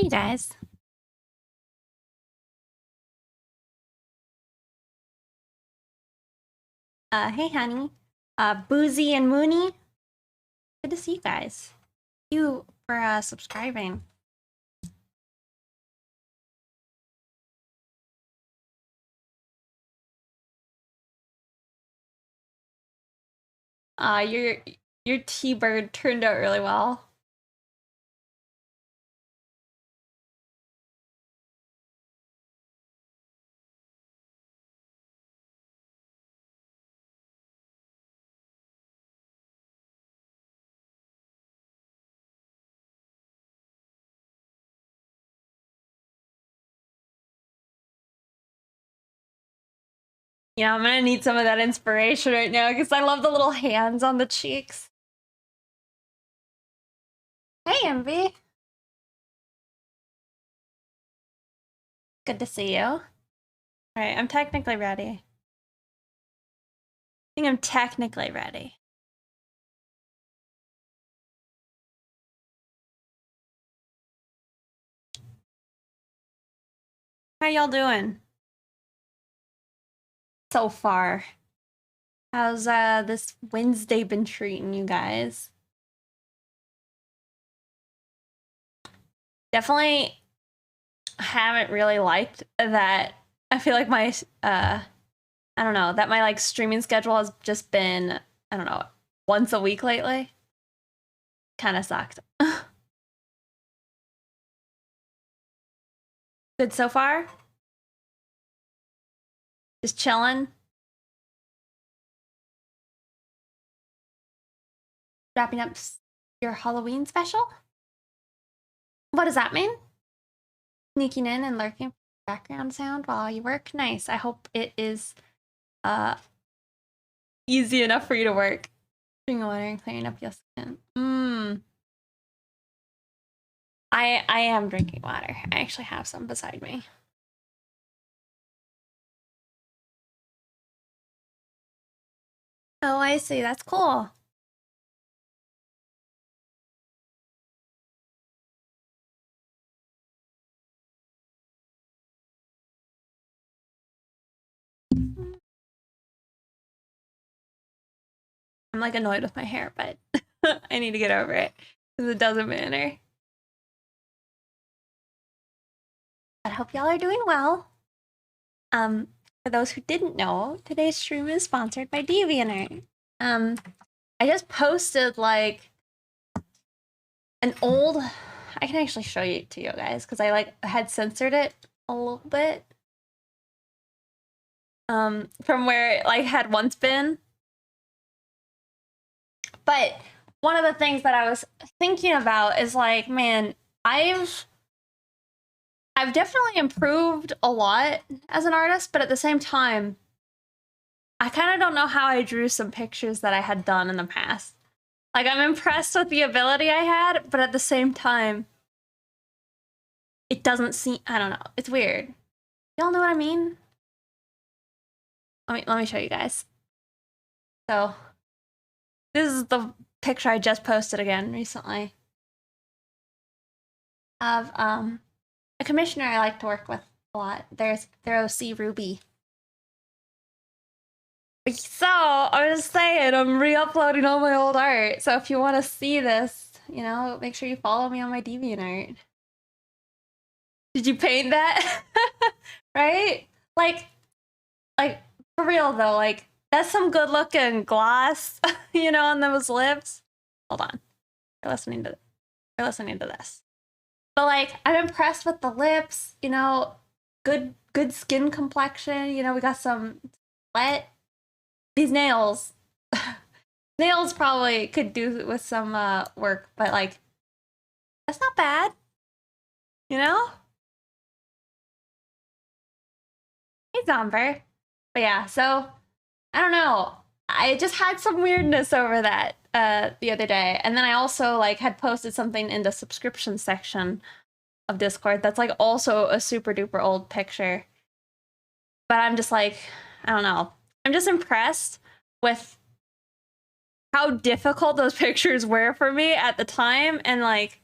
you guys. Hey, honey. Boozy and Mooney. Good to see you guys. Thank you for subscribing. Your T-bird turned out really well. Yeah, I'm gonna need some of that inspiration right now because I love the little hands on the cheeks. Hey, Envy. Good to see you. All right, I'm technically ready. I think I'm technically ready. How y'all doing? So far. How's this Wednesday been treating you guys? Definitely haven't really liked that. I feel like my I don't know, that my like streaming schedule has just been, I don't know, once a week lately. Kind of sucked. Good so far? Just chilling. Wrapping up your Halloween special? What does that mean? Sneaking in and lurking background sound while you work? Nice. I hope it is easy enough for you to work. Drinking water and clearing up your skin. I am drinking water. I actually have some beside me. Oh, I see. That's cool. I'm like annoyed with my hair, but I need to get over it because it doesn't matter. I hope y'all are doing well. For those who didn't know, today's stream is sponsored by DeviantArt. I just posted like an old. I can actually show you to you guys because I like had censored it a little bit. From where it like had once been. But one of the things that I was thinking about is like, man, I've definitely improved a lot as an artist, but at the same time, I kind of don't know how I drew some pictures that I had done in the past. Like, I'm impressed with the ability I had, but at the same time, it doesn't seem, I don't know, it's weird. Y'all know what I mean? Let me show you guys. So, this is the picture I just posted again recently of a commissioner I like to work with a lot. Their OC Ruby. So I was just saying, I'm re-uploading all my old art. So if you want to see this, you know, make sure you follow me on my DeviantArt. Did you paint that? Right? Like for real though, like that's some good looking gloss, you know, on those lips. Hold on, you're listening to this. But like, I'm impressed with the lips. You know, good skin complexion. You know, we got some sweat. These nails. Nails probably could do with some work, but like, that's not bad. You know? Hey, Zomber. But yeah, so I don't know. I just had some weirdness over that the other day, and then I also like had posted something in the subscription section of Discord that's like also a super duper old picture. But I'm just like, I don't know. I'm just impressed with how difficult those pictures were for me at the time, and like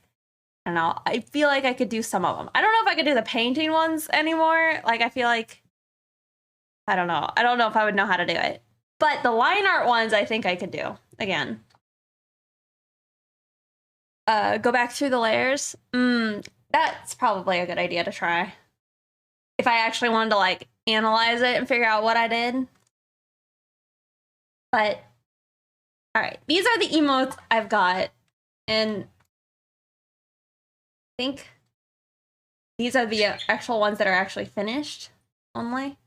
I don't know. I feel like I could do some of them. I don't know if I could do the painting ones anymore. Like, I feel like, I don't know. I don't know if I would know how to do it. But the line art ones, I think I could do. Again. Go back through the layers. That's probably a good idea to try. If I actually wanted to, like, analyze it and figure out what I did. But, alright. These are the emotes I've got. And I think these are the actual ones that are actually finished only.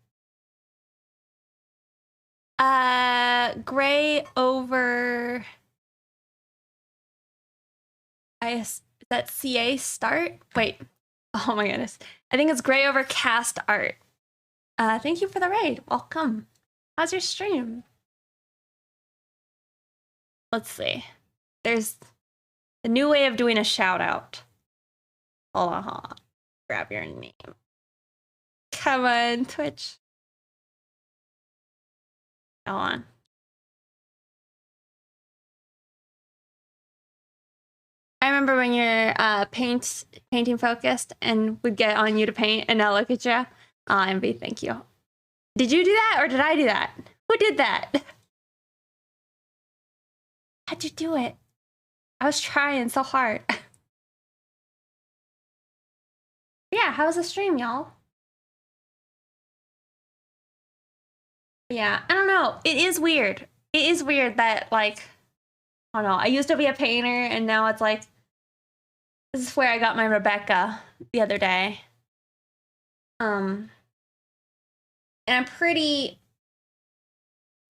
Gray over... is that CA start? Wait. Oh my goodness. I think it's gray over cast art. Thank you for the raid. Welcome. How's your stream? Let's see. There's a new way of doing a shout out. Hold on. Grab your name. Come on, Twitch. Hold on. I remember when you're painting focused and would get on you to paint, and now look at you. Envy, thank you. Did you do that or did I do that? Who did that? How'd you do it? I was trying so hard. Yeah, how was the stream, y'all? Yeah, I don't know. It is weird. It is weird that, like, I don't know. I used to be a painter, and now it's like, this is where I got my Rebecca the other day. And I'm pretty,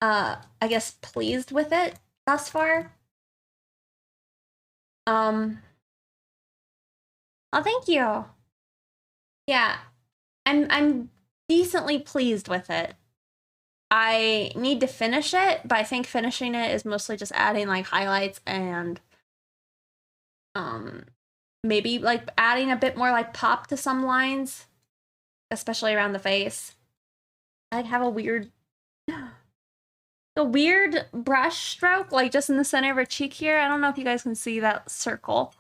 I guess, pleased with it thus far. Oh, thank you. Yeah, I'm decently pleased with it. I need to finish it, but I think finishing it is mostly just adding like highlights and maybe like adding a bit more like pop to some lines, especially around the face. I like have a weird brush stroke like just in the center of her cheek here. I don't know if you guys can see that circle.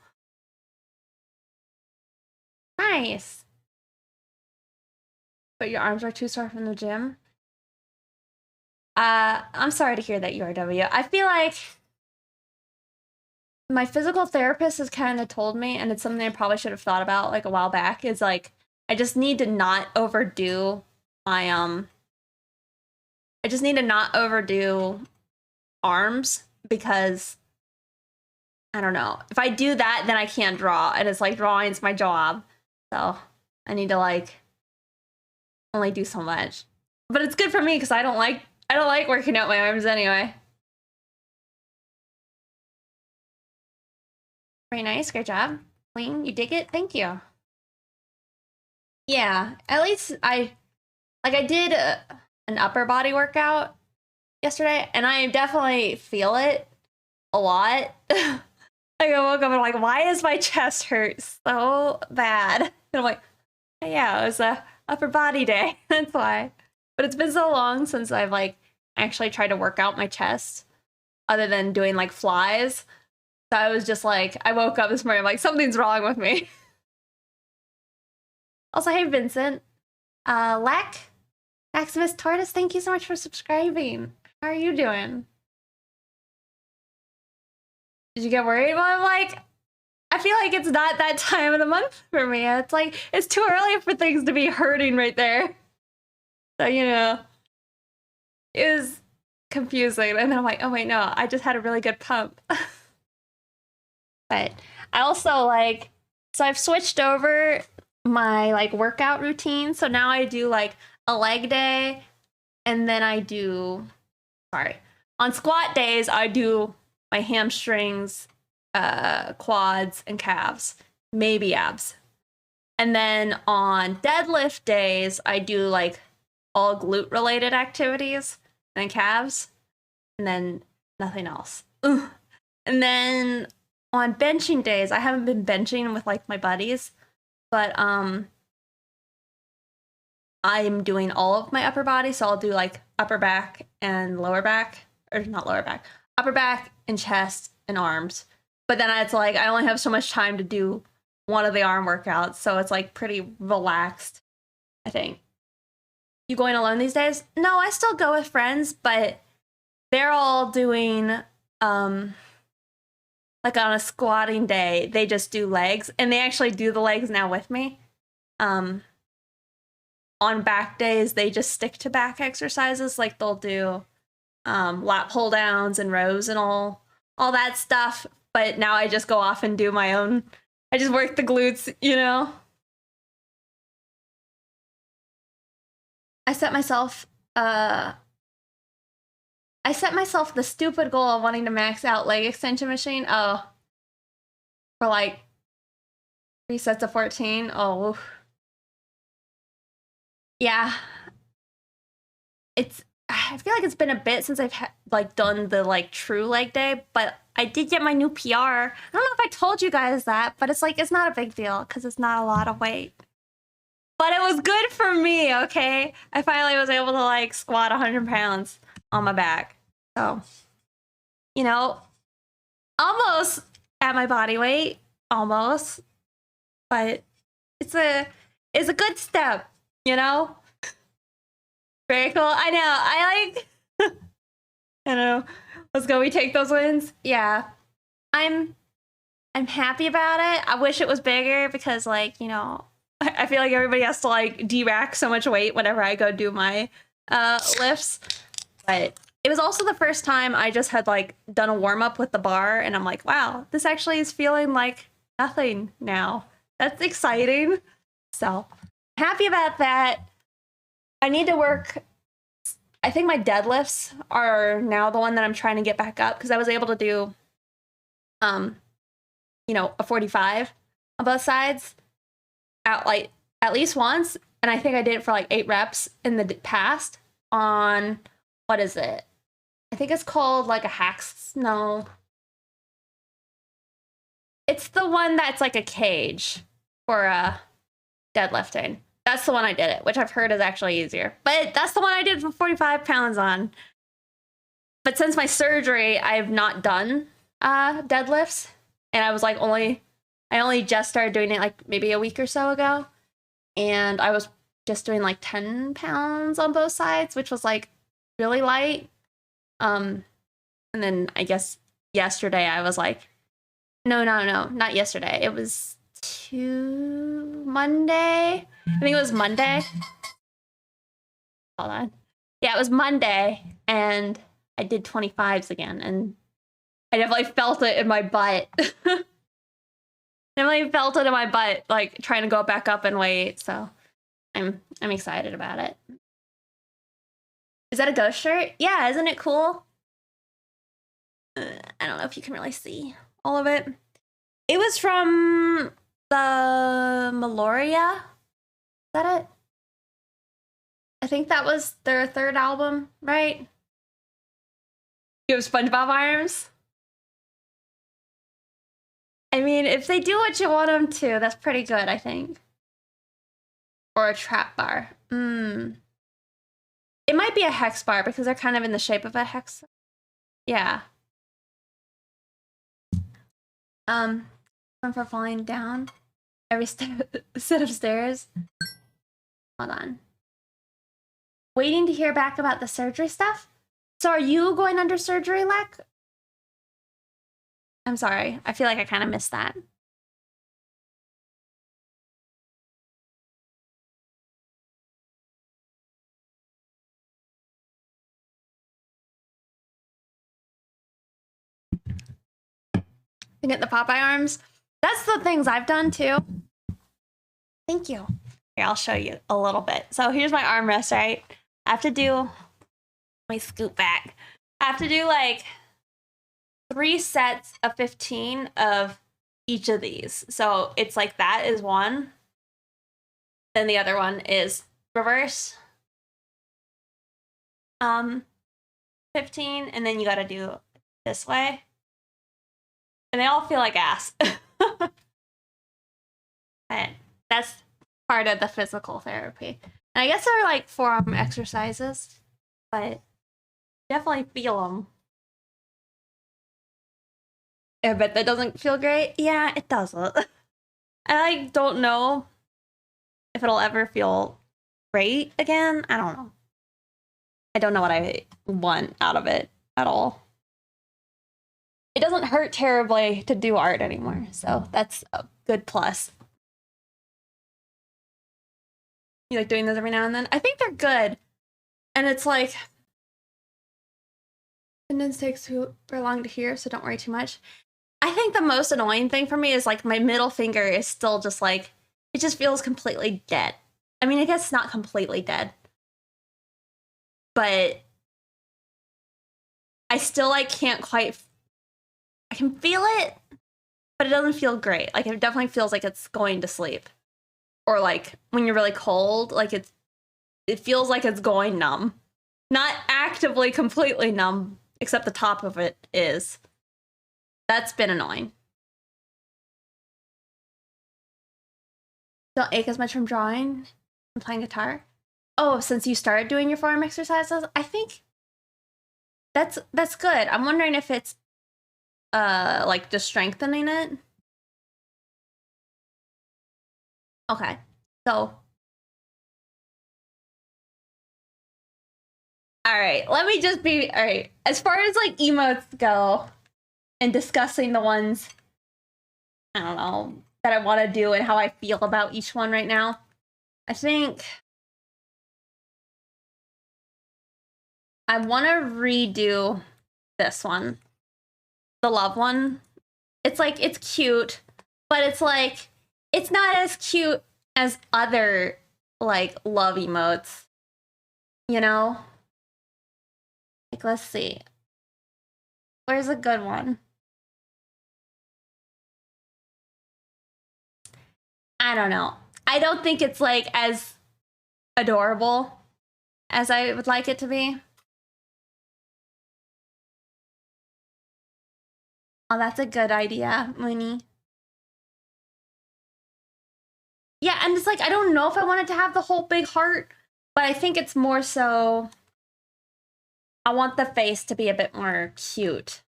Nice. But your arms are too sore from the gym. I'm sorry to hear that, URW. I feel like my physical therapist has kind of told me, and it's something I probably should have thought about like a while back, is like I just need to not overdo my I just need to not overdo arms, because I don't know. If I do that, then I can't draw, and it's like drawing's my job. So I need to like only do so much. But it's good for me because I don't like working out my arms anyway. Very nice, great job. Clean, you dig it? Thank you. Yeah, at least I did an upper body workout yesterday, and I definitely feel it a lot. Like I woke up and I'm like, why is my chest hurt so bad? And I'm like, yeah, it was a upper body day. That's why. But it's been so long since I've like actually tried to work out my chest, other than doing like flies. So I was just like, I woke up this morning, I'm like, something's wrong with me. Also, hey Vincent, Maximus Tortoise, thank you so much for subscribing. How are you doing? Did you get worried? Well, I'm like, I feel like it's not that time of the month for me. It's like, it's too early for things to be hurting right there. So, you know, it was confusing. And then I'm like, oh wait, no, I just had a really good pump. But I also like, so I've switched over my like workout routine. So now I do like a leg day, and then I do, on squat days, I do my hamstrings, quads, and calves, maybe abs. And then on deadlift days, I do like all glute related activities and calves, and then nothing else. Ugh. And then on benching days, I haven't been benching with like my buddies, but I'm doing all of my upper body, so I'll do like upper back and lower back, or not lower back, upper back and chest and arms. But then it's like I only have so much time to do one of the arm workouts, so it's like pretty relaxed, I think. You going alone these days? No, I still go with friends, but they're all doing like on a squatting day, they just do legs, and they actually do the legs now with me. On back days, they just stick to back exercises, like they'll do lat pull downs and rows and all that stuff. But now I just go off and do my own. I just work the glutes, you know. I set myself the stupid goal of wanting to max out leg extension machine. Oh, for like 3 sets of 14. Oh, yeah. I feel like it's been a bit since I've like done the like true leg day, but I did get my new PR. I don't know if I told you guys that, but it's like it's not a big deal because it's not a lot of weight. But it was good for me, okay? I finally was able to like squat 100 pounds on my back. So, you know, almost at my body weight, almost. But it's a good step, you know? Very cool. I know. I like I know. Let's go. We take those wins. Yeah. I'm happy about it. I wish it was bigger because like, you know, I feel like everybody has to like de-rack so much weight whenever I go do my lifts. But it was also the first time I just had like done a warm-up with the bar, and I'm like, wow, this actually is feeling like nothing now. That's exciting. So happy about that. I need to work. I think my deadlifts are now the one that I'm trying to get back up because I was able to do you know, a 45 on both sides at least once, and I think I did it for like 8 reps in the past on, what is it? I think it's called like a hacks. No, it's the one that's like a cage for deadlifting. That's the one I did it, which I've heard is actually easier. But that's the one I did for 45 pounds on. But since my surgery, I've not done deadlifts, and I was like I only just started doing it like maybe a week or so ago, and I was just doing like 10 pounds on both sides, which was like really light. And then I guess yesterday I was like, no, not yesterday. It was Monday. I think it was Monday. Hold on. Yeah, it was Monday, and I did 25s again, and I definitely felt it in my butt. Definitely felt it in my butt, like trying to go back up in weight. So I'm excited about it. Is that a ghost shirt? Yeah, isn't it cool? I don't know if you can really see all of it. It was from the Meloria. Is that it? I think that was their 3rd album, right? You have SpongeBob arms? I mean, if they do what you want them to, that's pretty good, I think. Or a trap bar. It might be a hex bar because they're kind of in the shape of a hex. Yeah. For falling down every set of stairs. Hold on. Waiting to hear back about the surgery stuff. So are you going under surgery, Lek? I'm sorry. I feel like I kind of missed that. To get the Popeye arms. That's the things I've done too. Thank you. Here, I'll show you a little bit. So here's my armrest, right? I have to do, let me scoot back. I have to do like 3 sets of 15 of each of these. So it's like that is one. Then the other one is reverse 15, and then you got to do this way. And they all feel like ass. And that's part of the physical therapy. And I guess they're like forearm exercises, but definitely feel them. I bet that doesn't feel great. Yeah, it doesn't. I like don't know if it'll ever feel great again. I don't know. I don't know what I want out of it at all. It doesn't hurt terribly to do art anymore, so that's a good plus. You like doing those every now and then? I think they're good. And it's like, attendance takes too long to hear, so don't worry too much. I think the most annoying thing for me is like my middle finger is still just like, it just feels completely dead. I mean, I guess it's not completely dead, but I still like can't quite, I can feel it, but it doesn't feel great. Like it definitely feels like it's going to sleep. Or like when you're really cold, like it feels like it's going numb. Not actively completely numb, except the top of it is. That's been annoying. Don't ache as much from drawing and playing guitar. Oh, since you started doing your forearm exercises, I think that's good. I'm wondering if it's like just strengthening it. Okay, so all right, let me just be all right. As far as like emotes go, and discussing the ones I don't know that I want to do and how I feel about each one right now, I think I want to redo this one, the love one. It's like it's cute, but it's like it's not as cute as other like love emotes, you know? Like let's see. Where's a good one? I don't know. I don't think it's like as adorable as I would like it to be. Oh, that's a good idea, Mooney. Yeah, and it's like I don't know if I wanted to have the whole big heart, but I think it's more so I want the face to be a bit more cute.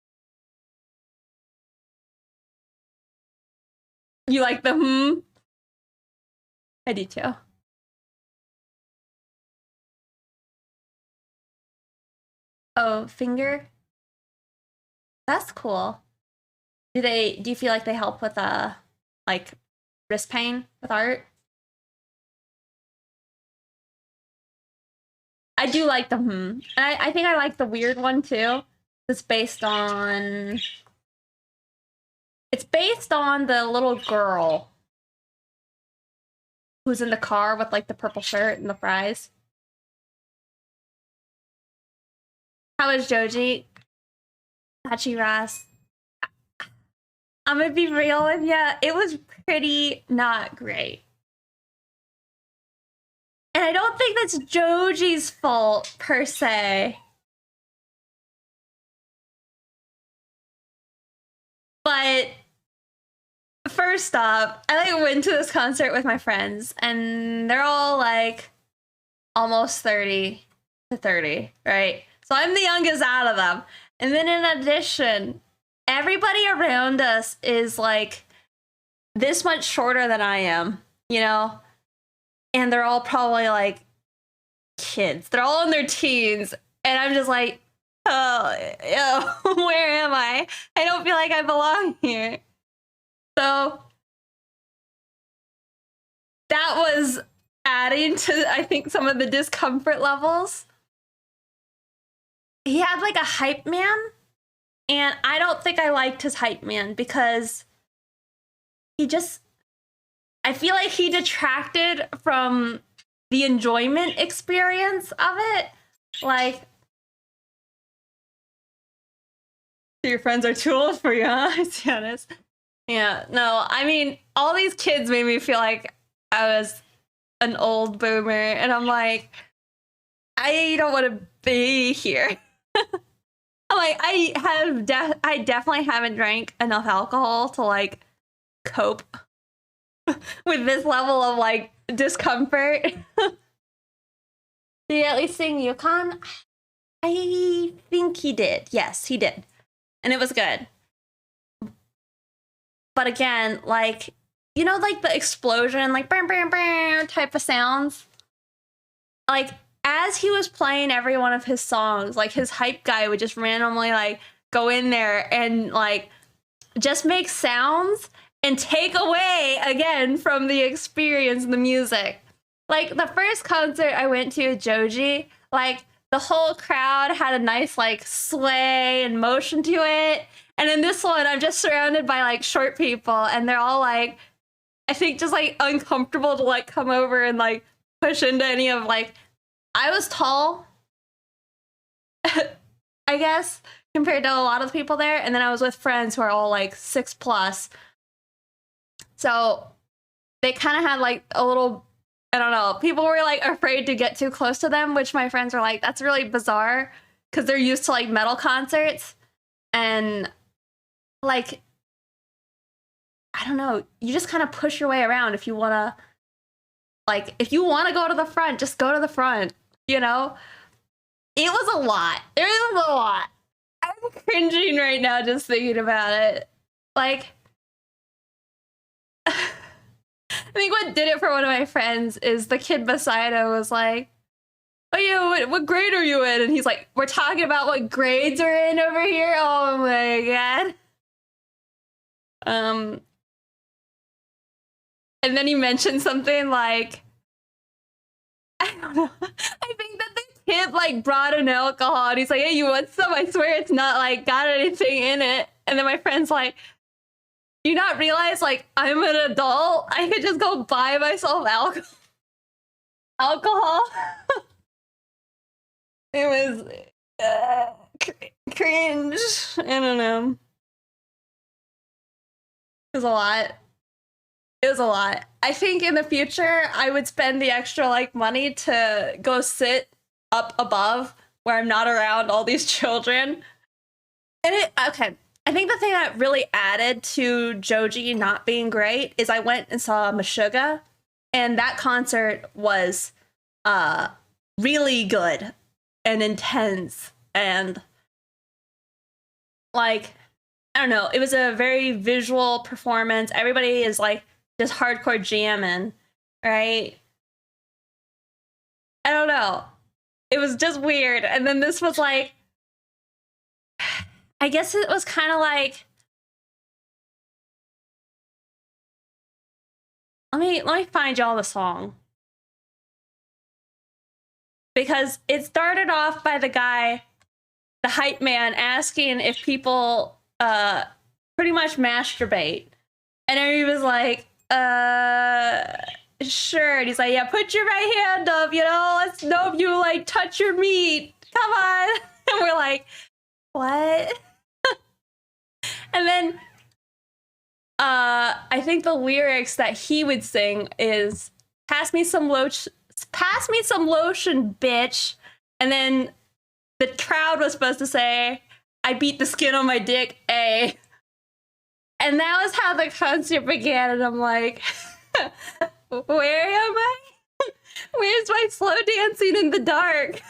You like the I do too. Oh, finger? That's cool. Do you feel like they help with like wrist pain with art? I do like the I think I like the weird one too. It's based on the little girl who's in the car with like the purple shirt and the fries. How is Joji? Hachiras. I'm gonna be real with you. It was pretty not great. And I don't think that's Joji's fault per se. But first off, I like went to this concert with my friends and they're all like almost 30 to 30, right? So I'm the youngest out of them. And then in addition, everybody around us is like this much shorter than I am, you know? And they're all probably like kids. They're all in their teens. And I'm just like, oh, where am I? I don't feel like I belong here. So that was adding to, I think, some of the discomfort levels. He had like a hype man, and I don't think I liked his hype man because I feel like he detracted from the enjoyment experience of it. Like, your friends are too old for you, huh? To be honest. Yeah, no, I mean, all these kids made me feel like I was an old boomer, and I'm like, I don't want to be here. I'm like, I definitely haven't drank enough alcohol to like cope with this level of like discomfort. Did he at least sing Yukon? I think he did. Yes, he did. And it was good. But again, like, you know, like the explosion, like bam, bam, bam type of sounds. Like as he was playing every one of his songs, like his hype guy would just randomly like go in there and like just make sounds and take away again from the experience and the music. Like the first concert I went to at Joji, like the whole crowd had a nice like sway and motion to it. And in this one, I'm just surrounded by like short people and they're all like, I think just like uncomfortable to like come over and like push into any of like, I was tall, I guess, compared to a lot of the people there. And then I was with friends who are all like 6+. So they kind of had like a little, I don't know, people were like afraid to get too close to them, which my friends were like, that's really bizarre because they're used to like metal concerts. And like, I don't know, you just kind of push your way around if you want to, like, if you want to go to the front, just go to the front, you know? It was a lot. It was a lot. I'm cringing right now just thinking about it. Like, I think what did it for one of my friends is the kid beside him was like, oh yeah, what grade are you in? And he's like, we're talking about what grades are in over here? Oh my god. And then he mentioned something like, I don't know. I think that the kid like brought an alcohol and he's like, hey, you want some? I swear it's not like got anything in it. And then my friend's like, do you not realize like I'm an adult? I could just go buy myself alcohol. It was cringe. I don't know. It was a lot. It was a lot. I think in the future, I would spend the extra like money to go sit up above where I'm not around all these children. And okay. I think the thing that really added to Joji not being great is I went and saw Meshuggah, and that concert was really good and intense and like, I don't know, it was a very visual performance. Everybody is like just hardcore jamming, right? I don't know. It was just weird. And then this was like, I guess it was kind of like, let me find y'all the song. Because it started off by the guy, the hype man, asking if people pretty much masturbate. And he was like, sure. And he's like, yeah, put your right hand up, you know, let's know if you like touch your meat. Come on. And we're like, what? And then I think the lyrics that he would sing is pass me some lotion, bitch. And then the crowd was supposed to say, I beat the skin on my dick, A. And that was how the concert began. And I'm like, where am I? Where's my slow dancing in the dark?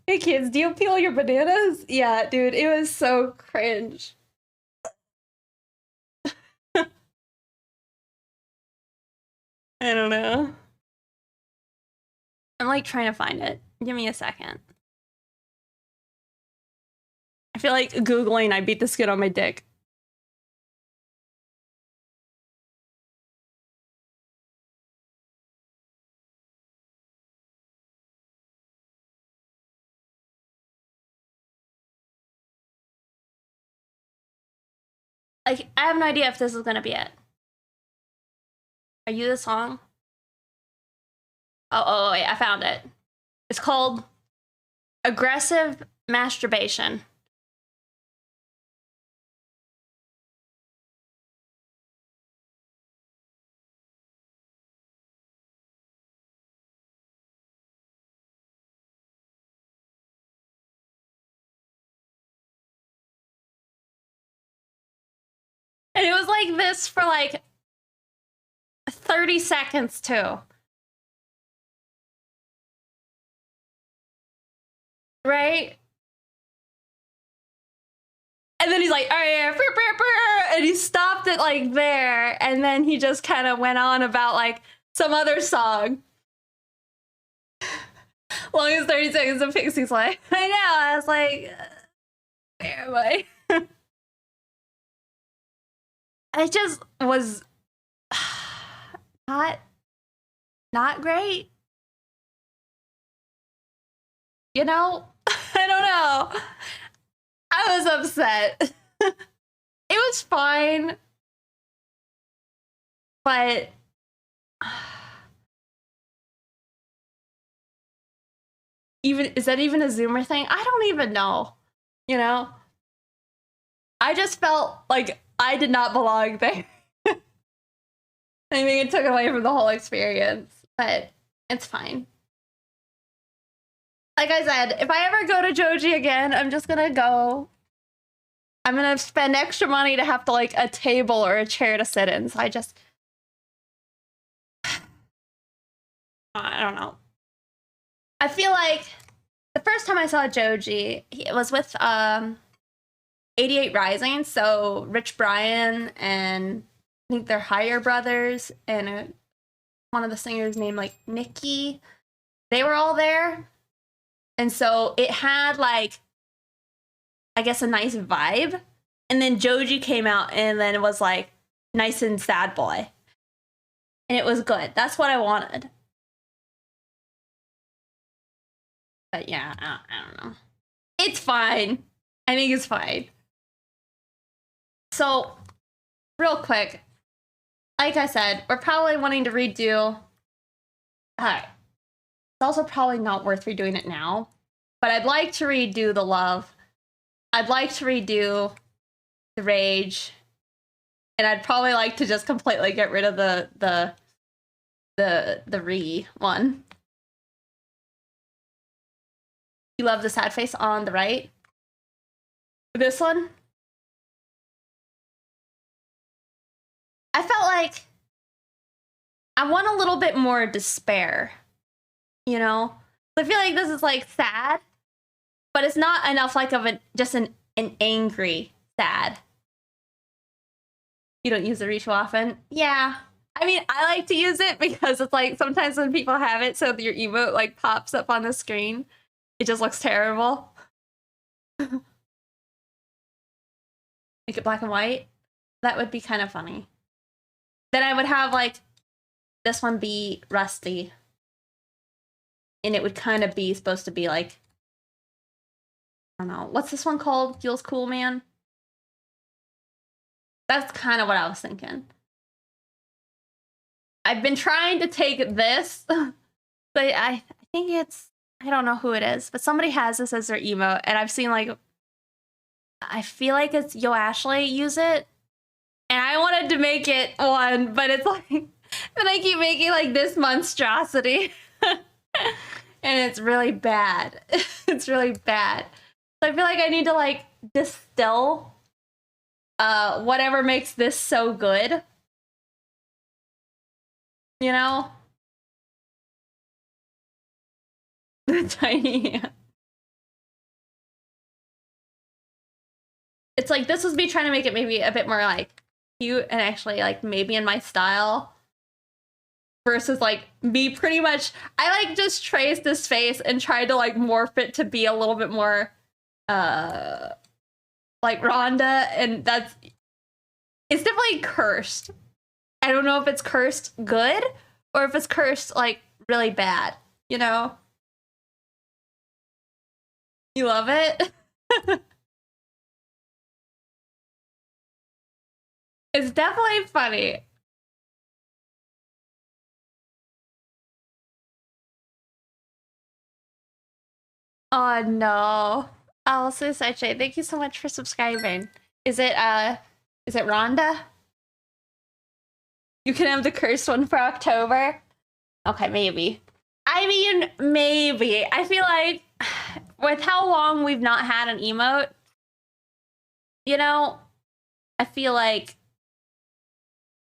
Hey kids, do you peel your bananas? Yeah, dude, it was so cringe. I don't know. I'm like trying to find it. Give me a second. I feel like Googling I beat the skin on my dick. Like, I have no idea if this is gonna be it. Are you the song? Oh, wait, I found it. It's called Aggressive Masturbation. And it was like this for like 30 seconds too. Right? And then he's like, all right, and he stopped it like there, and then he just kind of went on about like some other song. Long as 30 seconds of Pixie's like, I know. I was like, where am I? It just was not great. You know? I don't know. I was upset. It was fine. But is that even a Zoomer thing? I don't even know. You know? I just felt like I did not belong there. I mean, it took away from the whole experience, but it's fine. Like I said, if I ever go to Joji again, I'm just gonna go. I'm gonna spend extra money to have to like a table or a chair to sit in. So I don't know. I feel like the first time I saw Joji, it was with 88 Rising, so Rich Brian and I think they're Higher Brothers and one of the singers named like Nikki. They were all there. And so it had like, I guess, a nice vibe. And then Joji came out and then it was like nice and sad boy. And it was good. That's what I wanted. But yeah, I don't know. It's fine. I think it's fine. So, real quick, like I said, we're probably wanting to redo. Alright. It's also probably not worth redoing it now. But I'd like to redo the love. I'd like to redo the rage. And I'd probably like to just completely get rid of the re one. You love the sad face on the right? This one? I felt like I want a little bit more despair. You know? I feel like this is like sad, but it's not enough like of just an angry sad. You don't use the reach often? Yeah. I mean, I like to use it because it's like sometimes when people have it, so your emote like pops up on the screen, it just looks terrible. Make it black and white. That would be kind of funny. Then I would have like this one be rusty. And it would kind of be supposed to be like, I don't know, what's this one called? Feels Cool Man? That's kind of what I was thinking. I've been trying to take this, but I think it's, I don't know who it is, but somebody has this as their emote, and I've seen like, I feel like it's Yo Ashley use it, and I wanted to make it one, but it's like, then I keep making like this monstrosity. And it's really bad. It's really bad. So I feel like I need to like distill whatever makes this so good. You know? The tiny. It's like this was me trying to make it maybe a bit more like cute and actually like maybe in my style. Versus like me pretty much, I like just traced this face and tried to like morph it to be a little bit more like Rhonda, and it's definitely cursed. I don't know if it's cursed good or if it's cursed like really bad, you know? You love it? It's definitely funny. Oh no. Also, Saiche, thank you so much for subscribing. Is it Rhonda? You can have the cursed one for October? Okay, maybe. I mean, maybe. I feel like with how long we've not had an emote, you know, I feel like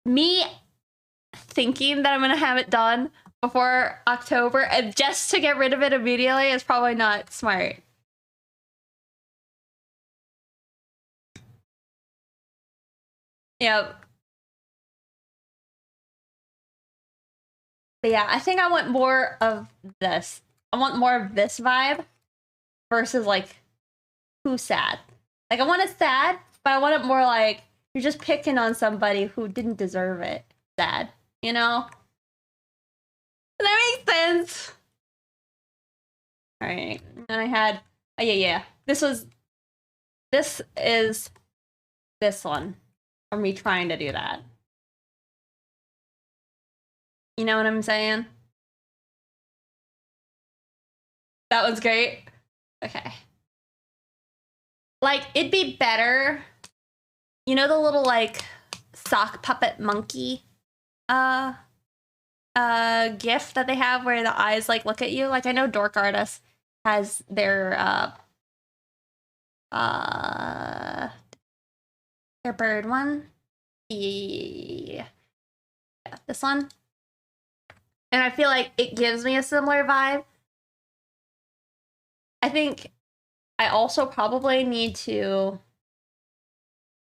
me thinking that I'm gonna have it done before October and just to get rid of it immediately is probably not smart. Yep. But yeah, I think I want more of this. I want more of this vibe versus like who's sad. Like I want it sad, but I want it more like you're just picking on somebody who didn't deserve it. Sad, you know? Does that make sense? All right, and I had, oh, yeah. This is this one, or me trying to do that. You know what I'm saying? That was great. Okay. Like, it'd be better, you know the little, like, sock puppet monkey, gif that they have where the eyes, like, look at you? Like, I know Dork Artist has their bird one. Yeah. This one. And I feel like it gives me a similar vibe. I think I also probably need to,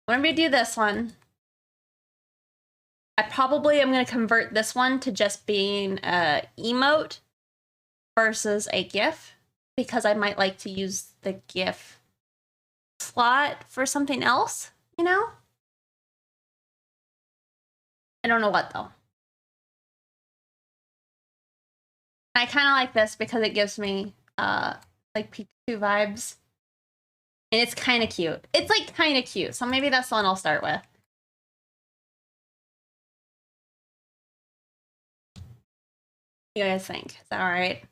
when we do this one, I probably am going to convert this one to just being a emote versus a GIF, because I might like to use the GIF slot for something else, you know? I don't know what though. I kind of like this because it gives me like Pikachu vibes. And it's kind of cute. It's like kind of cute. So maybe that's the one I'll start with. You guys think? Is that all right?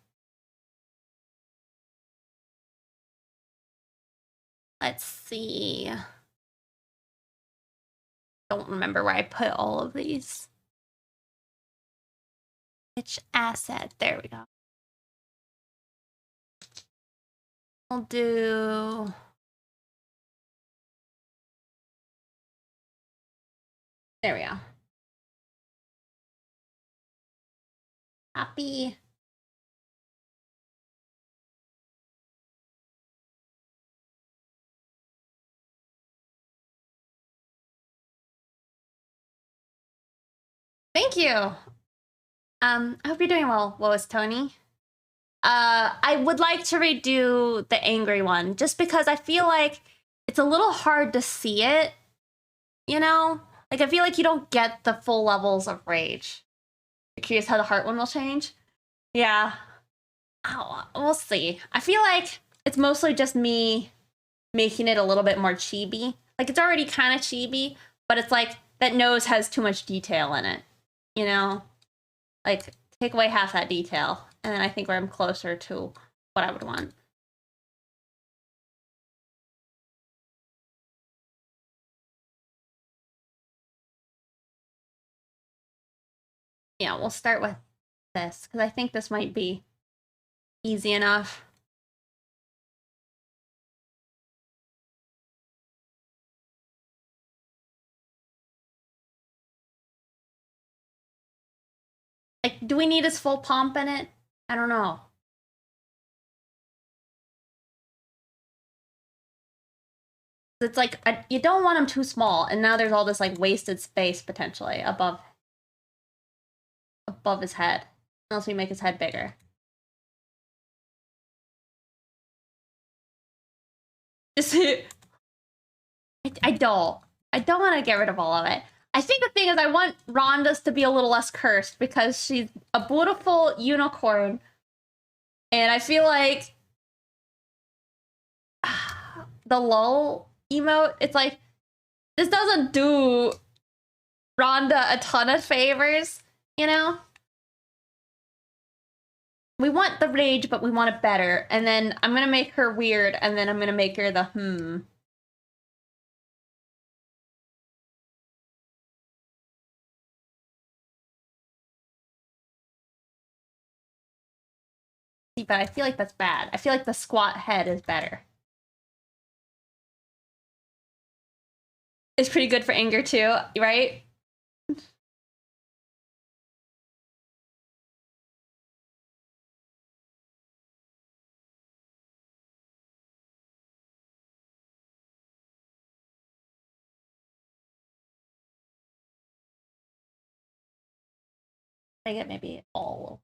Let's see. Don't remember where I put all of these. Which asset? There we go. We'll do... There we go. Happy. Thank you. I hope you're doing well, Lois Tony. I would like to redo the angry one, just because I feel like it's a little hard to see it, you know? Like, I feel like you don't get the full levels of rage. You're curious how the heart one will change? Yeah. Oh, we'll see. I feel like it's mostly just me making it a little bit more chibi. Like, it's already kind of chibi, but it's like that nose has too much detail in it, you know? Like, take away half that detail, and then I think I'm closer to what I would want. Yeah, we'll start with this, because I think this might be easy enough. Like, do we need his full pomp in it? I don't know. It's like, you don't want him too small, and now there's all this, like, wasted space, potentially, above his head. Unless we make his head bigger. Just, I don't. I don't want to get rid of all of it. I think the thing is I want Rhonda's to be a little less cursed, because she's a beautiful unicorn. And I feel like the lull emote, it's like, this doesn't do Rhonda a ton of favors, you know? We want the rage, but we want it better. And then I'm gonna make her weird, and then I'm gonna make her the See, but I feel like that's bad. I feel like the squat head is better. It's pretty good for anger too, right? I get maybe all.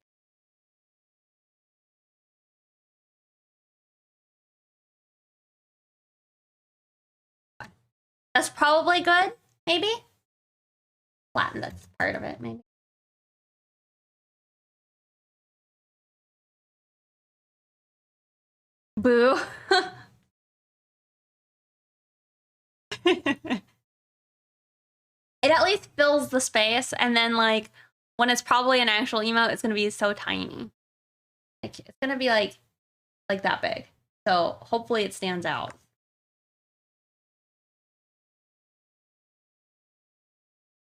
That's probably good, maybe? Flatten, that's part of it, maybe. Boo. It at least fills the space, and then like when it's probably an actual emote, it's gonna be so tiny. Like it's gonna be like that big. So hopefully it stands out.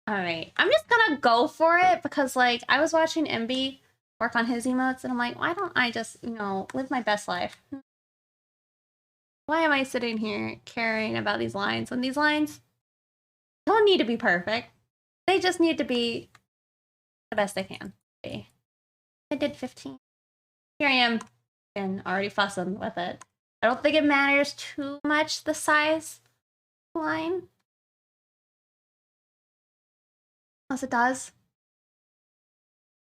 All right, I'm just gonna go for it because like I was watching MB work on his emotes, and I'm like, why don't I just live my best life? Why am I sitting here caring about these lines when these lines don't need to be perfect? They just need to be the best they can be. I did 15. Here I am and already fussing with it. I don't think it matters too much the size line. Unless it does.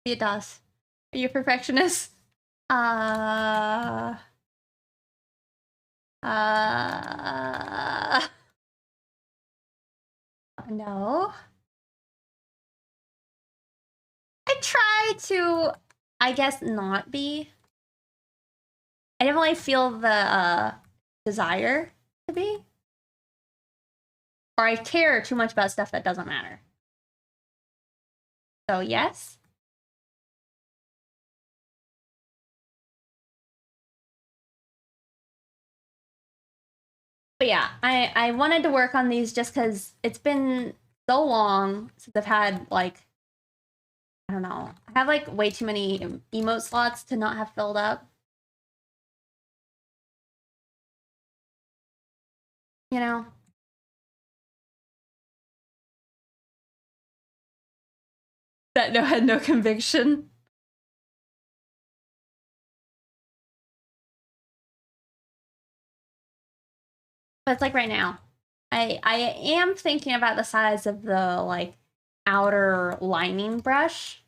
It does. Are you a perfectionist? Uh no. I try to, I guess, not be. I definitely feel the desire to be. Or I care too much about stuff that doesn't matter. So yes. But yeah, I wanted to work on these just because it's been so long since I've had like, I don't know, I have like way too many emote slots to not have filled up. You know? That no had no conviction. But it's like right now. I am thinking about the size of the like outer lining brush.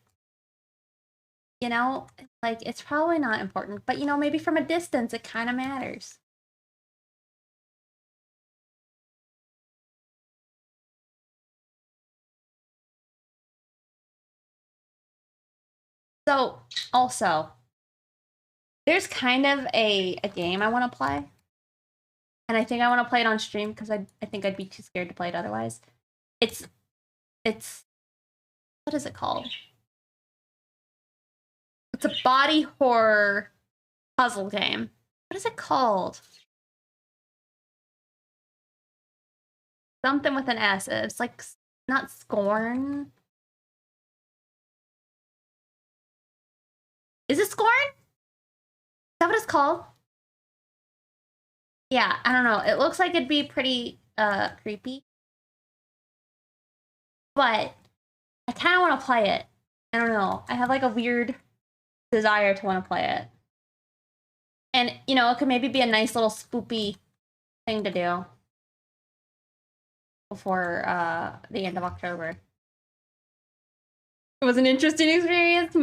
You know, like it's probably not important, but maybe from a distance it kind of matters. So, also, there's kind of a game I want to play. And I think I want to play it on stream because I think I'd be too scared to play it otherwise. It's what is it called? It's a body horror puzzle game. What is it called? Something with an S. It's like not Scorn. Is it Scorn? Is that what it's called? Yeah, I don't know. It looks like it'd be pretty creepy. But I kind of want to play it. I don't know. I have like a weird desire to want to play it. And it could maybe be a nice little spoopy thing to do before the end of October. It was an interesting experience.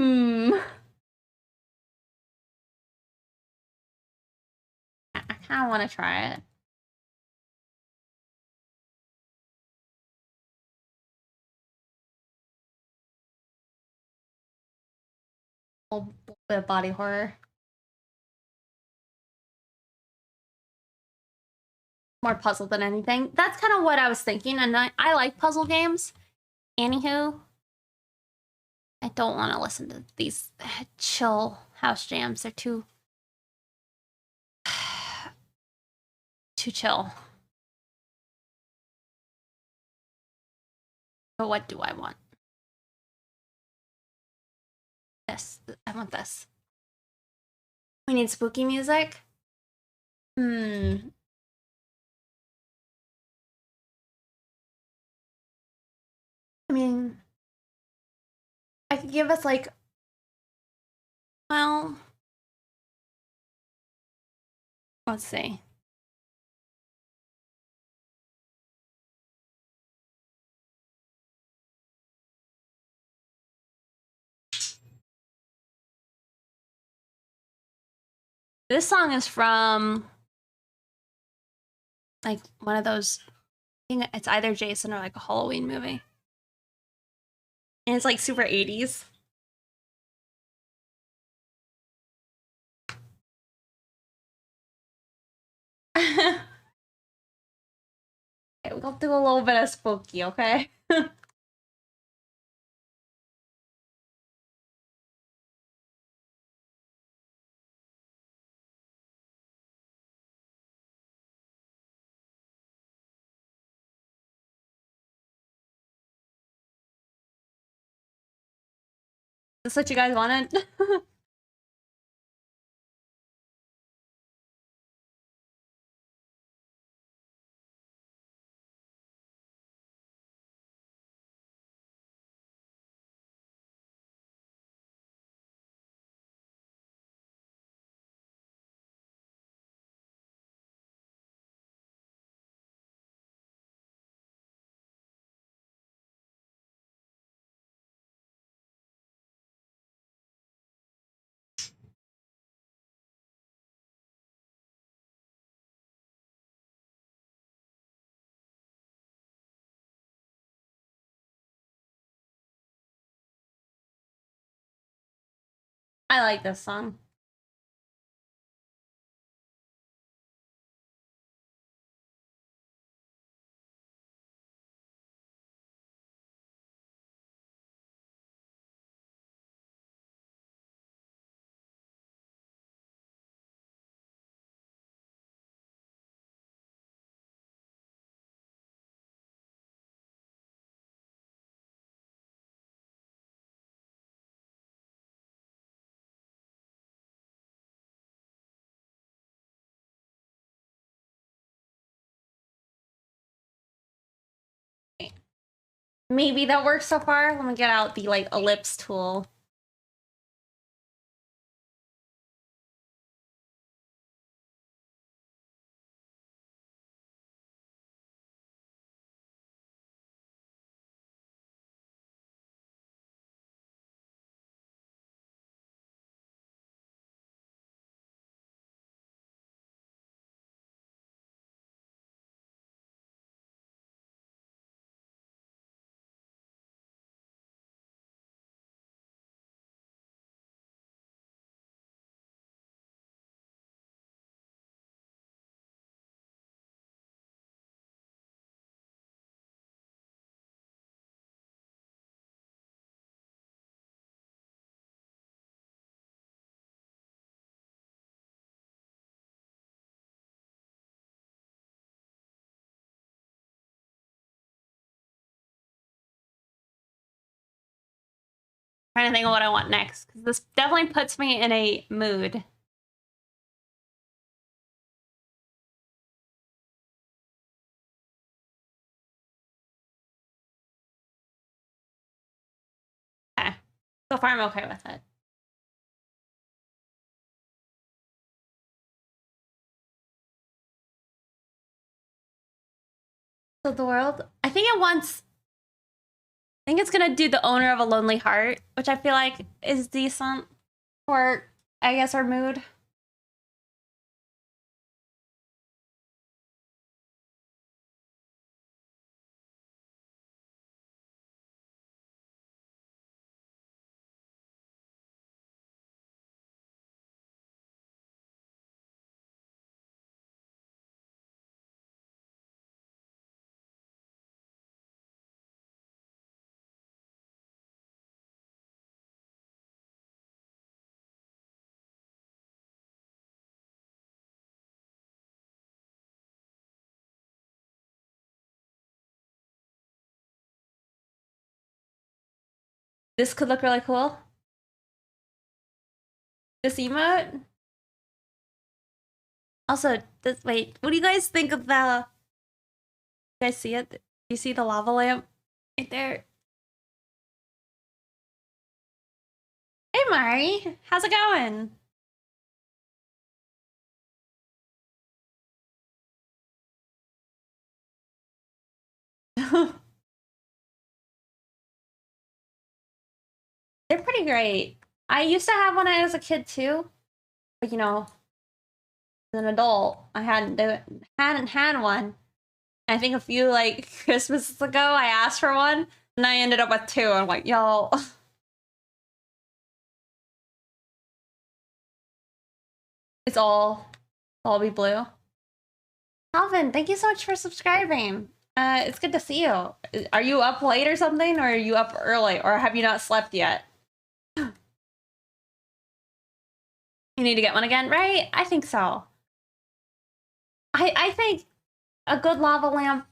I kind of want to try it. A little bit of body horror. More puzzle than anything. That's kind of what I was thinking, and I like puzzle games. Anywho, I don't want to listen to these chill house jams. They're too chill. But what do I want? This. I want this. We need spooky music. I mean, I could give us like, well, let's see. This song is from like one of those, I think it's either Jason or like a Halloween movie. And it's like super 80s. Okay, we'll do a little bit of spooky, okay? Is this what you guys wanted? I like this song. Maybe that works so far. Let me get out the like ellipse tool. Trying to think of what I want next, because this definitely puts me in a mood. Okay. So far, I'm okay with it. So the world, I think it wants, I think it's gonna do the owner of a lonely heart, which I feel like is decent for, I guess, our mood. This could look really cool. This emote. Also, this, wait, what do you guys think of the, you guys see it? Do you see the lava lamp right there? Hey, Mari. How's it going? They're pretty great. I used to have one when I was a kid too, but you know, As an adult, I hadn't had one. I think a few like Christmases ago, I asked for one, and I ended up with two. I'm like, yo. It's all be blue. Alvin, thank you so much for subscribing. It's good to see you. Are you up late or something, or are you up early, or have you not slept yet? You need to get one again, right? I think so. I think a good lava lamp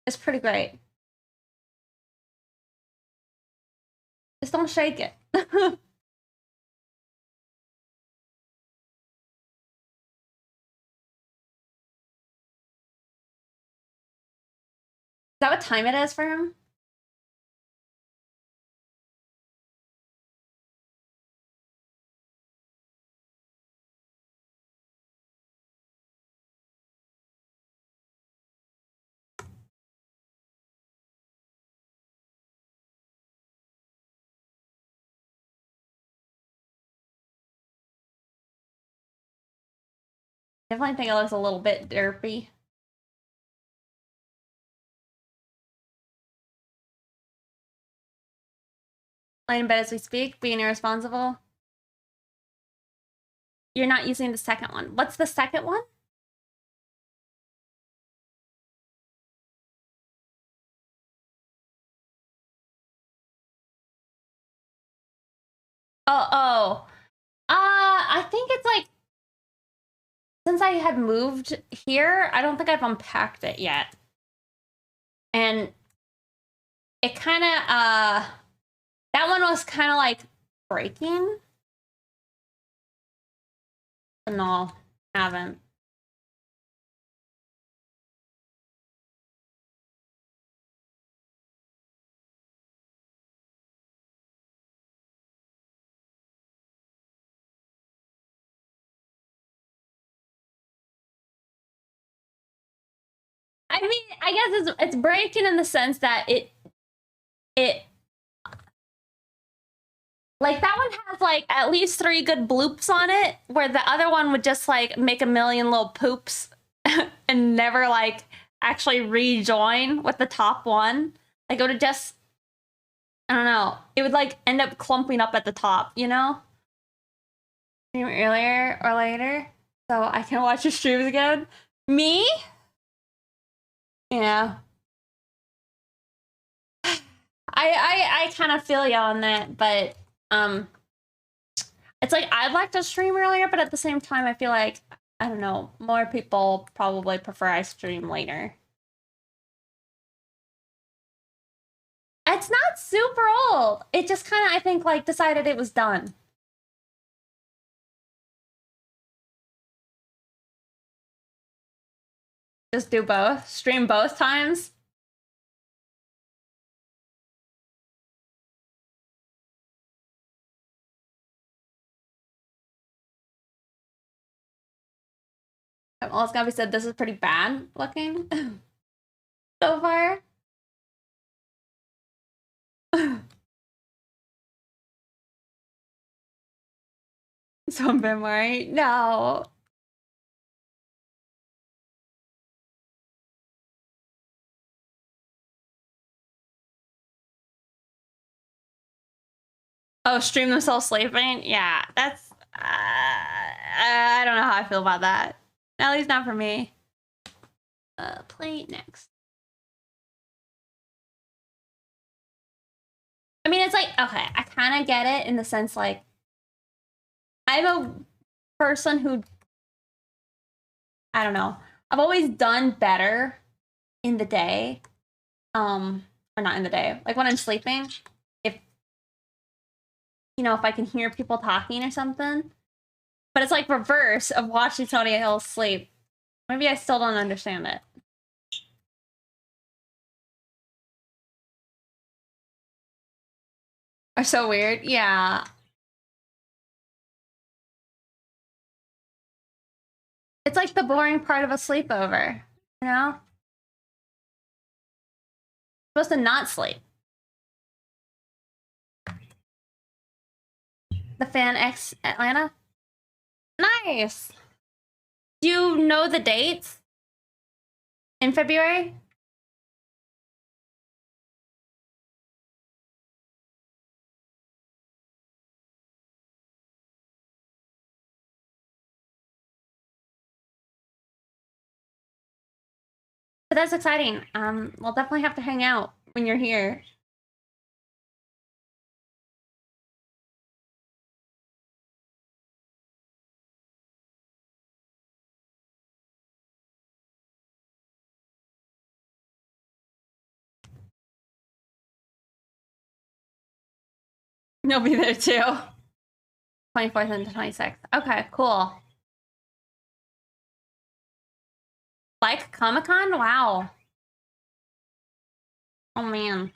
is pretty great. Just don't shake it. Is that what time it is for him? Definitely think it looks a little bit derpy. Laying in bed as we speak, being irresponsible. You're not using the second one. What's the second one? Oh. I think it's like, since I had moved here, I don't think I've unpacked it yet. And it kind of, that one was kind of like breaking. No, haven't. I mean, I guess it's breaking in the sense that it like that one has like at least 3 good bloops on it, where the other one would just like make a million little poops and never like actually rejoin with the top one. Like it would just, I don't know, it would like end up clumping up at the top, you know? Stream earlier or later so I can watch your streams again. Me? Yeah. I kind of feel you on that, but it's like I'd like to stream earlier, but at the same time I feel like, I don't know, more people probably prefer I stream later. It's not super old. It just kind of, I think, like decided it was done. Just do both. Stream both times. All it's gotta be said, this is pretty bad looking so far. So I'm been worried. No. Oh, stream themselves sleeping? Yeah, that's... I don't know how I feel about that. At least not for me. Play next. I mean, it's like, okay, I kind of get it in the sense like, I'm a person who, I don't know, I've always done better in the day. Or not in the day, like when I'm sleeping. If, you know, if I can hear people talking or something. But it's like reverse of watching Tony Hill sleep. Maybe I still don't understand it. Are so weird. Yeah. It's like the boring part of a sleepover, you know? Supposed to not sleep. The Fan X Atlanta? Nice! Do you know the dates in February? But that's exciting. We'll definitely have to hang out when you're here. You'll be there too. 24th and 26th. Okay, cool. Like Comic-Con? Wow. Oh man.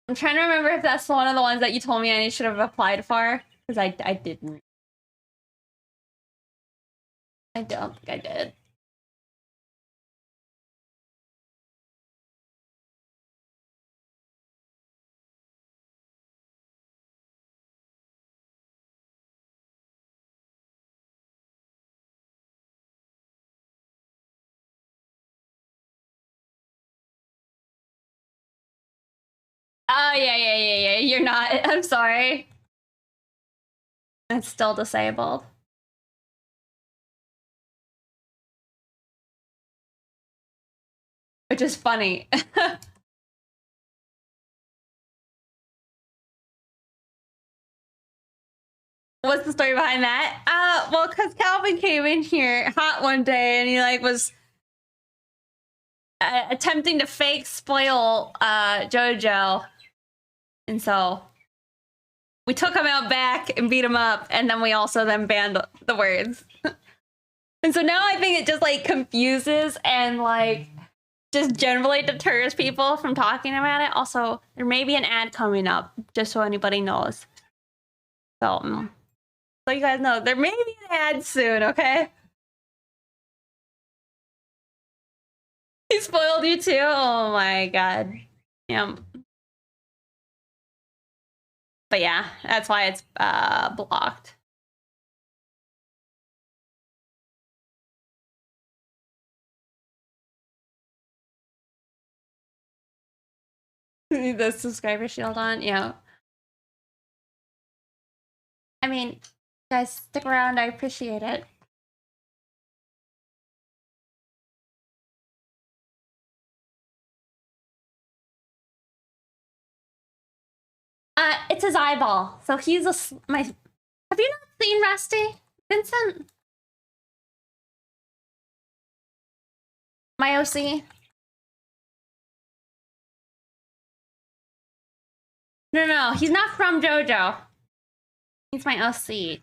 I'm trying to remember if that's one of the ones that you told me I should have applied for. Because I didn't. I don't think I did. Oh, yeah. You're not. I'm sorry. It's still disabled. Which is funny. What's the story behind that? Well, because Calvin came in here hot one day and he like was attempting to fake spoil JoJo, and so we took him out back and beat him up, and then we also then banned the words. And so now I think it just like confuses and like just generally deters people from talking about it. Also, there may be an ad coming up, just so anybody knows. So you guys know, there may be an ad soon, okay? He spoiled you too? Oh my god. Yeah. But yeah, that's why it's blocked. The subscriber shield on, yeah. I mean, guys, stick around. I appreciate it. It's his eyeball. So he's my. Have you not seen Rusty Vincent? My OC. No. He's not from JoJo. He's my OC.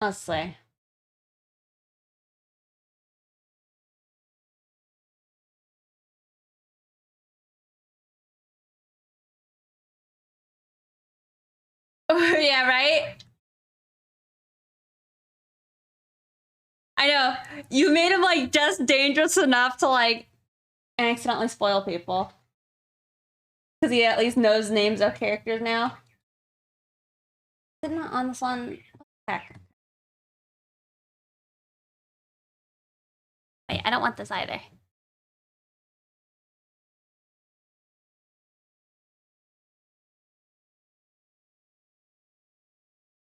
Let's see. Yeah, right? I know. You made him like just dangerous enough to like accidentally spoil people. Because he at least knows names of characters now. Is it not on this one? Heck. Wait, I don't want this either.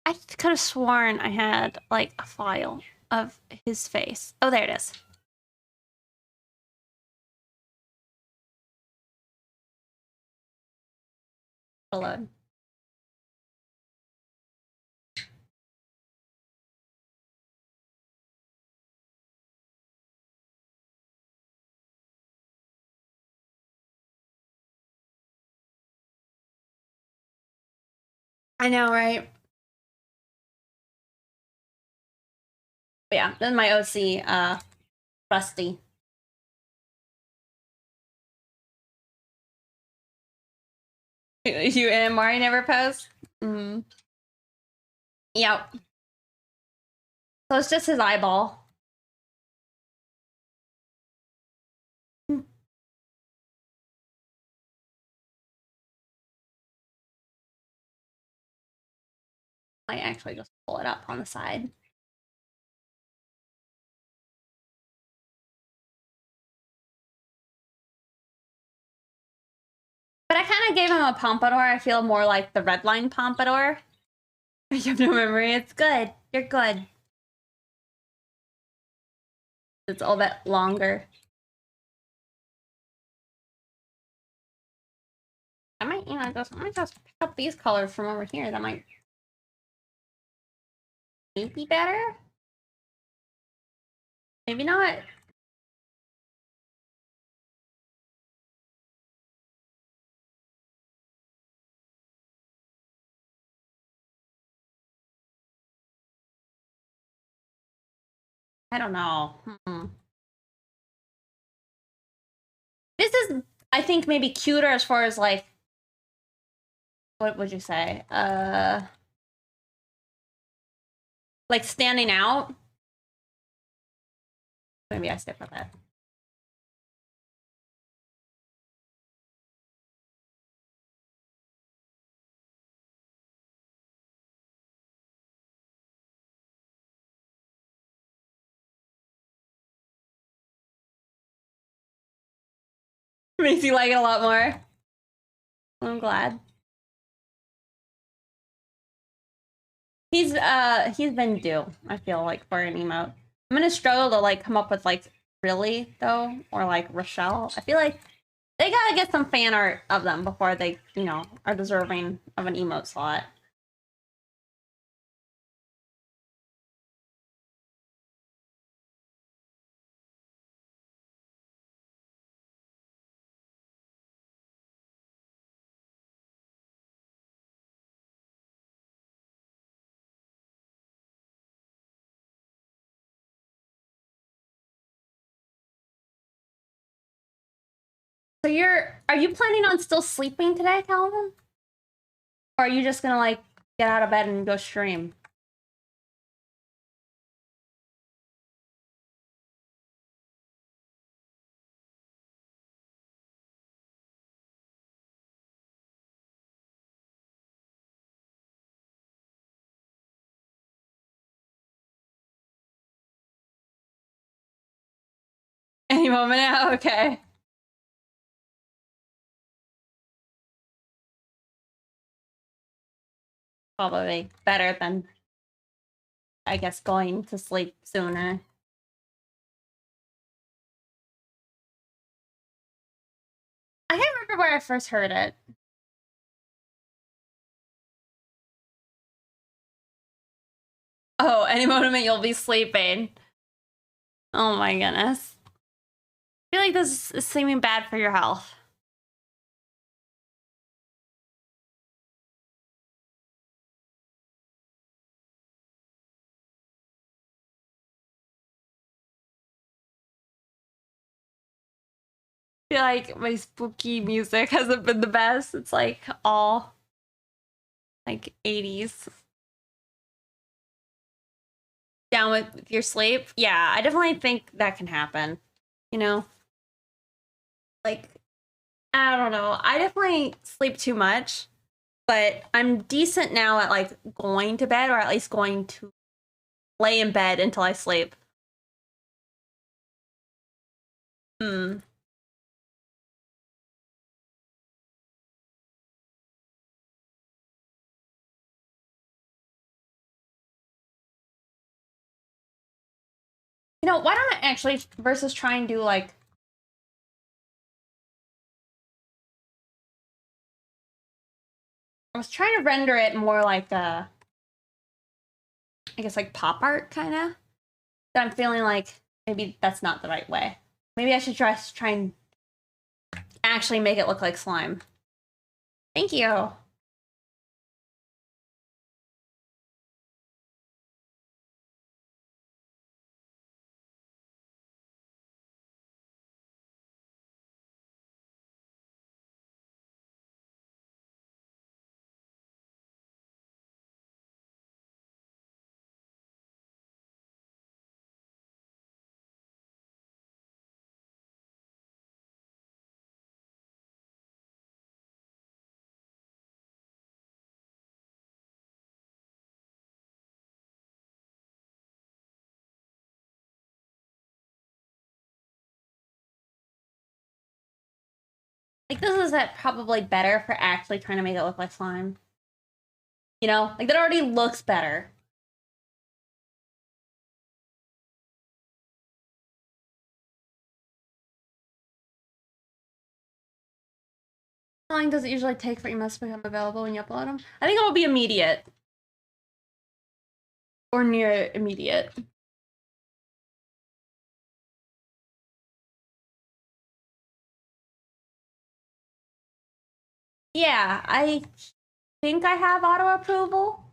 I could have sworn I had like a file of his face. Oh, there it is. Reload. I know, right? But yeah, then my OC, Rusty. You and Mari never post? Mm. Yep. So it's just his eyeball. Might actually just pull it up on the side. But I kind of gave him a pompadour. I feel more like the red line pompadour. You have no memory. It's good. You're good. It's a little bit longer. I might, I might just pick up these colors from over here. That might be better. Maybe not. I don't know. This is, I think, maybe cuter as far as like, what would you say? Like standing out. Maybe I stick with it. Makes you like it a lot more. I'm glad. He's been due, I feel like, for an emote. I'm gonna struggle to like come up with like really though, or like Rochelle. I feel like they gotta get some fan art of them before they, are deserving of an emote slot. So are you planning on still sleeping today, Calvin? Or are you just gonna like get out of bed and go stream? Any moment now? Okay. Probably better than, I guess, going to sleep sooner. I can't remember where I first heard it. Oh, any moment you'll be sleeping. Oh my goodness. I feel like this is seeming bad for your health. I feel like my spooky music hasn't been the best. It's like all like 80s. Down with your sleep? Yeah, I definitely think that can happen. You know? Like, I don't know. I definitely sleep too much, but I'm decent now at like going to bed, or at least going to lay in bed until I sleep. Hmm. Why don't I actually versus try and do like I was trying to render it more like I guess like pop art kind of. But I'm feeling like maybe that's not the right way. Maybe I should just try and actually make it look like slime. Thank you. Like, this is probably better for actually trying to make it look like slime. You know? Like, that already looks better. How long does it usually take for emotes to become available when you upload them? I think it'll be immediate. Or near immediate. Yeah, I think I have auto approval.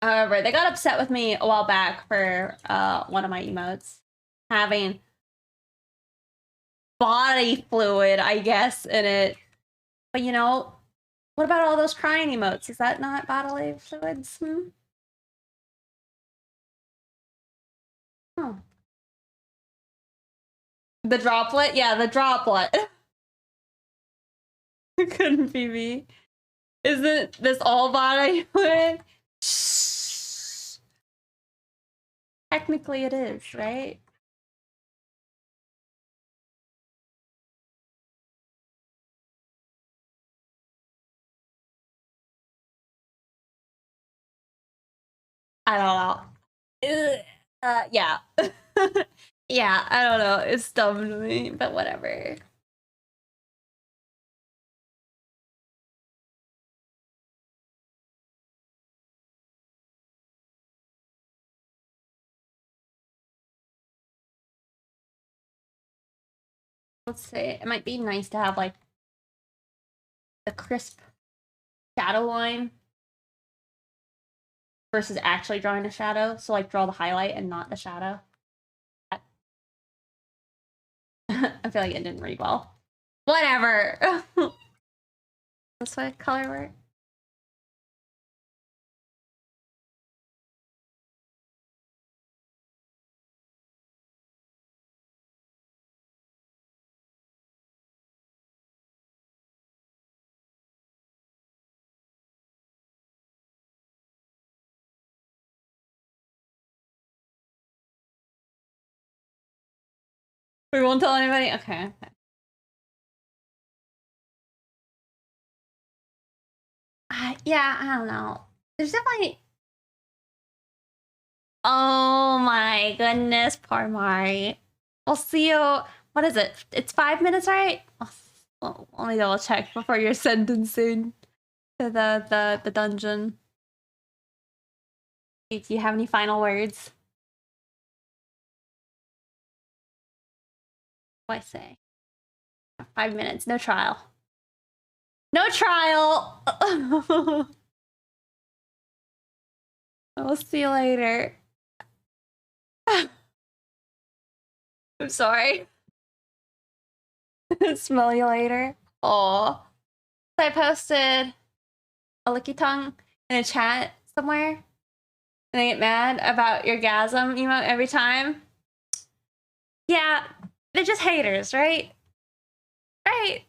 However, they got upset with me a while back for one of my emotes having body fluid, I guess, in it. But you know, what about all those crying emotes? Is that not bodily fluids? Oh. The droplet? Yeah, the droplet. It couldn't be me. Isn't this all body fluid? Technically it is, right? I don't know. Yeah. Yeah, I don't know. It's dumb to me, but whatever. Let's see. It might be nice to have like the crisp shadow line versus actually drawing a shadow. So like draw the highlight and not the shadow. I feel like it didn't read well. Whatever. That's what color work. We won't tell anybody? Okay. Yeah, I don't know. There's definitely. Oh my goodness, poor Mari. We'll see you. What is it? It's 5 minutes, right? Oh, let me double check before you're sentencing to the dungeon. Do you have any final words? What do I say? 5 minutes, no trial. No trial! I'll see you later. I'm sorry. Smell you later. Oh, I posted a licky tongue in a chat somewhere, and I get mad about your gasm emote every time. Yeah, they're just haters, right? Right.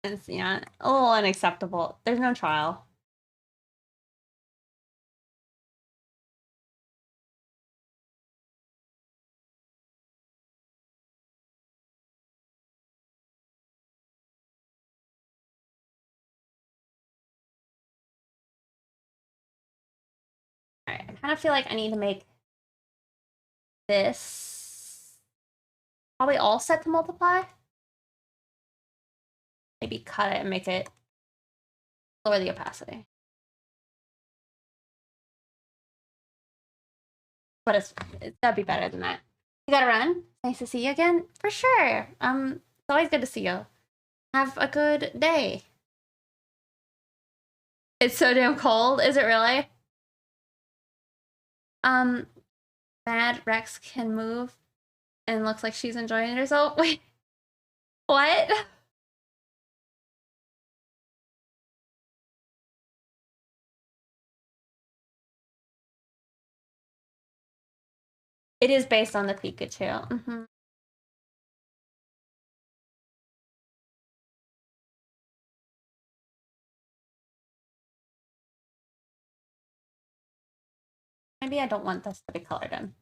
It's, yeah, a little unacceptable. There's no trial. All right, I kind of feel like I need to make this probably all set to multiply. Maybe cut it and make it lower the opacity. But it's gotta be better than that. You gotta run. Nice to see you again. For sure. It's always good to see you. Have a good day. It's so damn cold. Is it really? Mad Rex can move and looks like she's enjoying herself. Wait, what? It is based on the Pikachu. Maybe I don't want this to be colored in.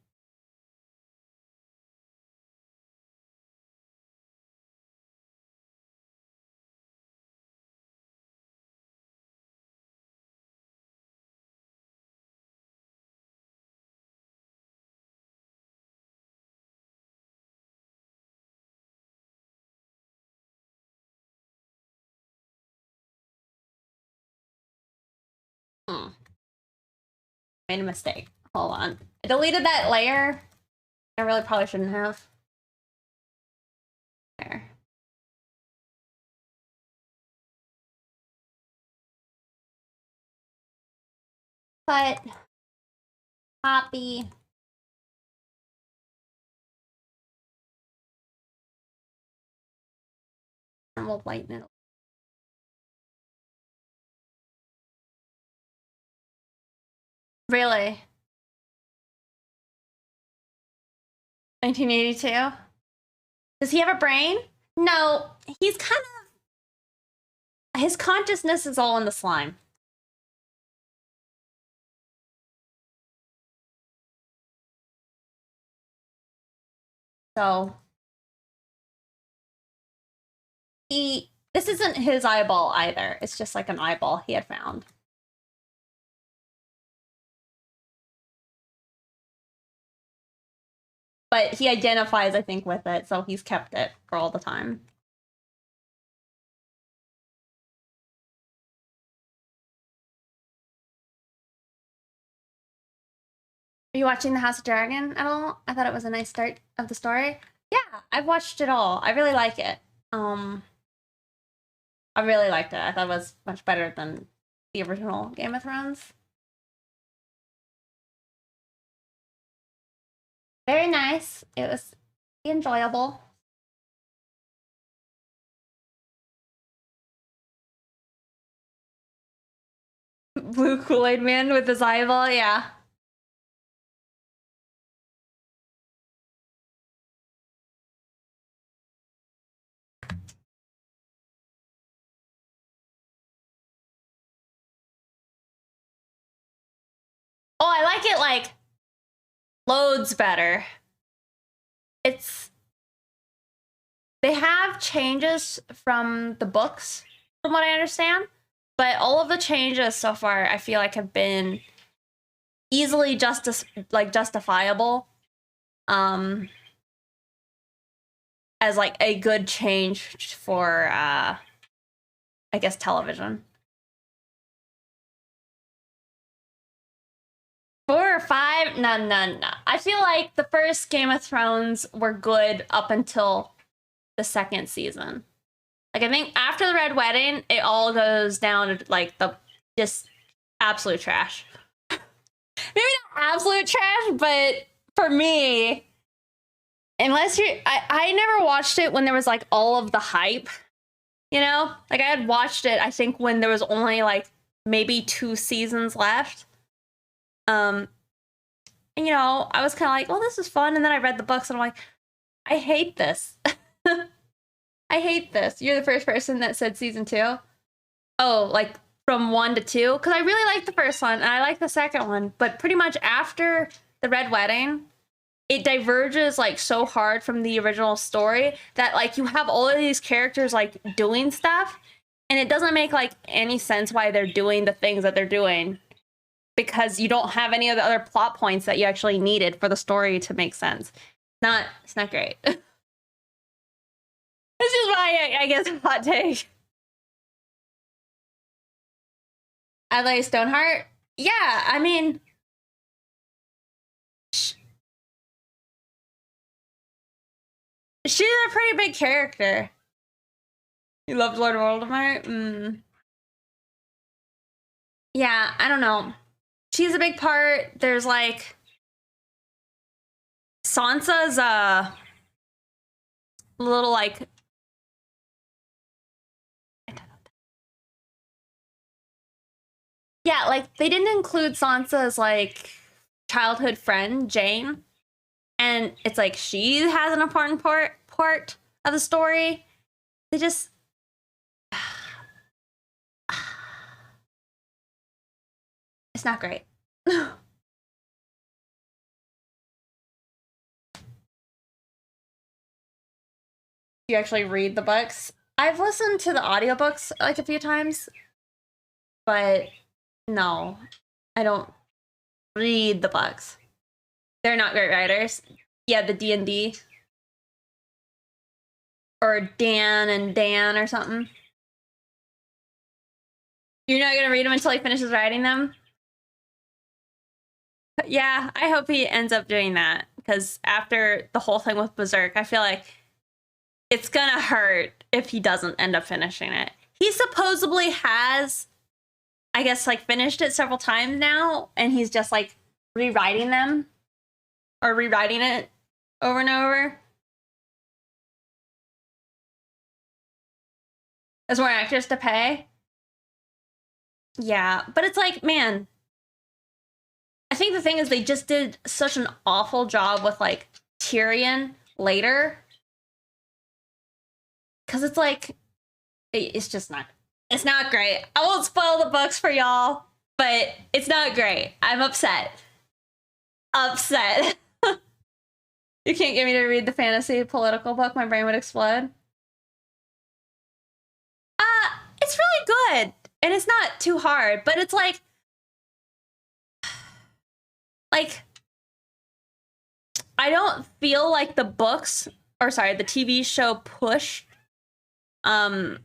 Made a mistake. Hold on. I deleted that layer. I really probably shouldn't have. There. Cut. Copy. And we'll lighten it. Really? 1982? Does he have a brain? No, he's kind of... His consciousness is all in the slime. So... This isn't his eyeball either. It's just like an eyeball he had found. But he identifies, I think, with it, so he's kept it for all the time. Are you watching The House of Dragon at all? I thought it was a nice start of the story. Yeah, I've watched it all. I really like it. I really liked it. I thought it was much better than the original Game of Thrones. Very nice. It was enjoyable. Blue Kool-Aid Man with his eyeball, yeah. Oh, I like it, like, loads better. They have changes from the books, from what I understand, but all of the changes so far, I feel like, have been easily justifiable, as like a good change for, I guess, television. 4 or 5? No. I feel like the first Game of Thrones were good up until the second season. Like, I think after the Red Wedding, it all goes down to, like, the just absolute trash. Maybe not absolute trash, but for me, unless you... I never watched it when there was, like, all of the hype, you know? Like, I had watched it, I think, when there was only, like, maybe 2 seasons left. And, you know, I was kind of like, well, this is fun. And then I read the books and I'm like, I hate this. I hate this. You're the first person that said season 2. Oh, like from 1 to 2? Because I really liked the first one and I like the second one. But pretty much after the Red Wedding, it diverges like so hard from the original story that like you have all of these characters like doing stuff. And it doesn't make like any sense why they're doing the things that they're doing, because you don't have any of the other plot points that you actually needed for the story to make sense. It's not great. This is my, I guess, hot take. Adlai Stoneheart? Yeah, I mean... She's a pretty big character. You loved Lord Voldemort? Yeah, I don't know. She's a big part. There's like... Sansa's a little like... Yeah, like they didn't include Sansa's like childhood friend, Jane. and it's like she has an important part of the story. They just it's not great. You actually read the books? I've listened to the audiobooks like a few times, but no, I don't read the books. They're not great writers. Yeah, the D&D. Or Dan and Dan or something. You're not gonna read them until he finishes writing them? Yeah, I hope he ends up doing that, because after the whole thing with Berserk, I feel like it's gonna hurt if he doesn't end up finishing it. He supposedly has, I guess, like finished it several times now, and he's just like rewriting them or rewriting it over and over. There's more actors to pay. Yeah, but it's like, man, I think the thing is they just did such an awful job with like Tyrion later. Because it's like, it's just not, it's not great. I won't spoil the books for y'all, but it's not great. I'm upset. Upset. You can't get me to read the fantasy political book. My brain would explode. It's really good. And it's not too hard, but it's like I don't feel like the books, or sorry, the TV show pushed how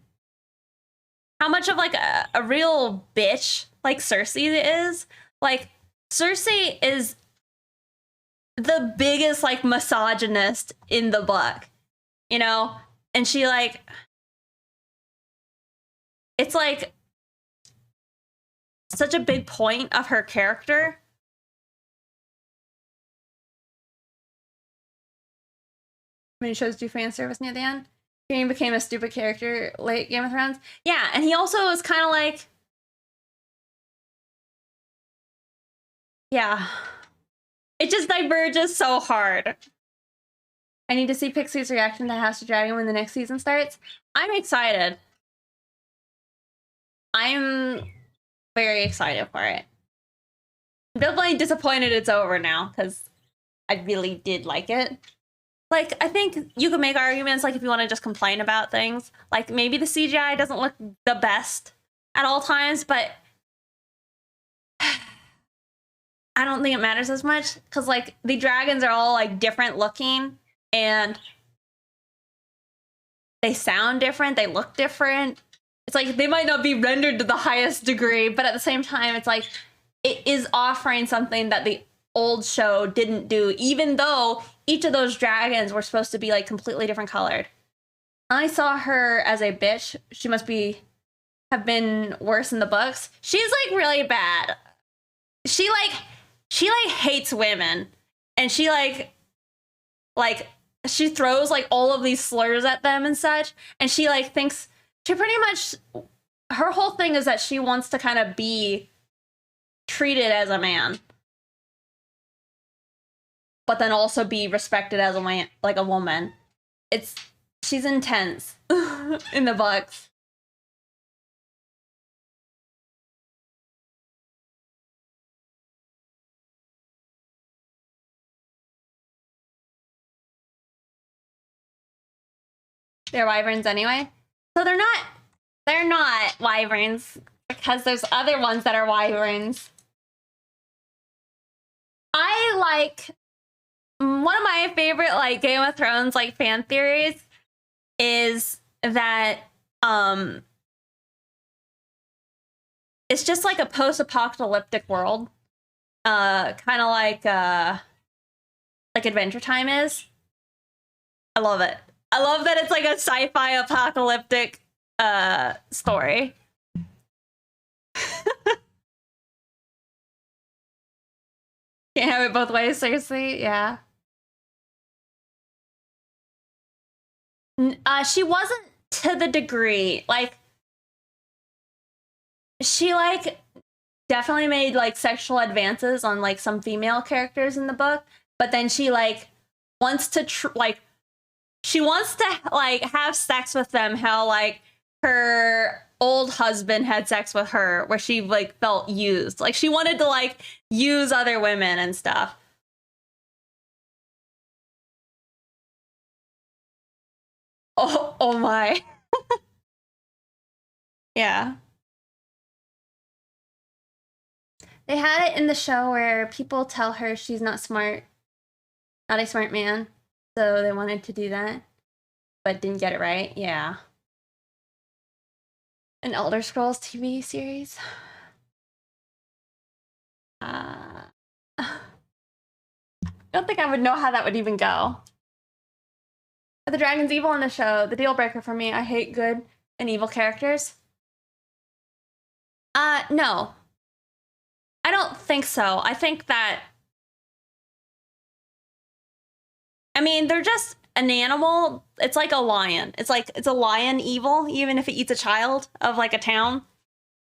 much of like a real bitch like Cersei is. Like Cersei is the biggest like misogynist in the book, you know? And she like, it's like such a big point of her character. Many shows do fan service near the end. Tyrion became a stupid character late Game of Thrones. Yeah, and he also was kind of like, yeah, it just diverges so hard. I need to see Pixie's reaction to House of Dragon when the next season starts. I'm excited. I'm very excited for it. I'm definitely disappointed it's over now, because I really did like it. Like, I think you could make arguments, like, if you want to just complain about things. Like, maybe the CGI doesn't look the best at all times, but I don't think it matters as much, because, like, the dragons are all, like, different looking, and they sound different, they look different. It's like, they might not be rendered to the highest degree, but at the same time, it's like, it is offering something that the old show didn't do, even though each of those dragons were supposed to be like completely different colored. I saw her as a bitch. She must have been worse in the books. She's like really bad. She hates women, and she she throws like all of these slurs at them and such, and she like thinks she pretty much, her whole thing is that she wants to kind of be treated as a man, but then also be respected as a man, like a woman. She's intense in the books. They're wyverns anyway. So they're not wyverns, because there's other ones that are wyverns. I like, one of my favorite like Game of Thrones like fan theories is that it's just like a post-apocalyptic world, kind of like Adventure Time is. I love it. I love that it's like a sci-fi apocalyptic story. Can't have it both ways, Cersei. Yeah. She wasn't to the degree. Like, she like definitely made like sexual advances on like some female characters in the book, but then she like wants to like she wants to like have sex with them how like her old husband had sex with her, where she like felt used. Like she wanted to like use other women and stuff. Oh my. Yeah. They had it in the show where people tell her she's not smart, not a smart man. So they wanted to do that, but didn't get it right. Yeah. An Elder Scrolls TV series. I don't think I would know how that would even go. Are the dragons evil in the show? The deal breaker for me. I hate good and evil characters. No. I don't think so. I think that, I mean, they're just an animal. It's like a lion. It's like, it's a lion evil, even if it eats a child of like a town.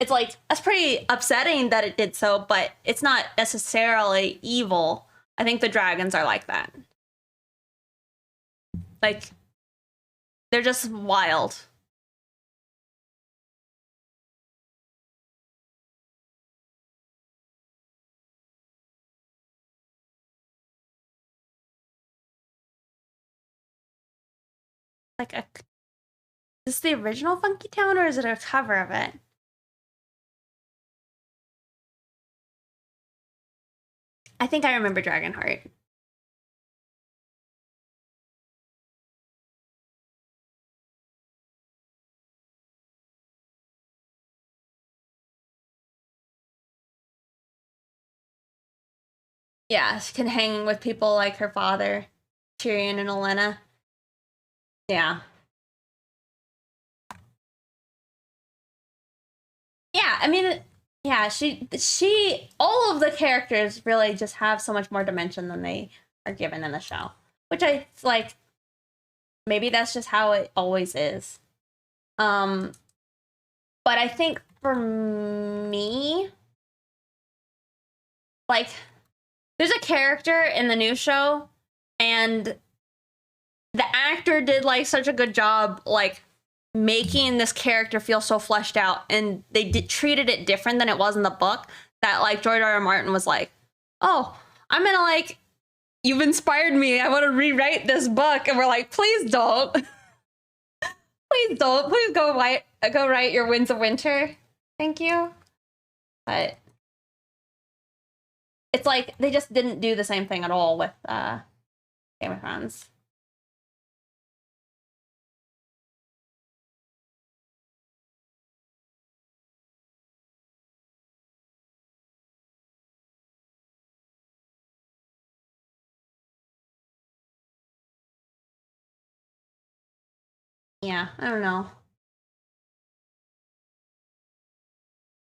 It's like, that's pretty upsetting that it did so, but it's not necessarily evil. I think the dragons are like that. Like, they're just wild. Like a, is this the original Funky Town or is it a cover of it? I think I remember Dragonheart. Yeah, she can hang with people like her father, Tyrion and Olenna. Yeah. Yeah, I mean, yeah, all of the characters really just have so much more dimension than they are given in the show, which I like. Maybe that's just how it always is. But I think for me, like, there's a character in the new show, and the actor did like such a good job, like making this character feel so fleshed out, and they treated it different than it was in the book, that like George R. R. Martin was like, oh, I'm gonna like, you've inspired me, I want to rewrite this book. And we're like, please don't. Please don't. Please go write your Winds of Winter. Thank you. But it's like they just didn't do the same thing at all with Game of Thrones. Yeah, I don't know.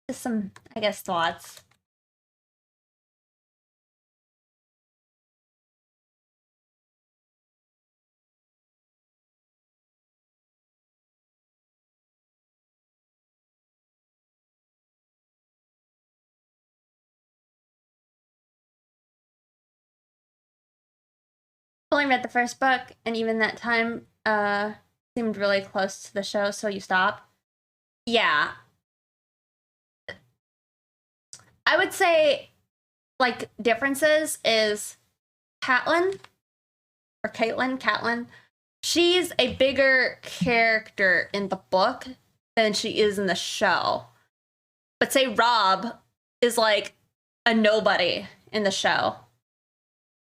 Just some, I guess, thoughts. Only read the first book, and even that time seemed really close to the show, so you stop. Yeah. I would say, like, differences is Catelyn, or Catelyn, she's a bigger character in the book than she is in the show. But say Robb is like a nobody in the show.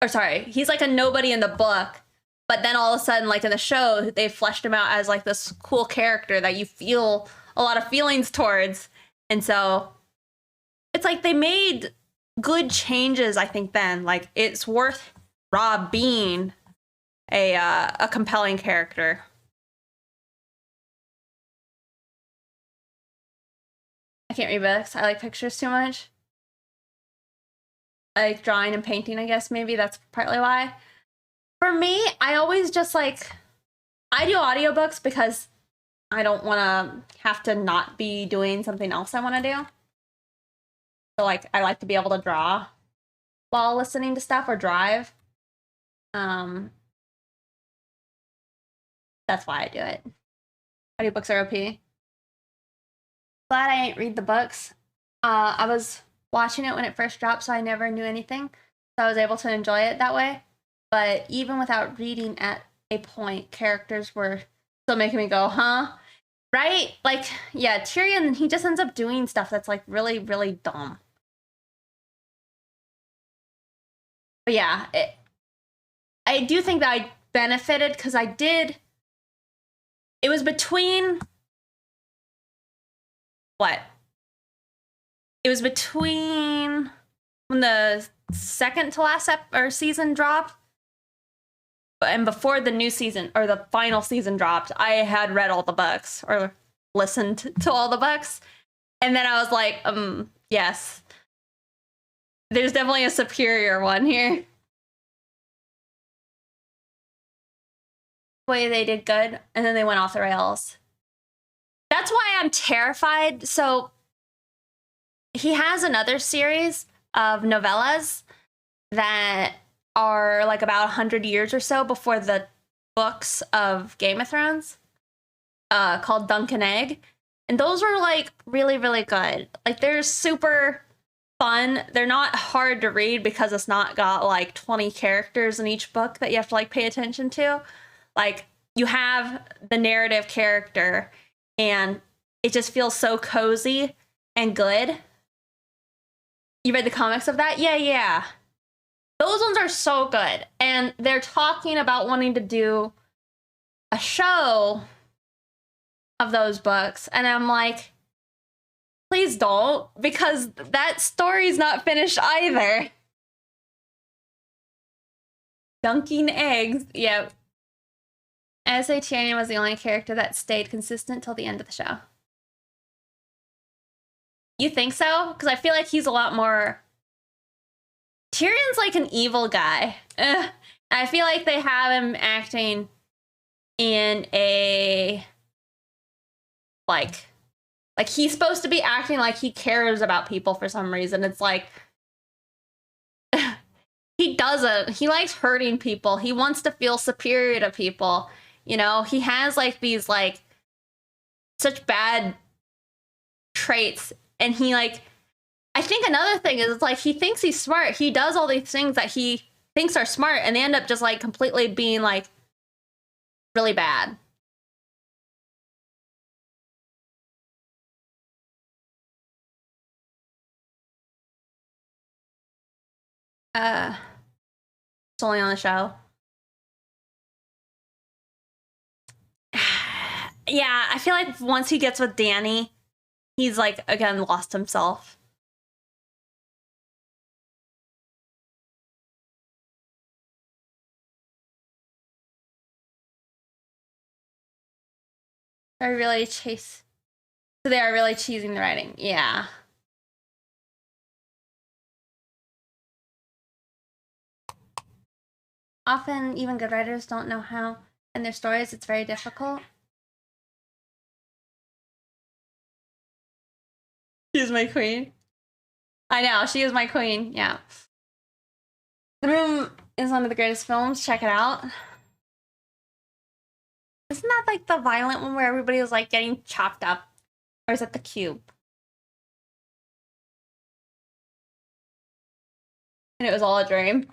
Or sorry, he's like a nobody in the book, but then all of a sudden, like in the show, they fleshed him out as like this cool character that you feel a lot of feelings towards. And so it's like they made good changes, I think, then. Like, it's worth Robb being a compelling character. I can't read books. I like pictures too much. I like drawing and painting, I guess. Maybe that's partly why. For me, I always just like, I do audiobooks because I don't want to have to not be doing something else I want to do. So like, I like to be able to draw while listening to stuff or drive. That's why I do it. Audiobooks are OP. Glad I ain't read the books. I was watching it when it first dropped, so I never knew anything. So I was able to enjoy it that way. But even without reading at a point, characters were still making me go, huh? Right? Like, yeah, Tyrion, he just ends up doing stuff that's like really, really dumb. But yeah, I do think that I benefited because it was between, what? It was between when the second to last season dropped and before the new season or the final season dropped. I had read all the books or listened to all the books, and then I was like, yes, there's definitely a superior one here. Way they did good, and then they went off the rails. That's why I'm terrified. So he has another series of novellas that are like about 100 years or so before the books of Game of Thrones, called Dunk and Egg. And those were like really, really good. Like they're super fun. They're not hard to read because it's not got like 20 characters in each book that you have to like pay attention to. Like you have the narrative character and it just feels so cozy and good. You read the comics of that? Yeah. Those ones are so good. And they're talking about wanting to do a show of those books. And I'm like, please don't, because that story's not finished either. Dunking eggs. Yep. I say Tyrion was the only character that stayed consistent till the end of the show. You think so? Because I feel like he's a lot more... Tyrion's like an evil guy. I feel like they have him acting in a... Like he's supposed to be acting like he cares about people for some reason. It's like... he doesn't. He likes hurting people. He wants to feel superior to people. You know, he has like these like such bad traits, and he like, I think another thing is it's like he thinks he's smart. He does all these things that he thinks are smart, and they end up just like completely being like really bad. It's only on the show. Yeah, I feel like once he gets with Dany, he's like again lost himself. I really chase. So they are really cheesing the writing. Yeah. Often, even good writers don't know how in their stories. It's very difficult. She's my queen. I know, she is my queen. Yeah. The Room is one of the greatest films. Check it out. Isn't that like the violent one where everybody was like getting chopped up? Or is it The Cube? And it was all a dream.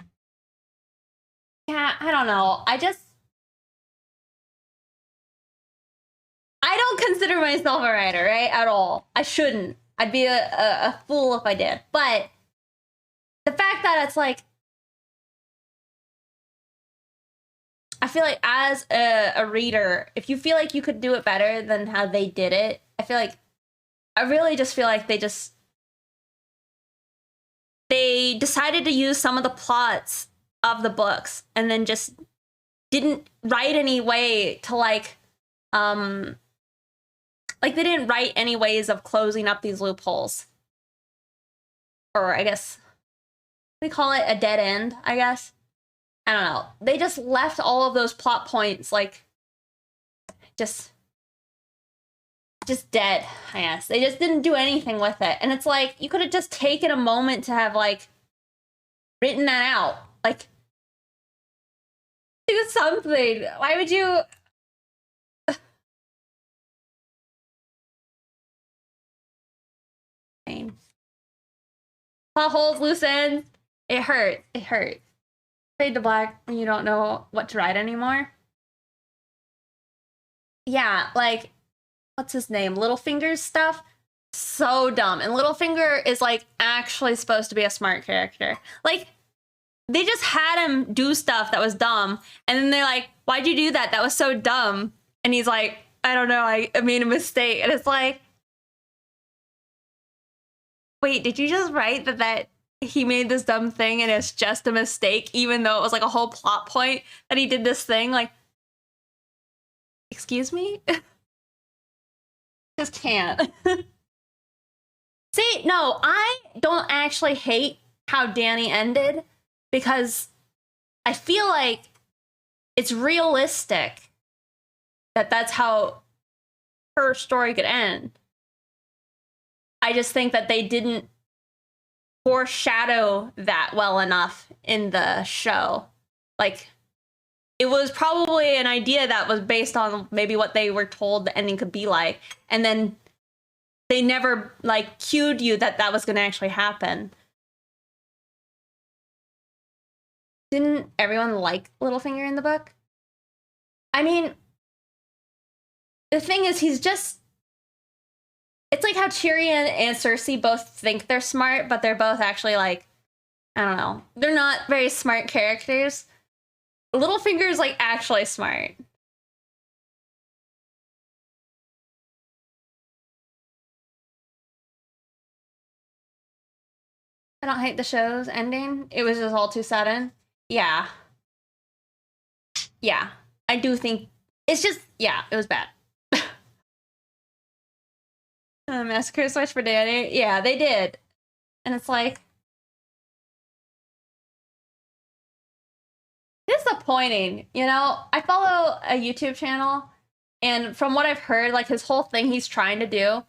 Yeah, I don't know. I don't consider myself a writer, right? At all. I shouldn't. I'd be a fool if I did. But the fact that it's like, I feel like as a reader, if you feel like you could do it better than how they did it, I really just feel like they decided to use some of the plots of the books and then just didn't write any way to like they didn't write any ways of closing up these loopholes. Or I guess we call it a dead end, I guess. I don't know. They just left all of those plot points like just dead, I guess. They just didn't do anything with it. And it's like, you could have just taken a moment to have like written that out. Like, do something. Why would you? Plot holes, loose ends. It hurts. It hurts. Fade to black when you don't know what to write anymore. Yeah, like, what's his name? Littlefinger's stuff. So dumb. And Littlefinger is like actually supposed to be a smart character. Like, they just had him do stuff that was dumb, and then they're like, why'd you do that? That was so dumb. And he's like, I don't know, I made a mistake. And it's like, wait, did you just write that he made this dumb thing and it's just a mistake, even though it was like a whole plot point that he did this thing? Like, excuse me? Just can't. See, no, I don't actually hate how Danny ended, because I feel like it's realistic that that's how her story could end. I just think that they didn't foreshadow that well enough in the show. Like, it was probably an idea that was based on maybe what they were told the ending could be like, and then they never like cued you that that was going to actually happen. Didn't everyone like Littlefinger in the book? I mean, the thing is, he's just... It's like how Tyrion and Cersei both think they're smart, but they're both actually like, I don't know. They're not very smart characters. Littlefinger is like actually smart. I don't hate the show's ending. It was just all too sudden. Yeah. Yeah. I do think it's just, yeah, it was bad. Massacre switch for Danny. Yeah, they did. And it's like, disappointing, you know? I follow a YouTube channel, and from what I've heard, like, his whole thing he's trying to do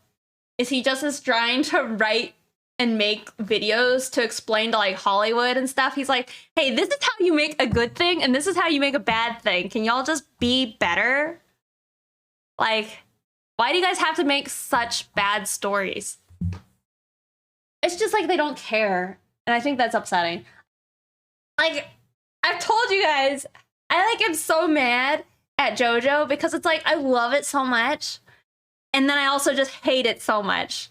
is he just is trying to write and make videos to explain to like Hollywood and stuff. He's like, hey, this is how you make a good thing, and this is how you make a bad thing. Can y'all just be better? Like, why do you guys have to make such bad stories? It's just like they don't care. And I think that's upsetting. Like, I've told you guys, I like am so mad at JoJo because it's like I love it so much. And then I also just hate it so much.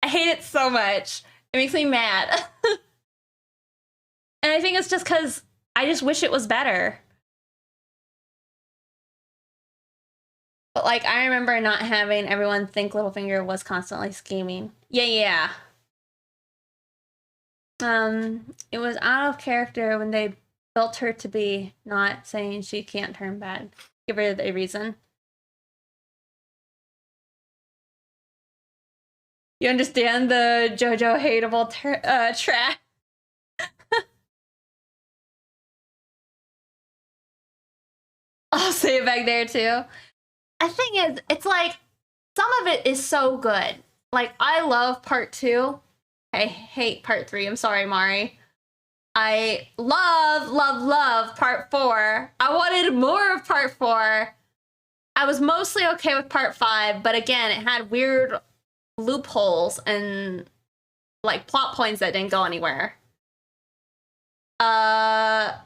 I hate it so much. It makes me mad. And I think it's just because I just wish it was better. But like, I remember not having everyone think Littlefinger was constantly scheming. Yeah. It was out of character when they built her to be not saying she can't turn bad. Give her a reason. You understand the JoJo hateable track? I'll say it back there too. The thing is, it's like, some of it is so good. Like, I love part 2. I hate part 3. I'm sorry, Mari. I love part 4. I wanted more of part 4. I was mostly okay with part 5, but again, it had weird loopholes and like plot points that didn't go anywhere. And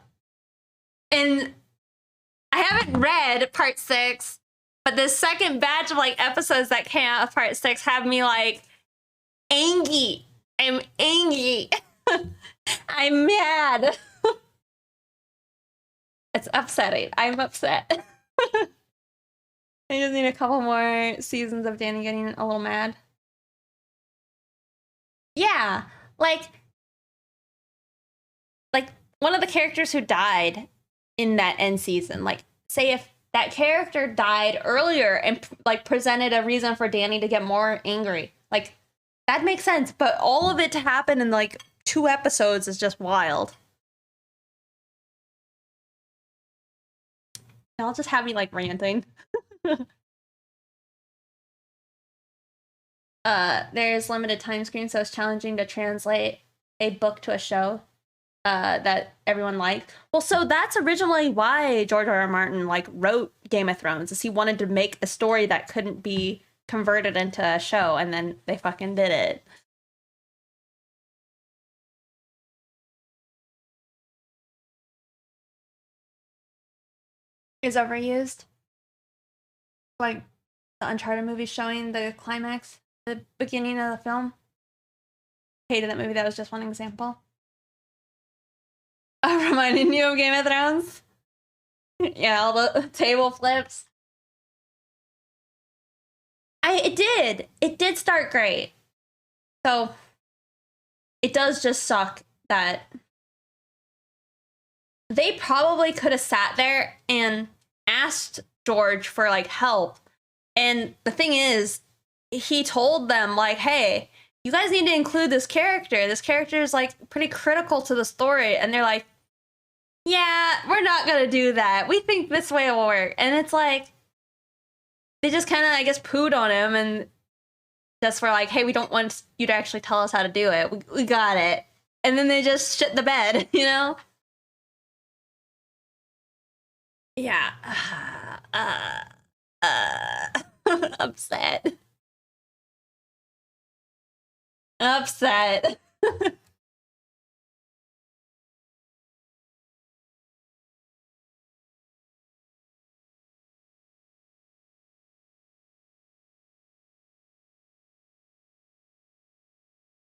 I haven't read part 6, but the second batch of like episodes that came out of part 6 have me like angry. I'm angry. I'm mad. It's upsetting. I'm upset. I just need a couple more seasons of Danny getting a little mad. Yeah, like one of the characters who died in that end season, like, say if that character died earlier and like presented a reason for Danny to get more angry, like, that makes sense, but all of it to happen in like 2 episodes is just wild. I'll just have me like ranting. There's limited time screen, so it's challenging to translate a book to a show that everyone liked. Well, so that's originally why George R.R. Martin like wrote Game of Thrones, is he wanted to make a story that couldn't be converted into a show, and then they fucking did it. is overused. Like the Uncharted movie showing the climax, the beginning of the film. Hated that movie. That was just one example. Reminding you of Game of Thrones? Yeah, all the table flips. It did start great. So it does just suck that they probably could have sat there and asked George for like help. And the thing is, he told them like, hey, you guys need to include this character. This character is like pretty critical to the story. And they're like, yeah, we're not going to do that. We think this way will work. And it's like, they just kind of, I guess, pooed on him and just were like, hey, we don't want you to actually tell us how to do it. We got it. And then they just shit the bed, you know? Yeah. Upset. Upset.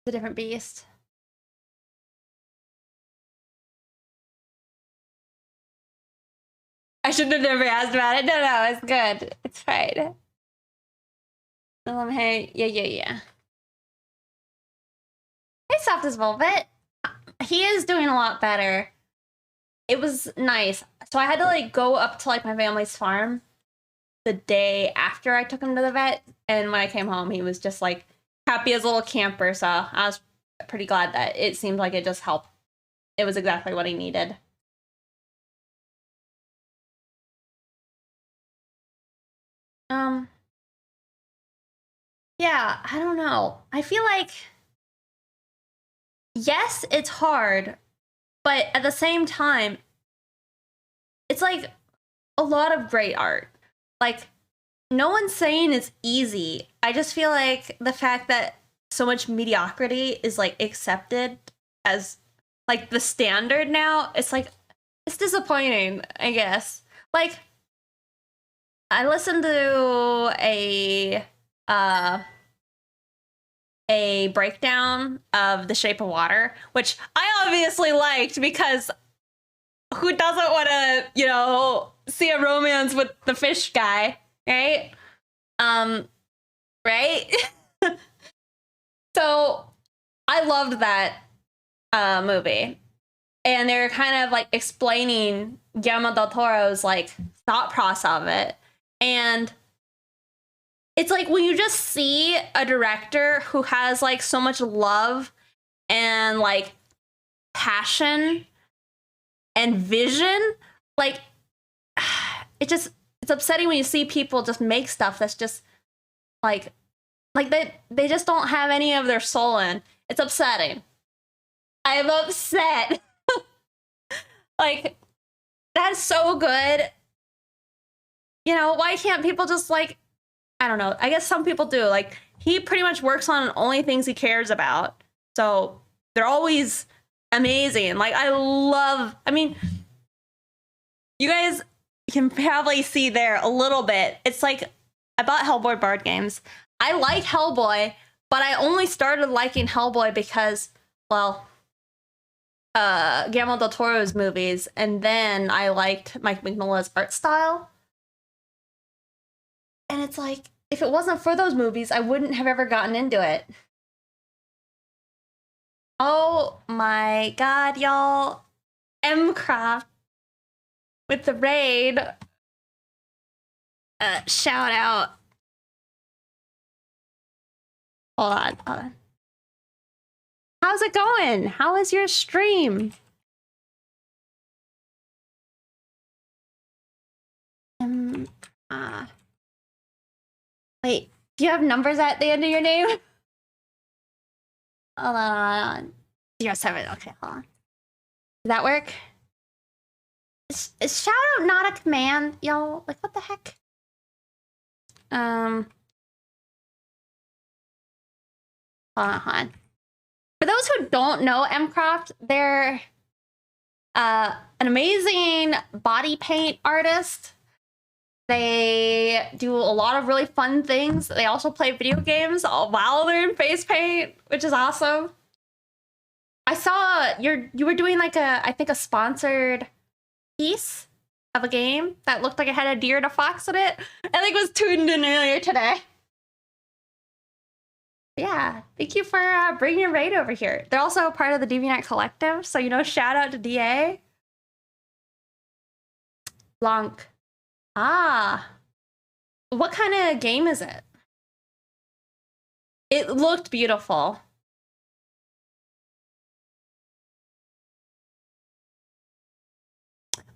It's a different beast. I should have never asked about it. No, it's good. It's fine. Hey, yeah. Hey, Soft as Velvet. He is doing a lot better. It was nice. So I had to like go up to like my family's farm the day after I took him to the vet, and when I came home, he was just like happy as a little camper. So I was pretty glad that it seemed like it just helped. It was exactly what he needed. Yeah, I don't know. I feel like yes, it's hard, but at the same time, it's like a lot of great art. Like, no one's saying it's easy. I just feel like the fact that so much mediocrity is like accepted as like the standard now, it's like it's disappointing, I guess. Like I listened to a breakdown of The Shape of Water, which I obviously liked because who doesn't want to, you know, see a romance with the fish guy, right? Right? So I loved that movie. And they're kind of like explaining Guillermo del Toro's like thought process of it. And it's like when you just see a director who has like so much love and like passion and vision, like it's upsetting when you see people just make stuff that's just like they just don't have any of their soul in. It's upsetting. I'm upset. Like that's so good. You know, why can't people just like, I don't know. I guess some people do. Like he pretty much works on only things he cares about. So they're always amazing. Like I mean, you guys can probably see there a little bit. It's like I bought Hellboy board games. I like Hellboy, but I only started liking Hellboy because, well, Guillermo del Toro's movies, and then I liked Mike Mignola's art style. And it's like, if it wasn't for those movies, I wouldn't have ever gotten into it. Oh my god, y'all. M-Craft with the raid. Shout out. Hold on. How's it going? How is your stream? Wait, do you have numbers at the end of your name? Hold on. 07, okay, hold on. Does that work? Is shout out not a command, y'all? Like, what the heck? Hold on. For those who don't know M-Craft, they're an amazing body paint artist. They do a lot of really fun things. They also play video games while they're in face paint, which is awesome. I saw you were doing like I think a sponsored piece of a game that looked like it had a deer and a fox in it. I think it was tuned in earlier today. Yeah, thank you for bringing your raid over here. They're also a part of the DeviantArt Collective, so shout out to DA. Blanc. Ah, what kind of game is it? It looked beautiful.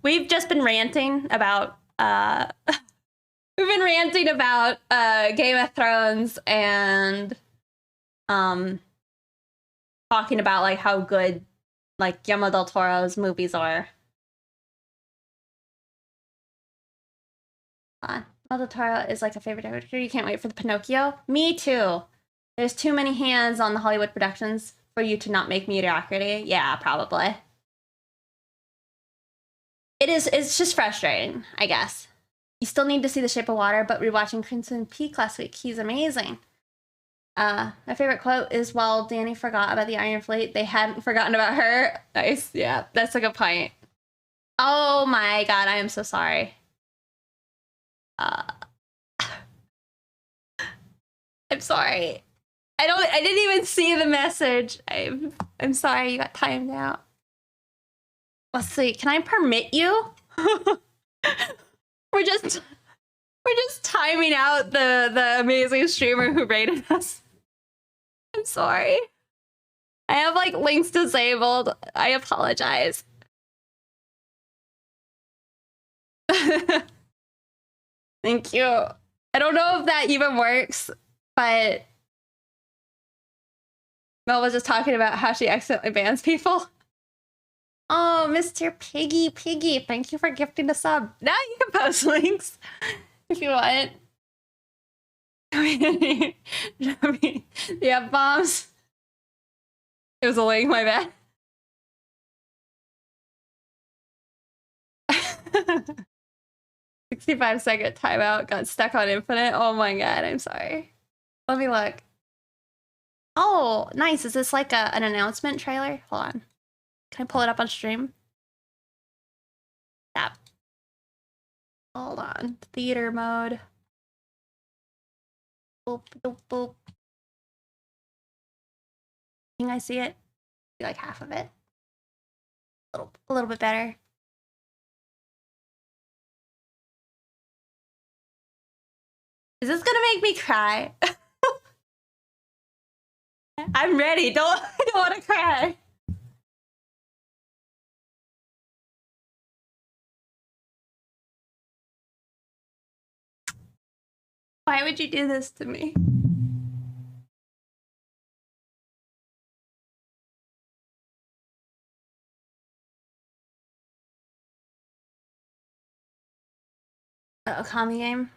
We've just been ranting about we've been ranting about Game of Thrones and talking about like how good like Guillermo del Toro's movies are. Guillermo del Toro is like a favorite director. You can't wait for the Pinocchio. Me too. There's too many hands on the Hollywood productions for you to not make mediocrity. Yeah, probably. It's just frustrating, I guess. You still need to see The Shape of Water, but rewatching Crimson Peak last week, he's amazing. My favorite quote is, while Danny forgot about the Iron Fleet, they hadn't forgotten about her. Nice. Yeah, that's a good point. Oh my god, I am so sorry. I'm sorry. I didn't even see the message. I'm sorry you got timed out. Let's see, can I permit you? we're just timing out the amazing streamer who rated us. I'm sorry. I have like links disabled. I apologize. Thank you. I don't know if that even works, but Mel was just talking about how she accidentally bans people. Oh, Mr. Piggy, thank you for gifting a sub. Now you can post links if you want. Yeah, bombs. It was a link, my bad. 65-second timeout, got stuck on infinite. Oh my god, I'm sorry. Let me look. Oh, nice. Is this like an announcement trailer? Hold on. Can I pull it up on stream? Yeah. Hold on. Theater mode. Boop, boop, boop. Can I see it? See like half of it. A little bit better. Is this gonna make me cry? I'm ready. I don't want to cry. Why would you do this to me? A Okami game?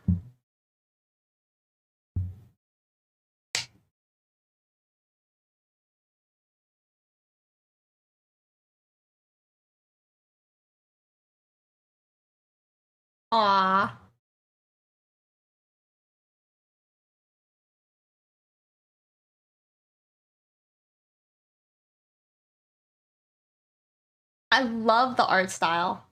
Aww. I love the art style.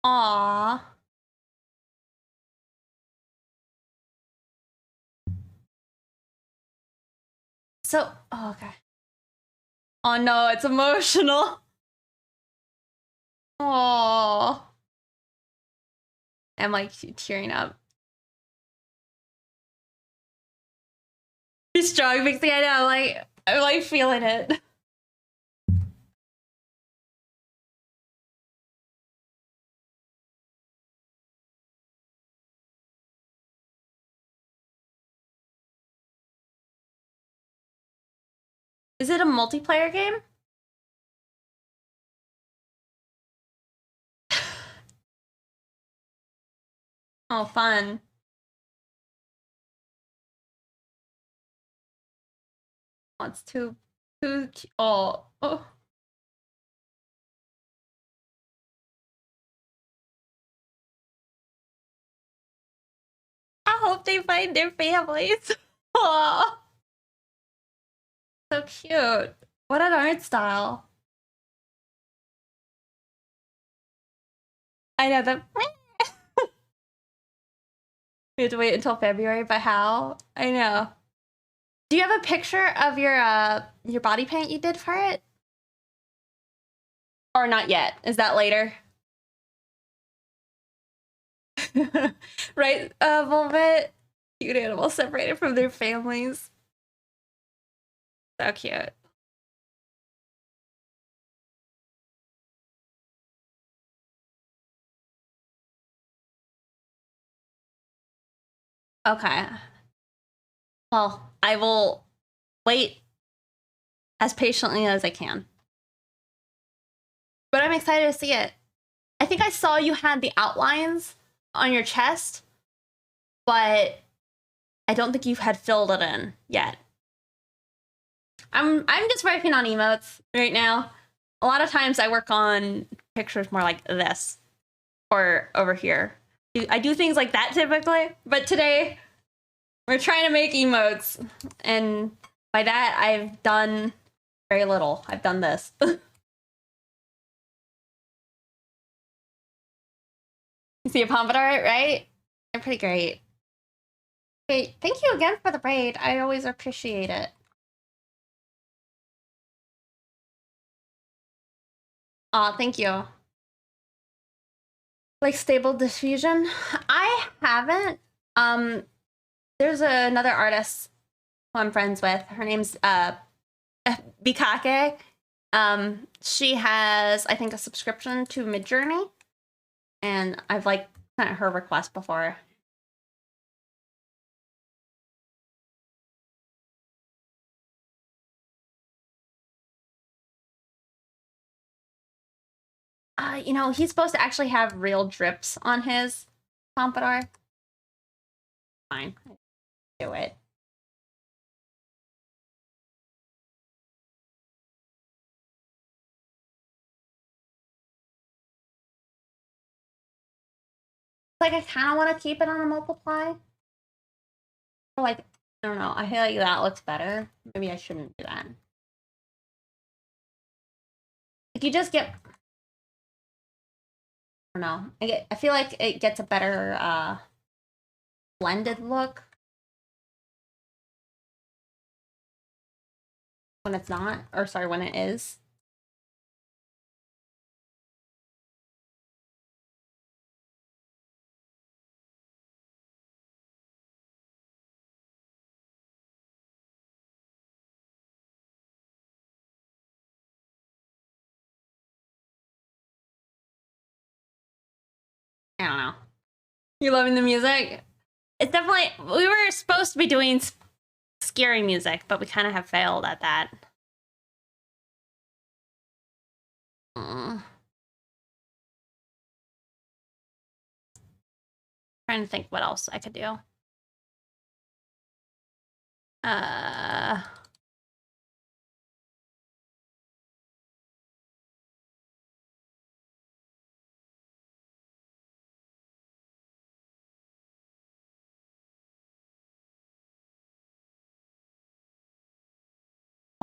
Aww. So, oh, okay. Oh no, it's emotional. Oh. I'm like tearing up. He's strong, Pixie. I know, I'm like feeling it. Is it a multiplayer game? Oh, fun. Oh, it's too. Oh, oh. I hope they find their families. Oh, so cute. What an art style. I know that. We have to wait until February, but how? I know. Do you have a picture of your body paint you did for it? Or not yet? Is that later? Right, a moment. Cute animals separated from their families. So cute. Okay. Well, I will wait as patiently as I can. But I'm excited to see it. I think I saw you had the outlines on your chest, but I don't think you had filled it in yet. I'm just working on emotes right now. A lot of times I work on pictures more like this or over here. I do things like that typically, but today we're trying to make emotes, and by that I've done very little. I've done this. You see a pompadour, right? They're pretty great. Great. Thank you again for the braid. I always appreciate it. Aw, thank you. Like stable diffusion? I haven't. There's another artist who I'm friends with. Her name's Bikake. She has, I think, a subscription to Midjourney, and I've like sent her request before. You know, he's supposed to actually have real drips on his pompadour. Fine, do it. Like, I kind of want to keep it on a multiply. Like, I don't know. I feel like that looks better. Maybe I shouldn't do that. Like, you just get. I don't know. I feel like it gets a better blended look when it's not, or sorry, when it is. I don't know. You loving the music? It's definitely. We were supposed to be doing scary music, but we kind of have failed at that. Trying to think what else I could do. Uh.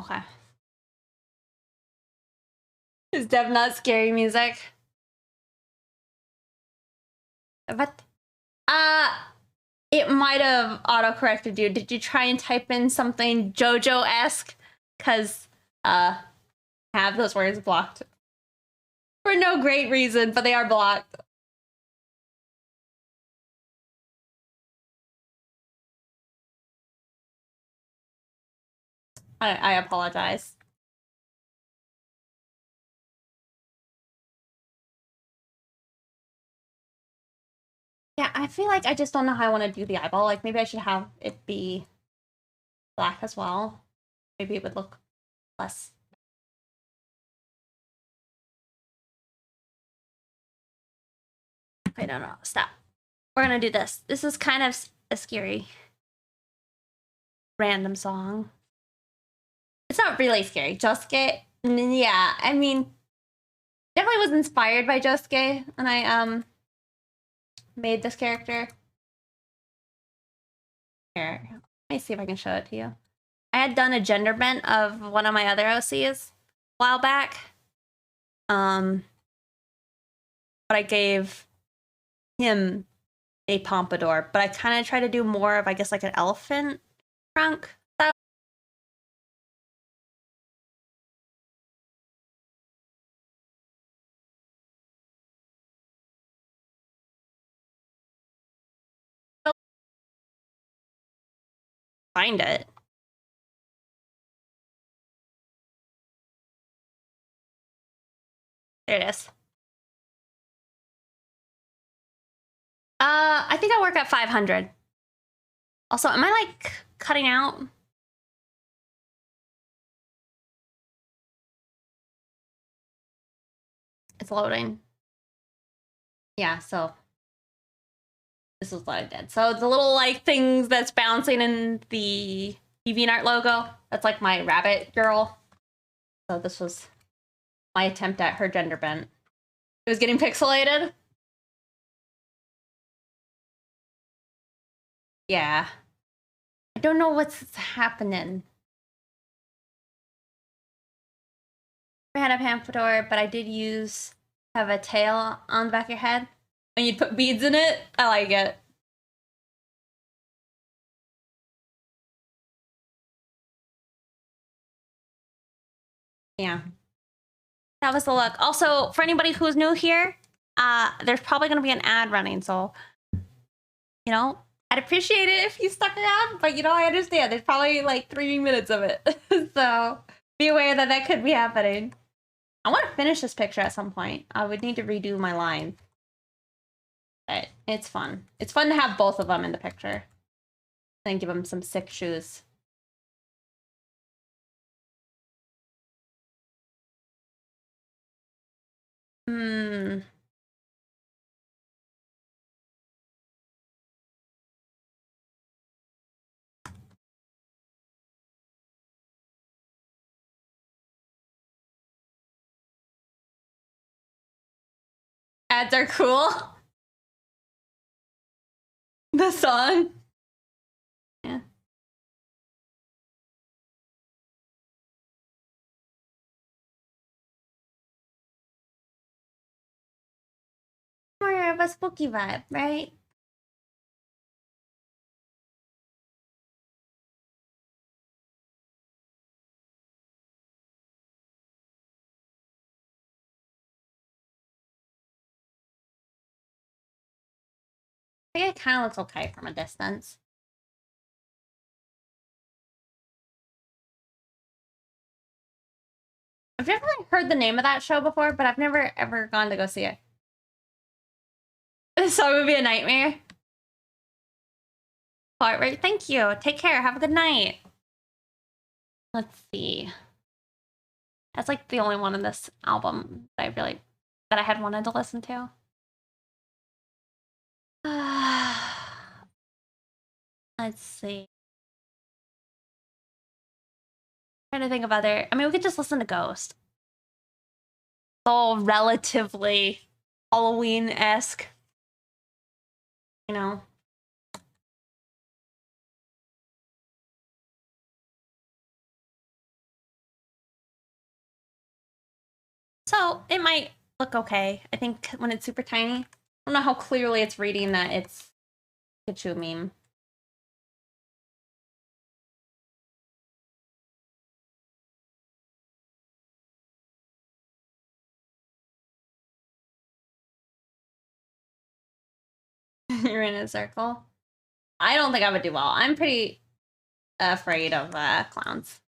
Okay. Is Dev not scary music? What? It might have auto-corrected you. Did you try and type in something JoJo-esque? Because, have those words blocked. For no great reason, but they are blocked. I apologize. Yeah, I feel like I just don't know how I want to do the eyeball. Like, maybe I should have it be black as well. Maybe it would look less. Okay, no, stop. We're gonna do this. This is kind of a scary random song. It's not really scary. Josuke, yeah, I mean, definitely was inspired by Josuke when I made this character. Here, let me see if I can show it to you. I had done a gender bent of one of my other OCs a while back. But I gave him a pompadour, but I kind of try to do more of, I guess, like an elephant trunk. Find it. There it is. I think I work at 500. Also, am I like cutting out? It's loading. Yeah, so this is what I did. So the little like things that's bouncing in the DeviantArt logo, that's like my rabbit girl. So this was my attempt at her gender bent. It was getting pixelated. Yeah. I don't know what's happening. I had a pompadour, but I did have a tail on the back of your head. And you'd put beads in it. I like it. Yeah. That was the look. Also, for anybody who's new here, there's probably going to be an ad running. So, you know, I'd appreciate it if you stuck around. But, you know, I understand. There's probably like 3 minutes of it. So be aware that that could be happening. I want to finish this picture at some point. I would need to redo my line. But it's fun. It's fun to have both of them in the picture. And give them some sick shoes. Hmm. Ads are cool. The song. Yeah. More of a spooky vibe, right? I think it kind of looks okay from a distance. I've definitely heard the name of that show before, but I've never ever gone to go see it. This song would be a nightmare. All right, thank you. Take care. Have a good night. Let's see. That's like the only one in this album that I had wanted to listen to. Let's see. Trying to think of other. I mean, we could just listen to Ghost. All relatively Halloween-esque. You know. So it might look okay. I think when it's super tiny. I don't know how clearly it's reading that it's Pikachu meme. You're in a circle. I don't think I would do well. I'm pretty afraid of clowns.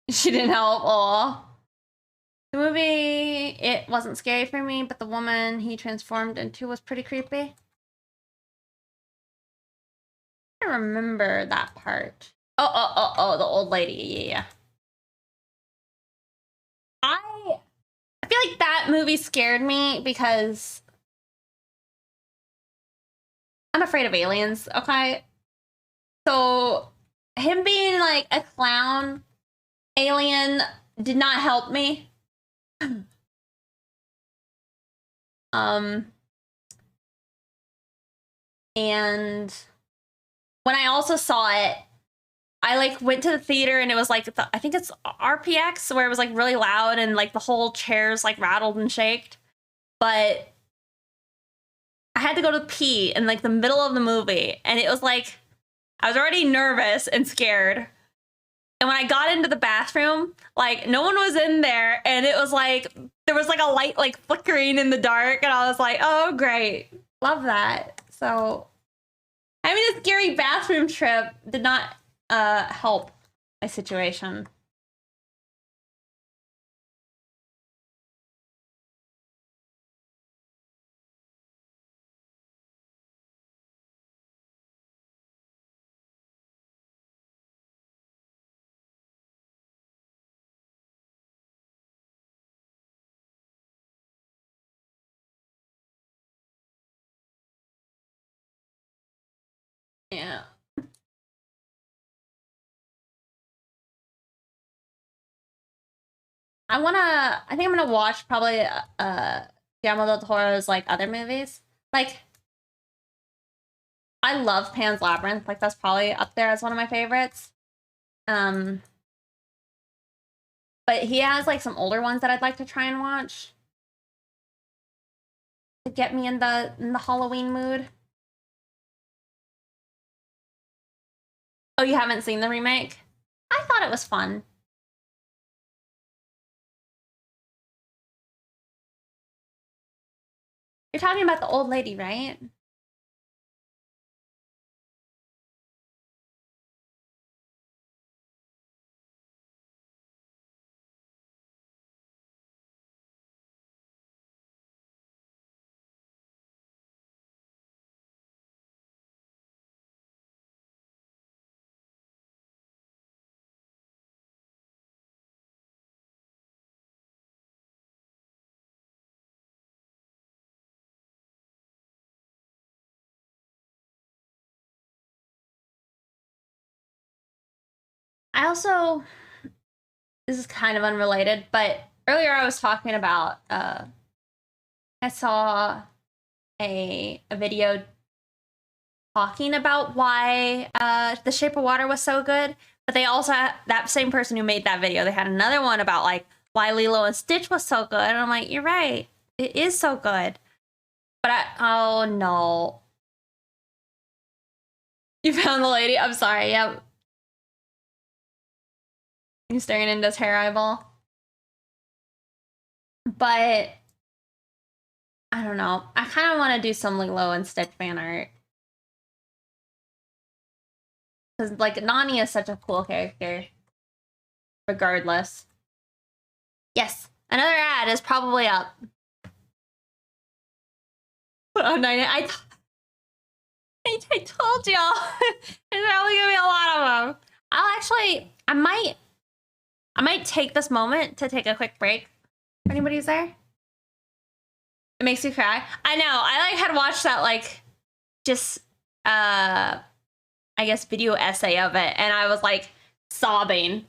She didn't help. Aw. The movie, it wasn't scary for me, but the woman he transformed into was pretty creepy. I remember that part. Oh, the old lady. Yeah. I feel like that movie scared me because I'm afraid of aliens, okay? So him being like a clown alien did not help me. And when I also saw it, I like went to the theater and it was like I think it's RPX where it was like really loud and like the whole chairs like rattled and shaked. But I had to go to pee in like the middle of the movie and it was like I was already nervous and scared. And when I got into the bathroom, like no one was in there and it was like there was like a light like flickering in the dark and I was like, "Oh, great. Love that." So having a scary bathroom trip did not help my situation. Yeah. I think I'm gonna watch probably Guillermo del Toro's like other movies. Like I love Pan's Labyrinth, like that's probably up there as one of my favorites. Um but he has like some older ones that I'd like to try and watch to get me in the Halloween mood. Oh, you haven't seen the remake? I thought it was fun. You're talking about the old lady, right? I also this is kind of unrelated, but earlier I was talking about I saw a video talking about why The Shape of Water was so good, but they also had, that same person who made that video, they had another one about like why Lilo and Stitch was so good, and I'm like, you're right, it is so good. But oh no, you found the lady. I'm sorry. Yep, he's staring into his hair eyeball. But I don't know. I kind of want to do some Lilo and Stitch fan art because like Nani is such a cool character. Regardless. Yes, another ad is probably up. Oh, no, I told y'all. There's probably gonna be a lot of them. I might take this moment to take a quick break. If anybody's there? It makes me cry. I know. I like had watched that like just I guess video essay of it, and I was like sobbing.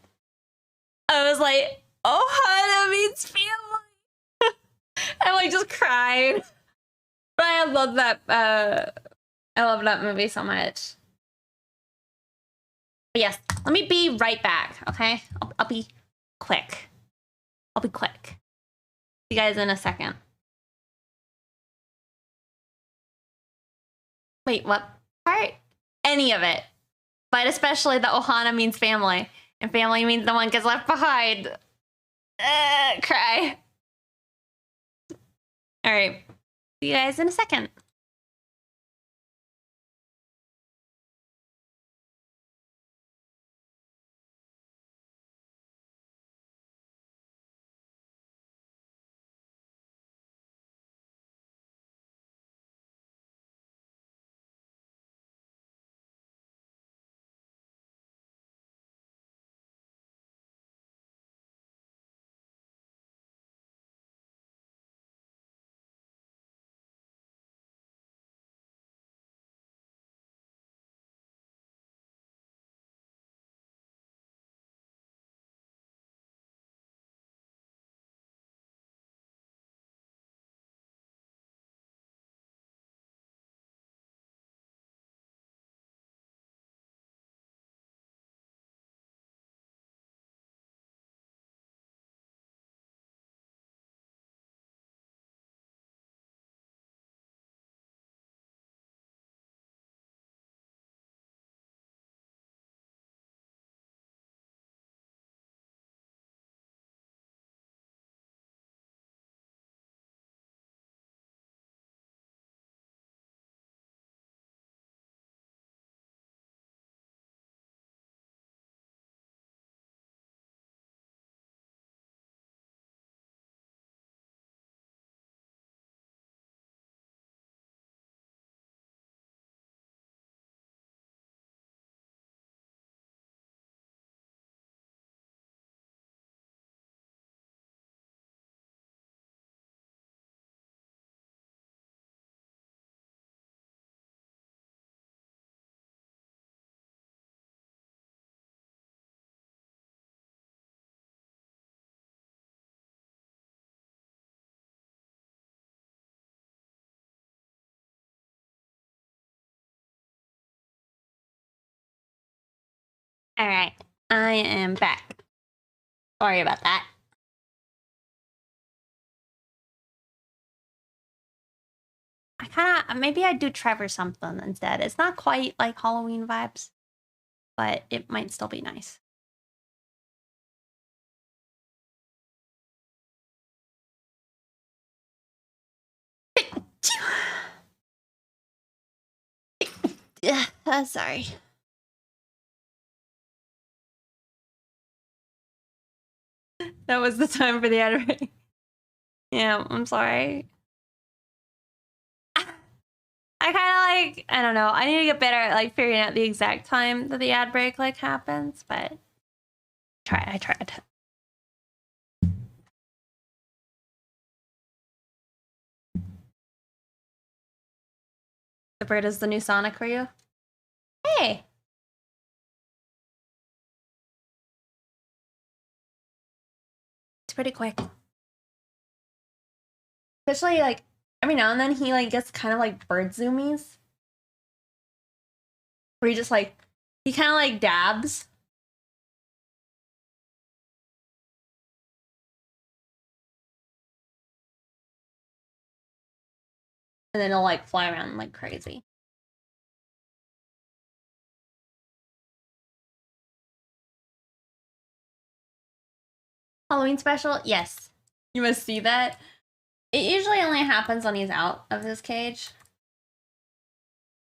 I was like, "Oh, that means family." I like just cried. But I love that. I love that movie so much. But yes, let me be right back. Okay, I'll be quick. I'll be quick. See you guys in a second. Wait, what part? Any of it, but especially the Ohana means family, and family means no one gets left behind. Cry. All right, see you guys in a second. All right, I am back. Sorry about that. I kind of, maybe I'd do Trevor something instead. It's not quite like Halloween vibes, but it might still be nice. Yeah, sorry. That was the time for the ad read. Yeah, I'm sorry. I kind of like, I don't know. I need to get better at like figuring out the exact time that the ad break like happens, but I tried. The bird is the new Sonic for you? Hey! It's pretty quick. Especially like every now and then he like gets kind of like bird zoomies. Where he just like, he kind of like dabs. And then he'll like fly around like crazy. Halloween special? Yes. You must see that. It usually only happens when he's out of his cage.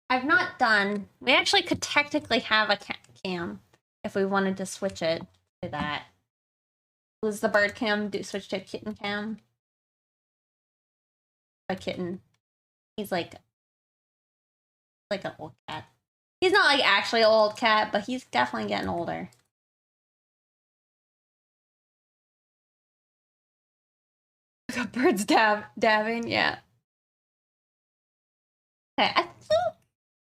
I've not done. We actually could technically have a cam if we wanted to switch it to that. Was the bird cam switch to a kitten cam? A kitten. He's like an old cat. He's not like actually an old cat, but he's definitely getting older. Birds dabbing, yeah. Okay, I think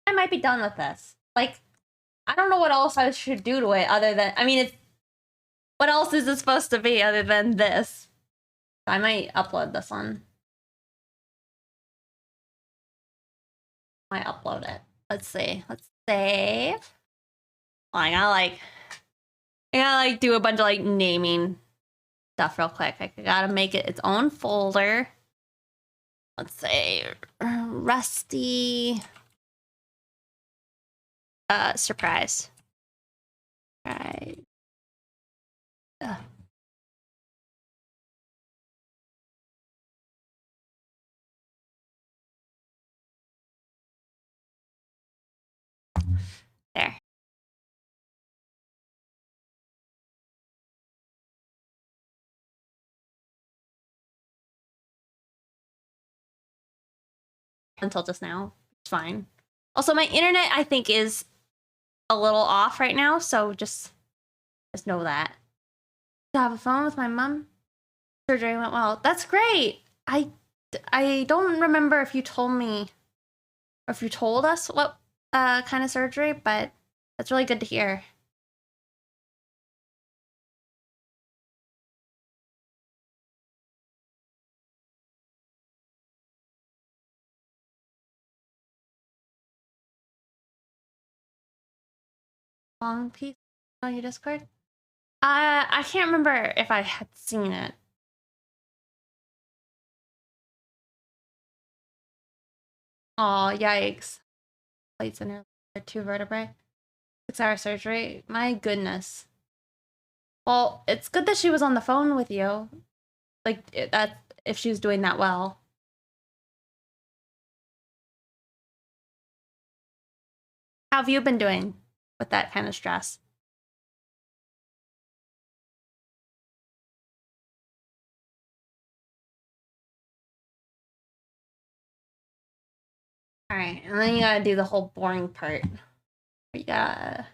I might be done with this. Like, I don't know what else I should do to it other than, I mean, it's, what else is it supposed to be other than this? I might upload this one. I upload it. Let's see. Let's save. Oh, I gotta like do a bunch of like naming stuff real quick. I gotta make it its own folder. Let's say Rusty surprise. Right. There. Until just now. It's fine. Also, my internet I think is a little off right now, so just know that. To have a phone with my mom. Surgery went well. That's great. I don't remember if you told me or if you told us what kind of surgery, but that's really good to hear. Long piece on your Discord? I can't remember if I had seen it. Oh, yikes. Plates in her 2 vertebrae. 6-hour surgery. My goodness. Well, it's good that she was on the phone with you. Like, that, if she was doing that well. How have you been doing with that kind of stress? All right, and then you gotta do the whole boring part. You gotta.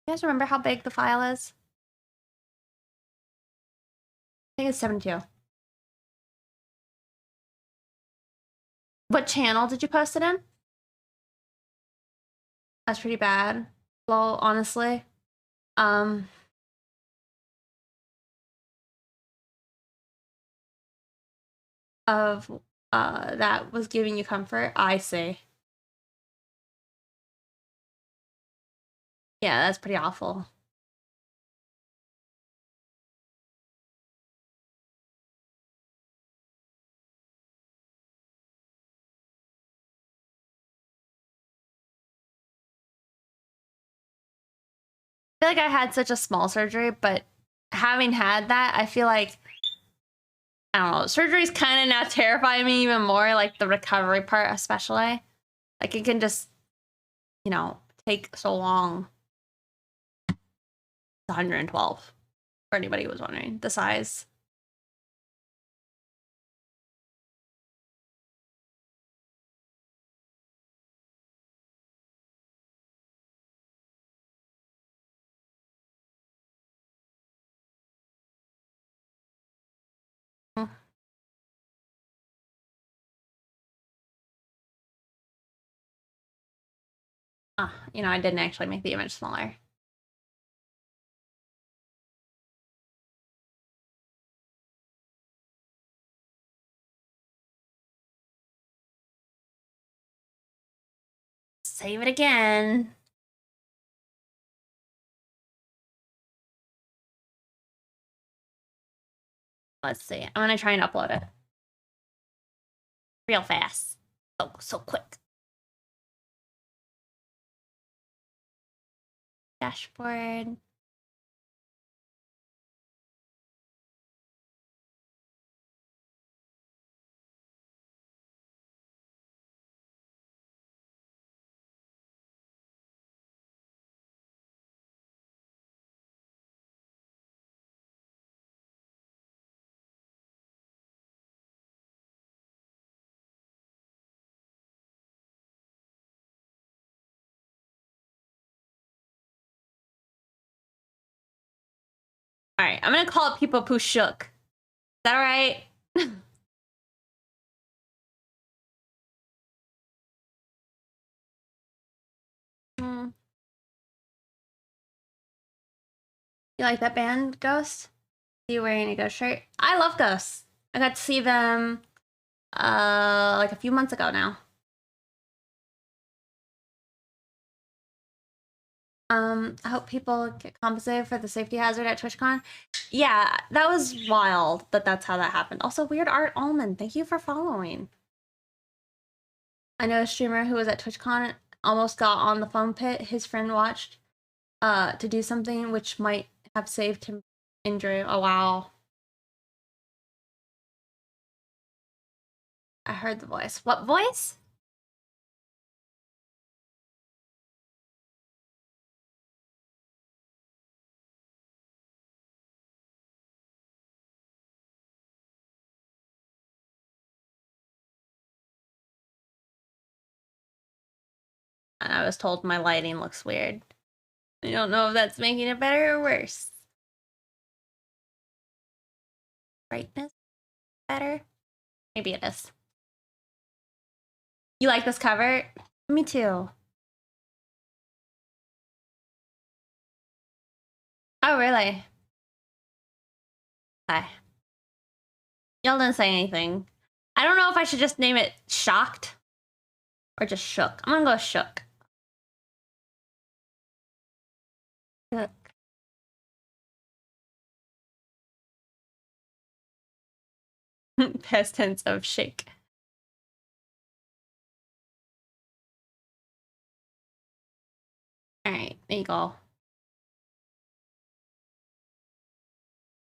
You guys remember how big the file is? I think it's 72. What channel did you post it in? That's pretty bad. Well, honestly. Um. Of that was giving you comfort. I see. Yeah, that's pretty awful. I feel like I had such a small surgery, but having had that, I feel like, I don't know, surgeries kind of now terrify me even more, like the recovery part especially. Like it can just, you know, take so long. 112, for anybody who was wondering, the size. Oh, you know, I didn't actually make the image smaller. Save it again. Let's see. I'm gonna try and upload it real fast. So quick. Dashboard. All right, I'm gonna call it people who shook. Is that all right? Mm. You like that band, Ghost? Are you wearing a Ghost shirt? I love Ghosts. I got to see them like a few months ago now. I hope people get compensated for the safety hazard at TwitchCon. Yeah, that was wild that that's how that happened. Also, Weird Art Almond, thank you for following. I know a streamer who was at TwitchCon almost got on the foam pit. His friend watched to do something which might have saved him injury. Oh, wow. I heard the voice. What voice? And I was told my lighting looks weird. I don't know if that's making it better or worse. Brightness better? Maybe it is. You like this cover? Me too. Oh, really? Hi. Y'all didn't say anything. I don't know if I should just name it Shocked or just Shook. I'm gonna go Shook. Shook. Past tense of shake. All right, there you go.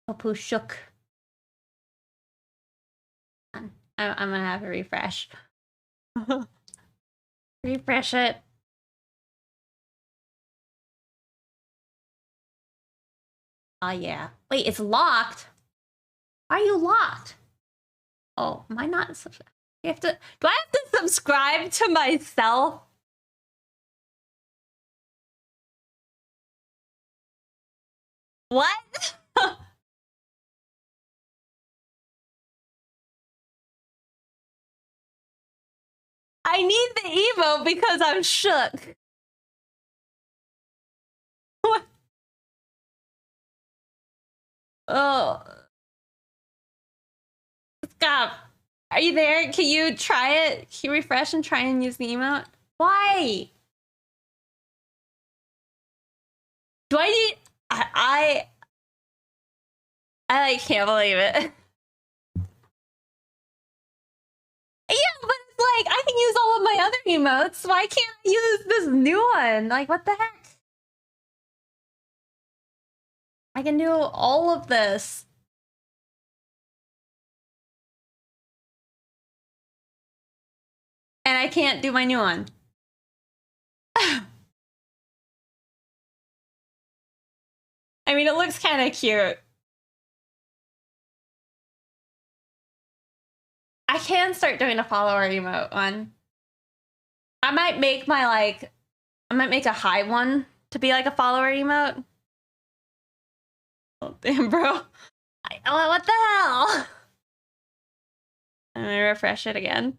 Popu Shook. I'm gonna have a refresh. Refresh it. Oh, yeah. Wait, it's locked? Why are you locked? Oh, am I not? You have to. Do I have to subscribe to myself? What? I need the emote because I'm shook. What? Oh. Stop. Are you there? Can you try it? Can you refresh and try and use the emote? Why? Do I need... I can't believe it. Yeah, but it's like, I can use all of my other emotes. Why can't I use this new one? Like, what the heck? I can do all of this. And I can't do my new one. I mean, it looks kind of cute. I can start doing a follower emote one. I might make my, like, I might make a high one to be like a follower emote. Oh, damn, bro. What the hell? I'm gonna refresh it again.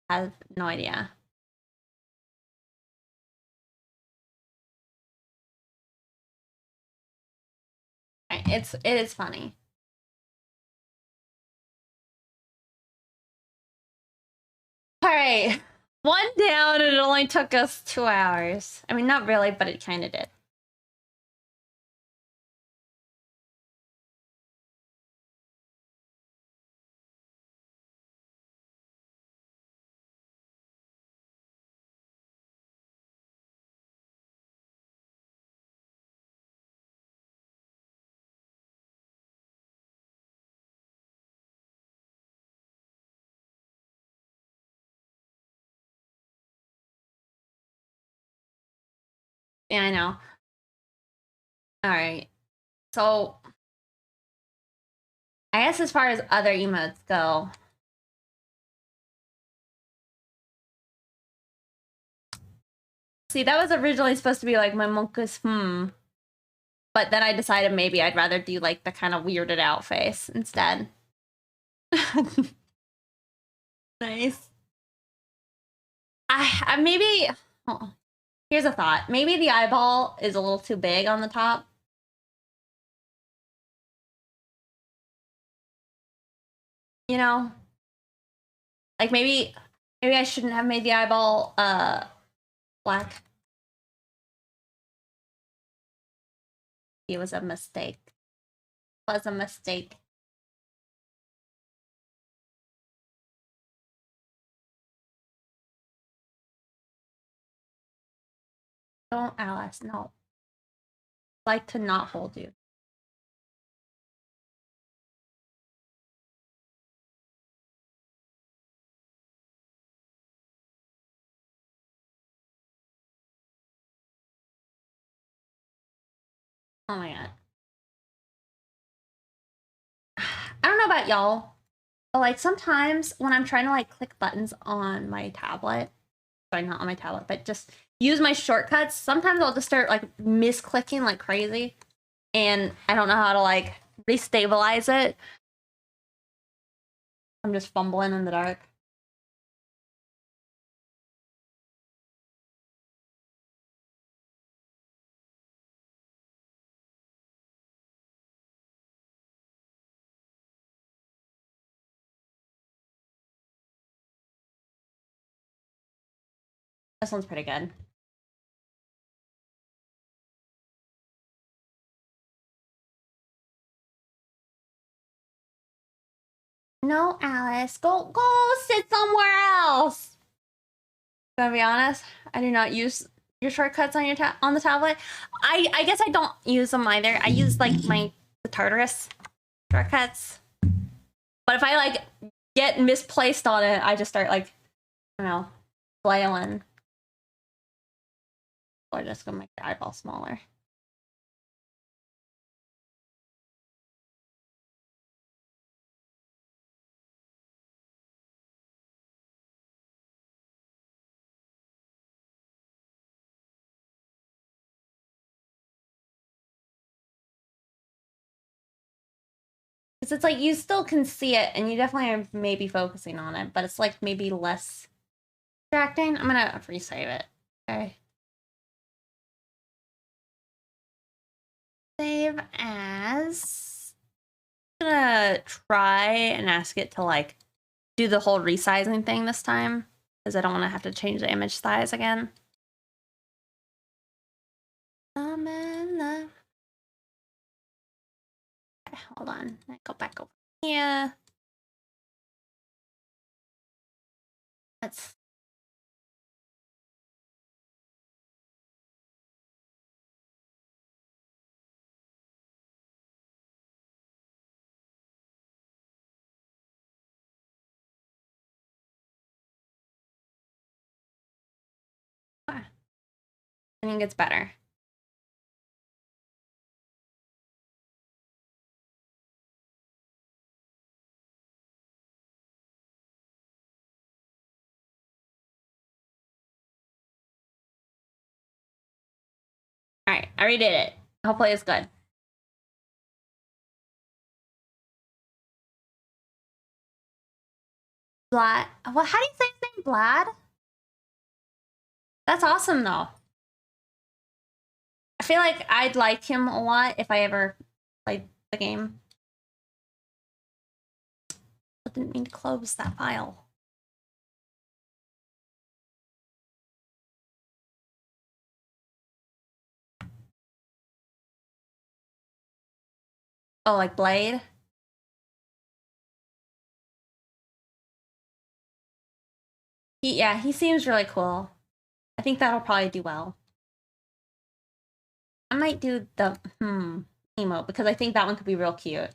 I have no idea. It is funny. All right, one down, and it only took us 2 hours. I mean, not really, but it kind of did. Yeah, I know. All right, so I guess as far as other emotes go, see, that was originally supposed to be like my monkus, but then I decided maybe I'd rather do like the kind of weirded out face instead. Nice. I maybe, oh, here's a thought. Maybe the eyeball is a little too big on the top. You know? Like maybe I shouldn't have made the eyeball black. It was a mistake. It was a mistake. Don't, Alice, no. I'd like to not hold you. Oh my god. I don't know about y'all, but like sometimes when I'm trying to like click buttons on my tablet, sorry, not on my tablet, but just use my shortcuts, sometimes I'll just start like misclicking like crazy, and I don't know how to like restabilize it. I'm just fumbling in the dark. This one's pretty good. No, Alice, go sit somewhere else. Gonna be honest, I do not use your shortcuts on your on the tablet. I guess I don't use them either. I use like the Tartarus shortcuts. But if I like get misplaced on it, I just start like, I don't know, flailing. Or just gonna make the eyeball smaller. Because it's like you still can see it and you definitely are maybe focusing on it, but it's like maybe less distracting. I'm gonna resave it. Okay. Save as gonna try and ask it to like do the whole resizing thing this time because I don't want to have to change the image size again. I'm in love. Okay, hold on. I go back over here. Let's. I think it's better. All right, I redid it. Hopefully it's good. Vlad. Well, how do you say his name? Vlad? That's awesome though. I feel like I'd like him a lot if I ever played the game. I didn't mean to close that file. Oh, like Blade? Yeah, he seems really cool. I think that'll probably do well. I might do the emote because I think that one could be real cute.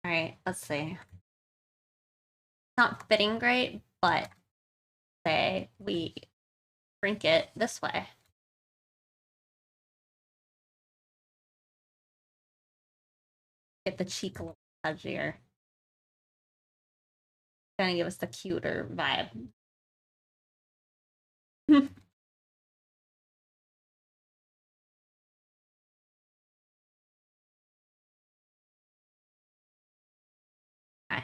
All right, let's see. Not fitting great, but say we shrink it this way. Get the cheek a little pudgier. Gonna give us the cuter vibe. Okay.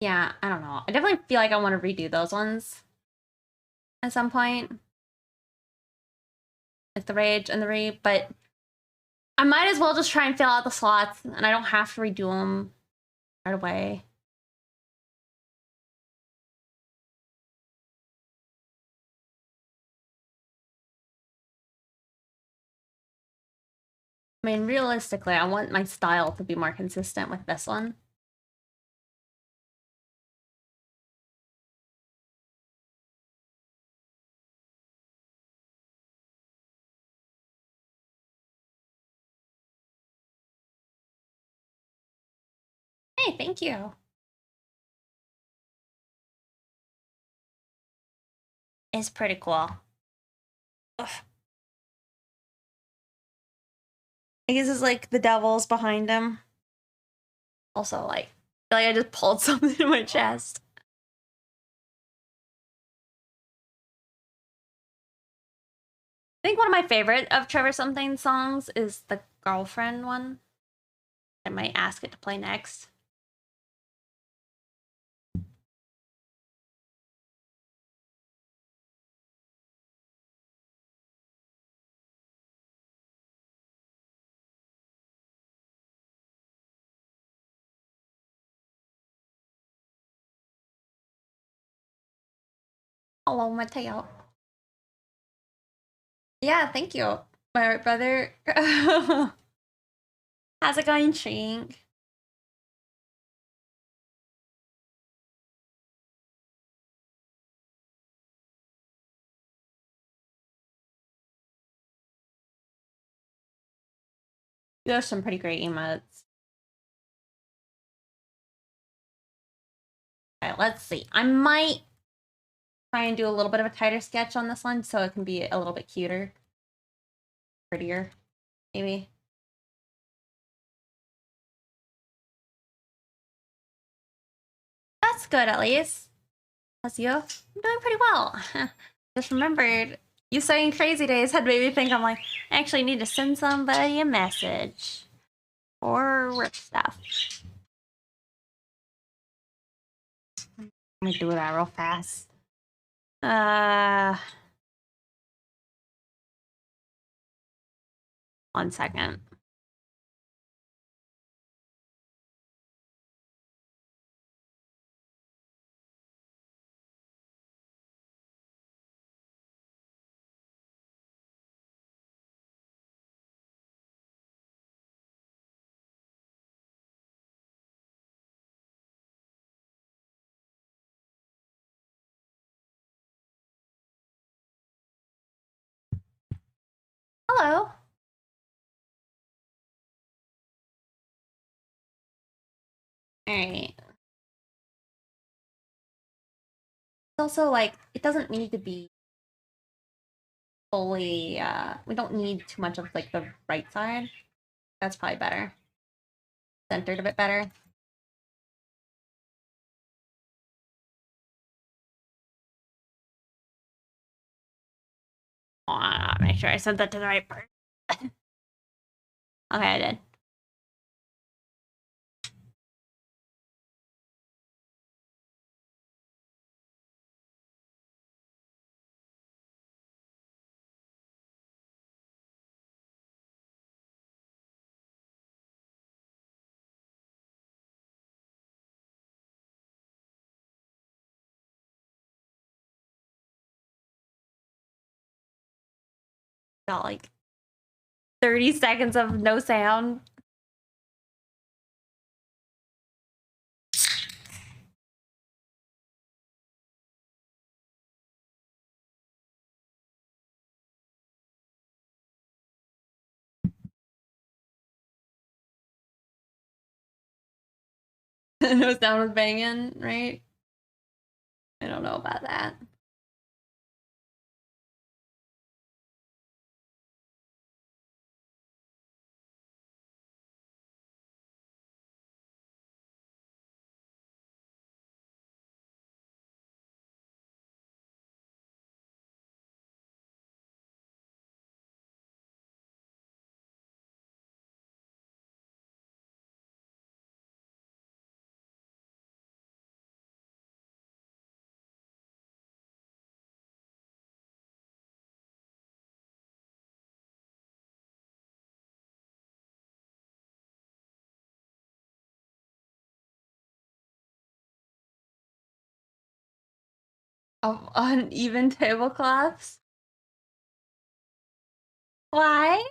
Yeah, I don't know. I definitely feel like I want to redo those ones at some point. Like the Rage and the Re, but I might as well just try and fill out the slots and I don't have to redo them right away. I mean, realistically, I want my style to be more consistent with this one. Hey, thank you. It's pretty cool. Ugh. I guess it's like the devil's behind him. Also, like, I feel like I just pulled something in my chest. I think one of my favorite of Trevor Something songs is the Girlfriend one. I might ask it to play next. Hello, Mateo. Yeah, thank you, my brother. How's it going, Shrink? You have some pretty great emotes. All right, let's see. I might try and do a little bit of a tighter sketch on this one so it can be a little bit cuter. Prettier, maybe. That's good, at least. That's you. I'm doing pretty well. Just remembered, you saying crazy days had made me think I'm like, I actually need to send somebody a message. Or rip stuff. Let me do that real fast. 1 second. Hello. Alright. It's also like, it doesn't need to be fully, we don't need too much of like the right side. That's probably better. Centered a bit better. Make sure I sent that to the right part. Okay, I did. Got like 30 seconds of no sound. No sound was banging, right? I don't know about that. Of uneven tablecloths? Why?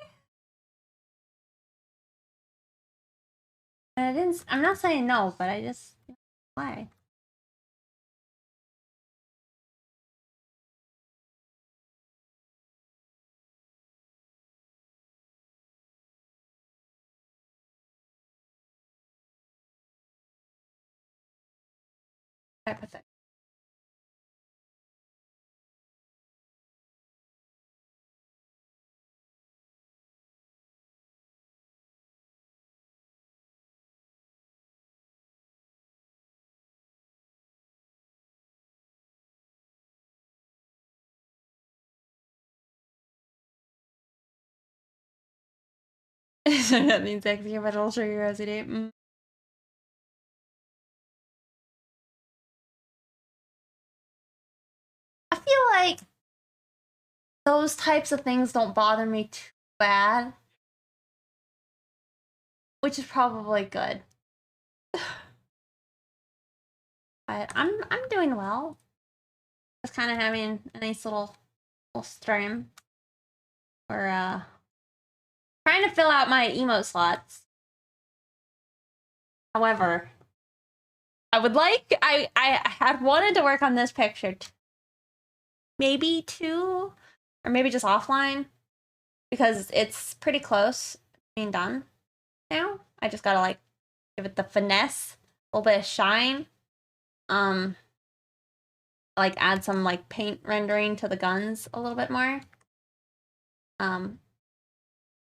I'm not saying no, but I just, why? I put that. So that means sexy, but I'll show you rosy. I feel like those types of things don't bother me too bad, which is probably good. But I'm doing well. Just kind of having a nice little stream. Or trying to fill out my emote slots. However, I had wanted to work on this picture maybe 2, or maybe just offline, because it's pretty close to being done now. I just gotta like give it the finesse, a little bit of shine. like add some like paint rendering to the guns a little bit more.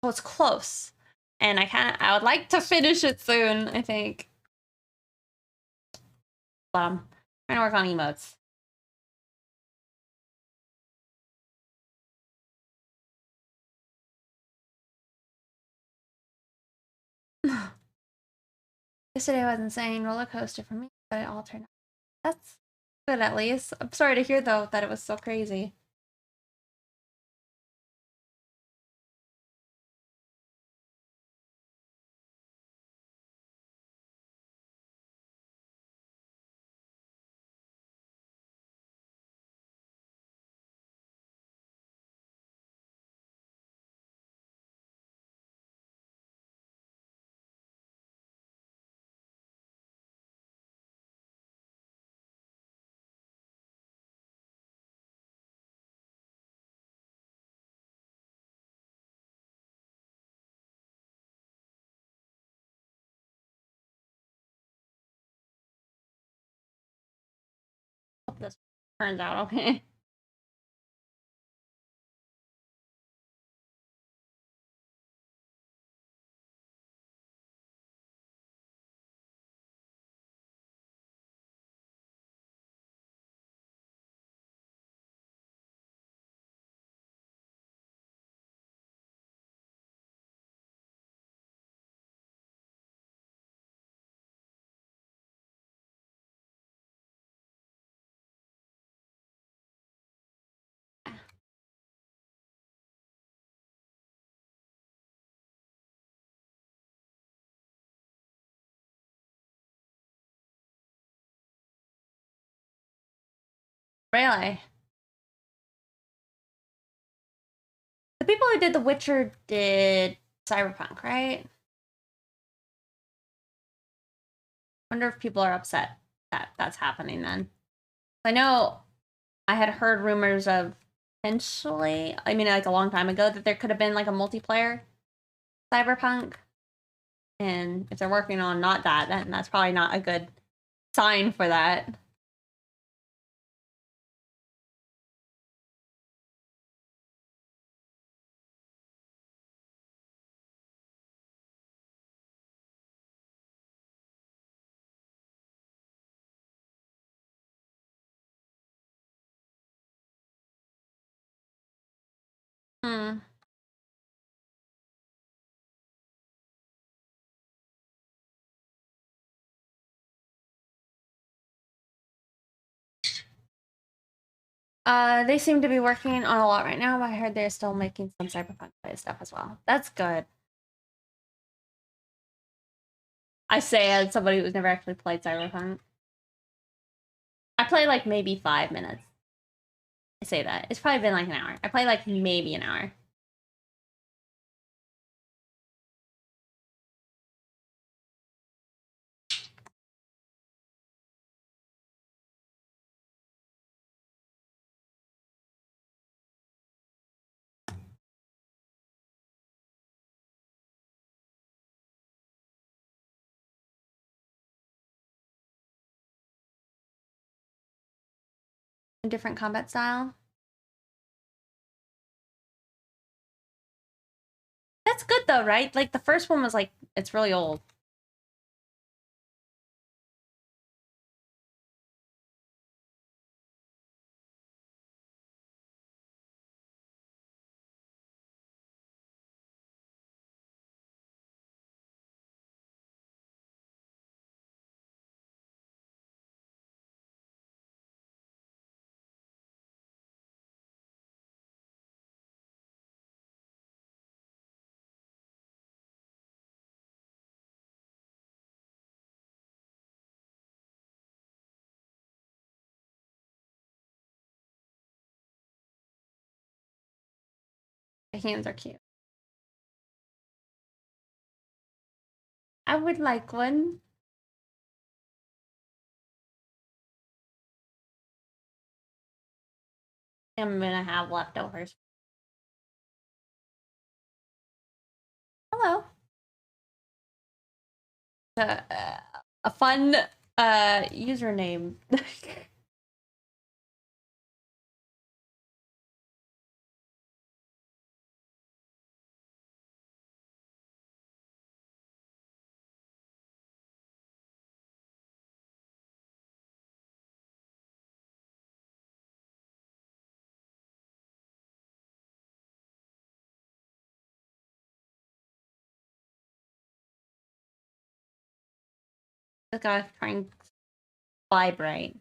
So it's close, and I would like to finish it soon, I think. But I'm trying to work on emotes. Yesterday was insane roller coaster for me, but it all turned out. That's good at least. I'm sorry to hear though that it was so crazy. Hope this turns out okay. Really? The people who did The Witcher did Cyberpunk, right? Wonder if people are upset that that's happening then. I know I had heard rumors of potentially, I mean, like a long time ago, that there could have been like a multiplayer Cyberpunk. And if they're working on not that, then that's probably not a good sign for that. Hmm. They seem to be working on a lot right now, but I heard they're still making some Cyberpunk stuff as well. That's good. I say as somebody who's never actually played Cyberpunk. I play like maybe 5 minutes. I say that. It's probably been like an hour. I play like maybe an hour. A different combat style. That's good though, right? Like the first one was like, it's really old. The hands are cute. I would like one. I'm gonna have leftovers. Hello. Uh, a fun username. Just gotta try and vibrate.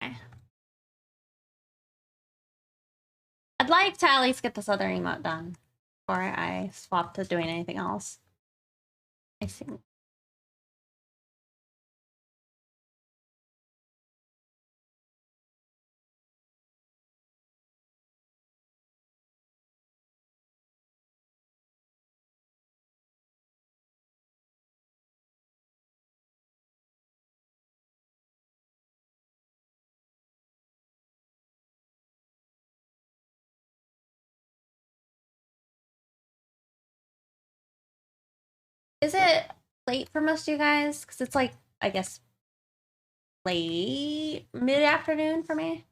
Okay. I'd like to at least get this other emote done before I swap to doing anything else. I think. Is it late for most of you guys? Because it's like, I guess, late mid-afternoon for me.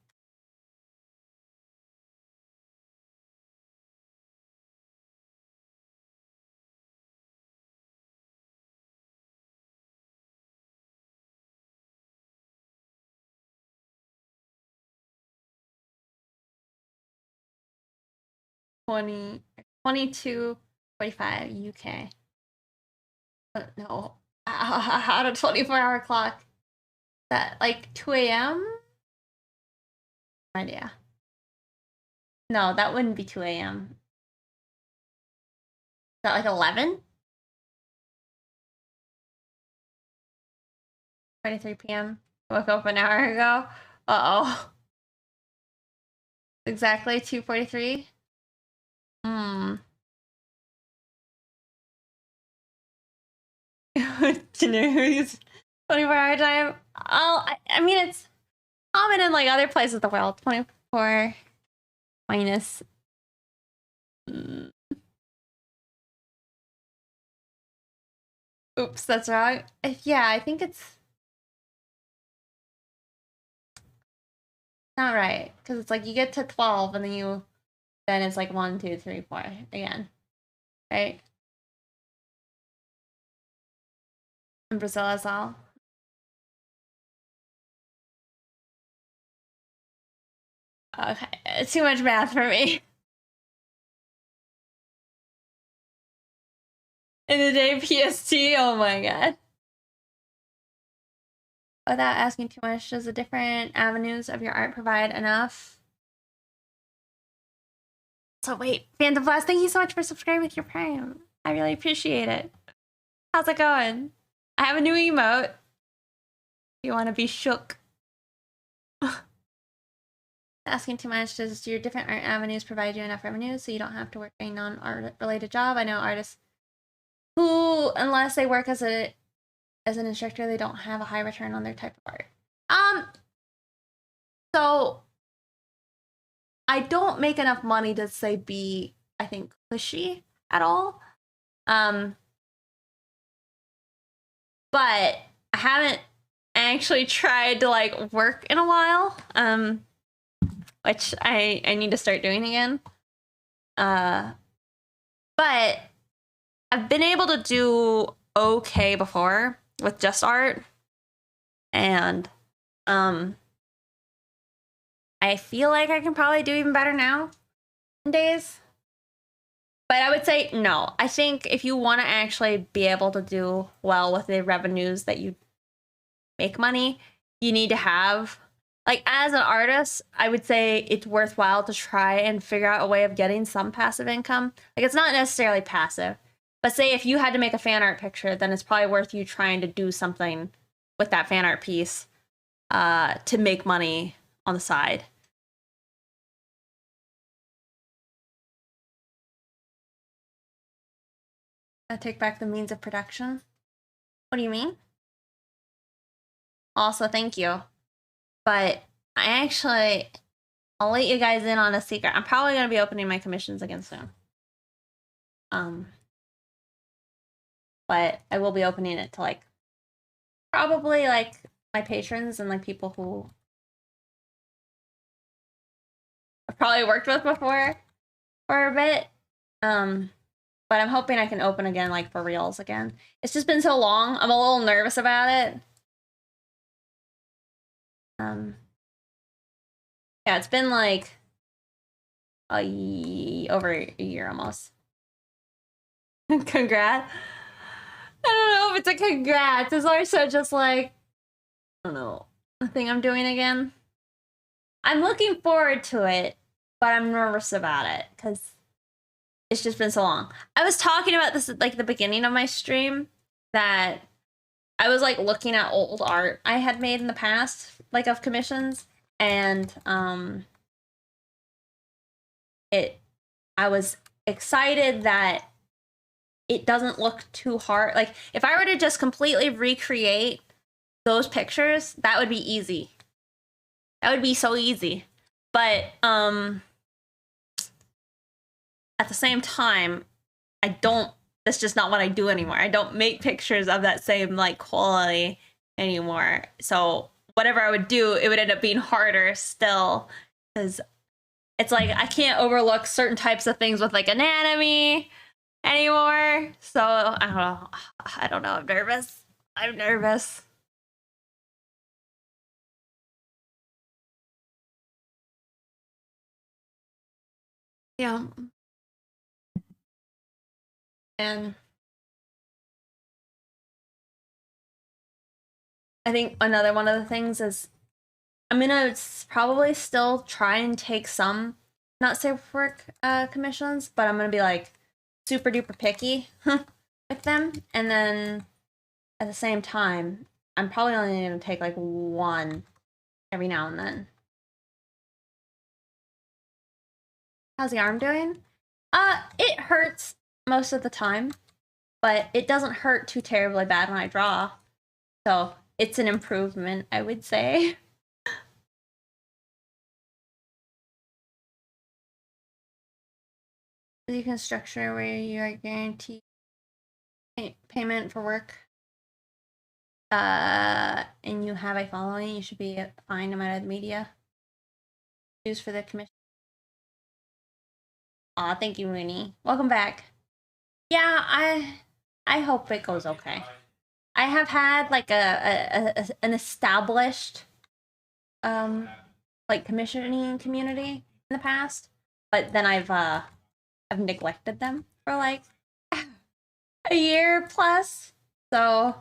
Twenty 22:45 UK. No, out of 24-hour clock. That like 2 a.m. Idea. No, that wouldn't be 2 a.m. Is that like 11? 23 p.m. Woke up an hour ago. Uh-oh. Exactly 2:43. Hmm. 24-hour time. I mean, it's common in like other places of the world. 24 minus. Oops, that's wrong. Yeah, I think it's not right because it's like you get to 12 and then it's like 1, 2, 3, 4 again, right? In Brazil as well. Okay, it's too much math for me. In the day PST, oh my god. Without asking too much, does the different avenues of your art provide enough? So wait, Phantom Blast, thank you so much for subscribing with your Prime. I really appreciate it. How's it going? I have a new emote. You want to be shook? Asking too much, does your different art avenues provide you enough revenue so you don't have to work a non-art related job? I know artists who, unless they work as an instructor, they don't have a high return on their type of art. So I don't make enough money to say be, I think, cushy at all. But I haven't actually tried to like work in a while. Which I need to start doing again. But I've been able to do okay before with just art. And I feel like I can probably do even better now in days. But I would say no. I think if you want to actually be able to do well with the revenues that you make money, you need to have, like, as an artist, I would say it's worthwhile to try and figure out a way of getting some passive income. Like, it's not necessarily passive, but say if you had to make a fan art picture, then it's probably worth you trying to do something with that fan art piece to make money on the side. I take back the means of production. What do you mean? Also, thank you. But I'll let you guys in on a secret. I'm probably going to be opening my commissions again soon. But I will be opening it to like probably like my patrons and like people who I've probably worked with before for a bit. But I'm hoping I can open again like for reals again. It's just been so long. I'm a little nervous about it. Yeah, it's been like over a year almost. Congrats. I don't know if it's a congrats. It's also just like, I don't know, the thing I'm doing again. I'm looking forward to it, but I'm nervous about it because it's just been so long. I was talking about this at like the beginning of my stream that I was like looking at old art I had made in the past, like of commissions, and I was excited that it doesn't look too hard. Like if I were to just completely recreate those pictures, that would be easy. That would be so easy. But at the same time, I don't, that's just not what I do anymore. I don't make pictures of that same like quality anymore. So whatever I would do, it would end up being harder still, because it's like I can't overlook certain types of things with like anatomy anymore. So I don't know. I don't know. I'm nervous. I'm nervous. Yeah. And I think another one of the things is I'm gonna probably still try and take some not safe work commissions, but I'm gonna be like super duper picky with them. And then at the same time, I'm probably only gonna take like one every now and then. How's the arm doing? It hurts most of the time, but it doesn't hurt too terribly bad when I draw. So it's an improvement, I would say. You can structure where you are guaranteed payment for work. And you have a following, you should be fine no matter the media. Choose for the commission. Aw, thank you, Rooney. Welcome back. Yeah, I hope it goes okay. I have had like an established like commissioning community in the past, but then I've neglected them for like a year plus. So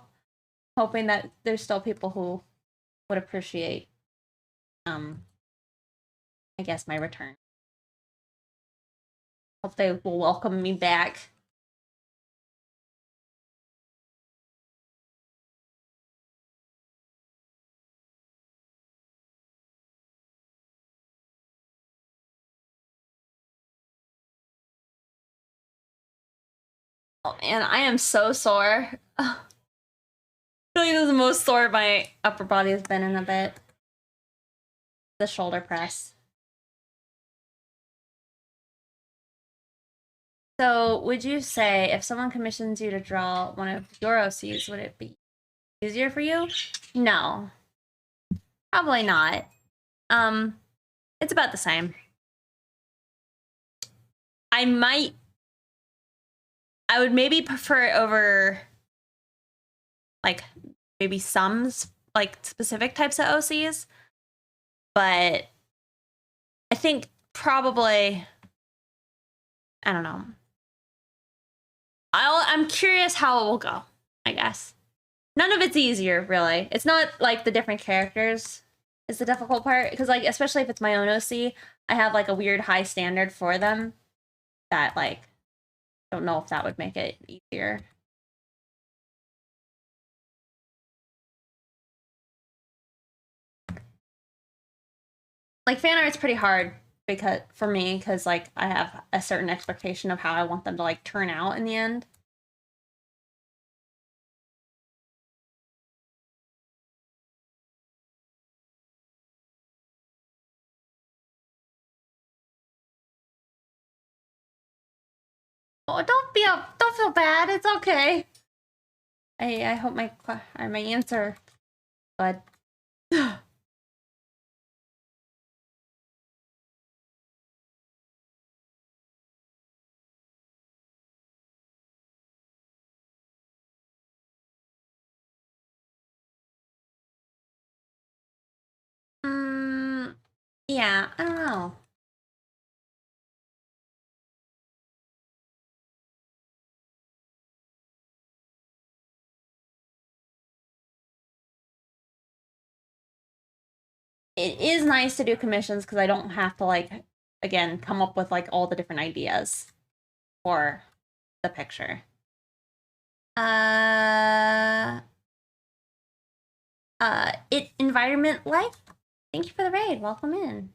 hoping that there's still people who would appreciate I guess my return. Hope they will welcome me back. Oh man, I am so sore. I feel like this is the most sore my upper body has been in a bit. The shoulder press. So, would you say if someone commissions you to draw one of your OCs, would it be easier for you? No, probably not. It's about the same. I would maybe prefer it over like maybe some like specific types of OCs, but I think probably I don't know. I'm curious how it will go, I guess. None of it's easier, really. It's not like the different characters is the difficult part, because like especially if it's my own OC, I have like a weird high standard for them that like don't know if that would make it easier. Like fan art's pretty hard because for me, because like I have a certain expectation of how I want them to like turn out in the end. Oh, don't feel bad. It's okay. I hope my answer, but Yeah, I don't know. It is nice to do commissions because I don't have to, like, again, come up with, like, all the different ideas for the picture. It environment life. Thank you for the raid. Welcome in.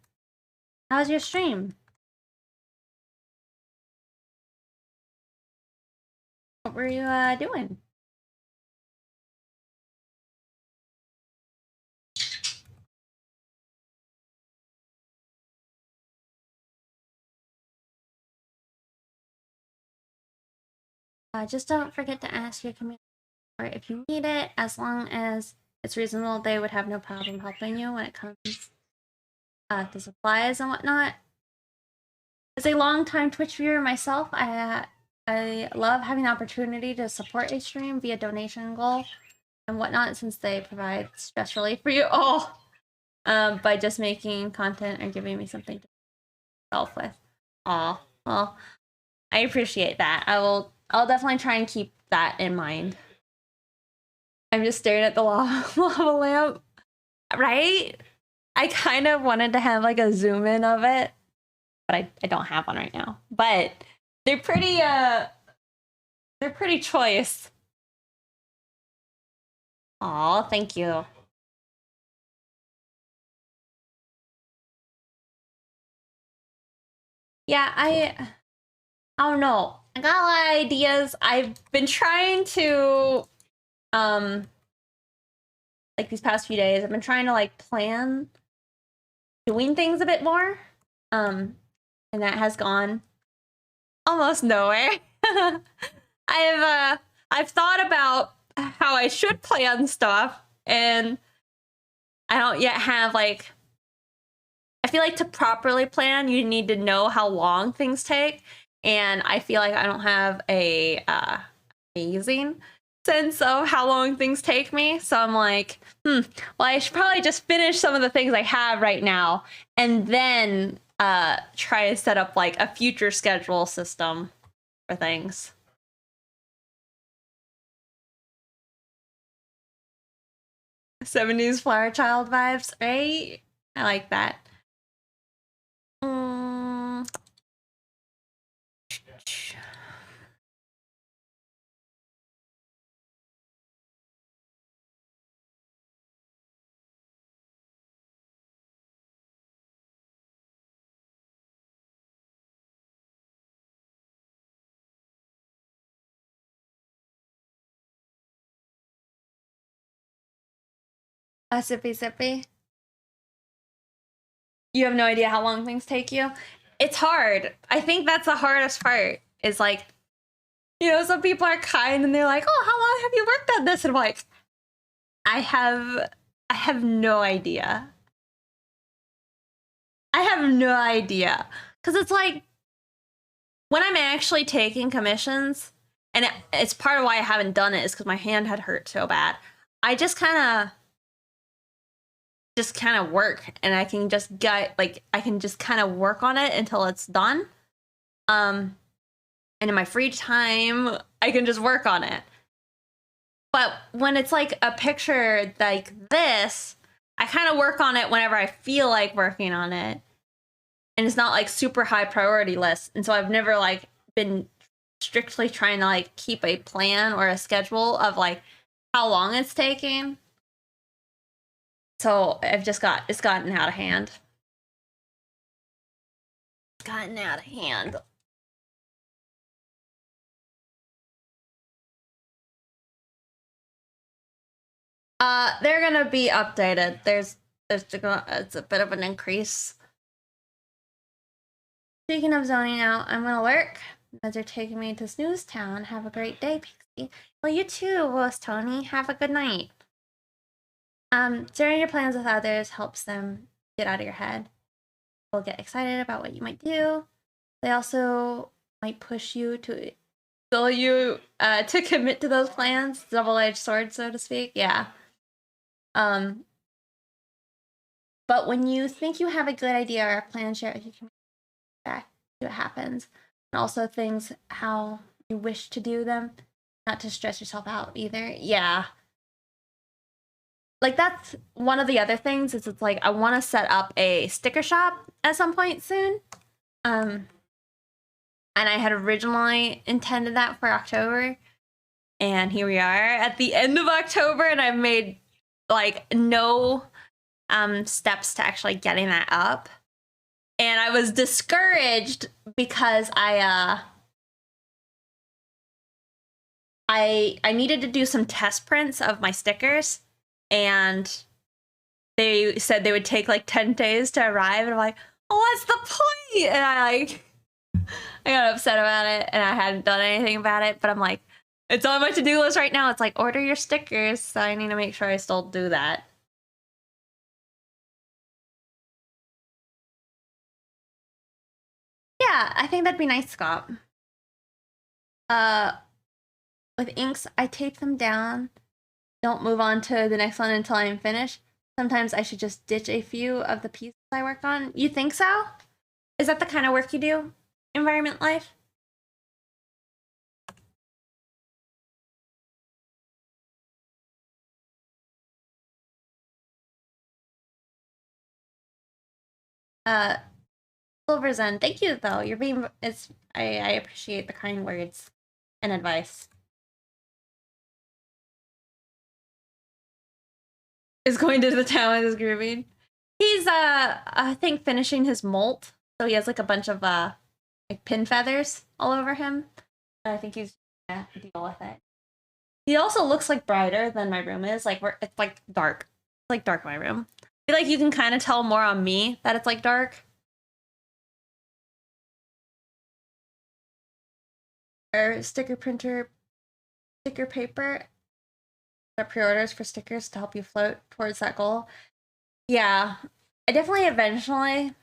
How was your stream? What were you doing? Just don't forget to ask your community or if you need it, as long as it's reasonable, they would have no problem helping you when it comes to supplies and whatnot. As a long-time Twitch viewer myself, I love having the opportunity to support a stream via donation goal and whatnot, since they provide stress relief for you all by just making content or giving me something to self with. Aw, well, I appreciate that. I'll definitely try and keep that in mind. I'm just staring at the lava lamp, right? I kind of wanted to have like a zoom in of it, but I don't have one right now. But they're pretty choice. Aw, thank you. Yeah, I don't know. I got a lot of ideas. I've been trying to like these past few days, I've been trying to like plan doing things a bit more. And that has gone almost nowhere. I've thought about how I should plan stuff, and I don't yet have like, I feel like to properly plan, you need to know how long things take, and I feel like I don't have a amazing sense of how long things take me. So I'm like, well, I should probably just finish some of the things I have right now, and then try to set up like a future schedule system for things. 70s flower child vibes, right? I like that. A sippy sippy. You have no idea how long things take you. It's hard. I think that's the hardest part. Is like, you know, some people are kind and they're like, "Oh, how long have you worked on this?" And I'm like, I have no idea. I have no idea. Cuz it's like when I'm actually taking commissions, and it's part of why I haven't done it is cuz my hand had hurt so bad. I just kind of work, and I can just get like, I can just kind of work on it until it's done. And in my free time, I can just work on it. But when it's like a picture like this, I kind of work on it whenever I feel like working on it. And it's not like super high priority list. And so I've never like been strictly trying to like keep a plan or a schedule of like how long it's taking. So it's gotten out of hand. It's gotten out of hand. They're gonna be updated. It's a bit of an increase. Speaking of zoning out, I'm gonna work. As you're taking me to Snooze Town. Have a great day, Pixie. Well, you too, Willis Tony. Have a good night. Sharing your plans with others helps them get out of your head. They'll get excited about what you might do. They also might push you to to commit to those plans. Double-edged sword, so to speak. Yeah. But when you think you have a good idea or a plan, share it with your community back, see what happens. And also things how you wish to do them, not to stress yourself out either. Yeah. Like that's one of the other things is it's like I want to set up a sticker shop at some point soon. And I had originally intended that for October. And here we are at the end of October, and I've made like no steps to actually getting that up. And I was discouraged because I needed to do some test prints of my stickers, and they said they would take like 10 days to arrive, and I'm like, oh, what's the point? And I got upset about it, and I hadn't done anything about it, but I'm like, it's on my to-do list right now. It's like, order your stickers, so I need to make sure I still do that. Yeah, I think that'd be nice, Scott. With inks, I tape them down. Don't move on to the next one until I'm finished. Sometimes I should just ditch a few of the pieces I work on. You think so? Is that the kind of work you do? Environment life? Silver Zen, thank you though. You're being I appreciate the kind words and advice. Is going to the town with his grooving. He's I think finishing his molt. So he has like a bunch of like pin feathers all over him. I think he's gonna deal with it. He also looks like brighter than my room is. Like it's like dark. It's like dark in my room. I feel like you can kind of tell more on me that it's like dark. Or sticker printer, sticker paper. The pre-orders for stickers to help you float towards that goal. Yeah, I definitely eventually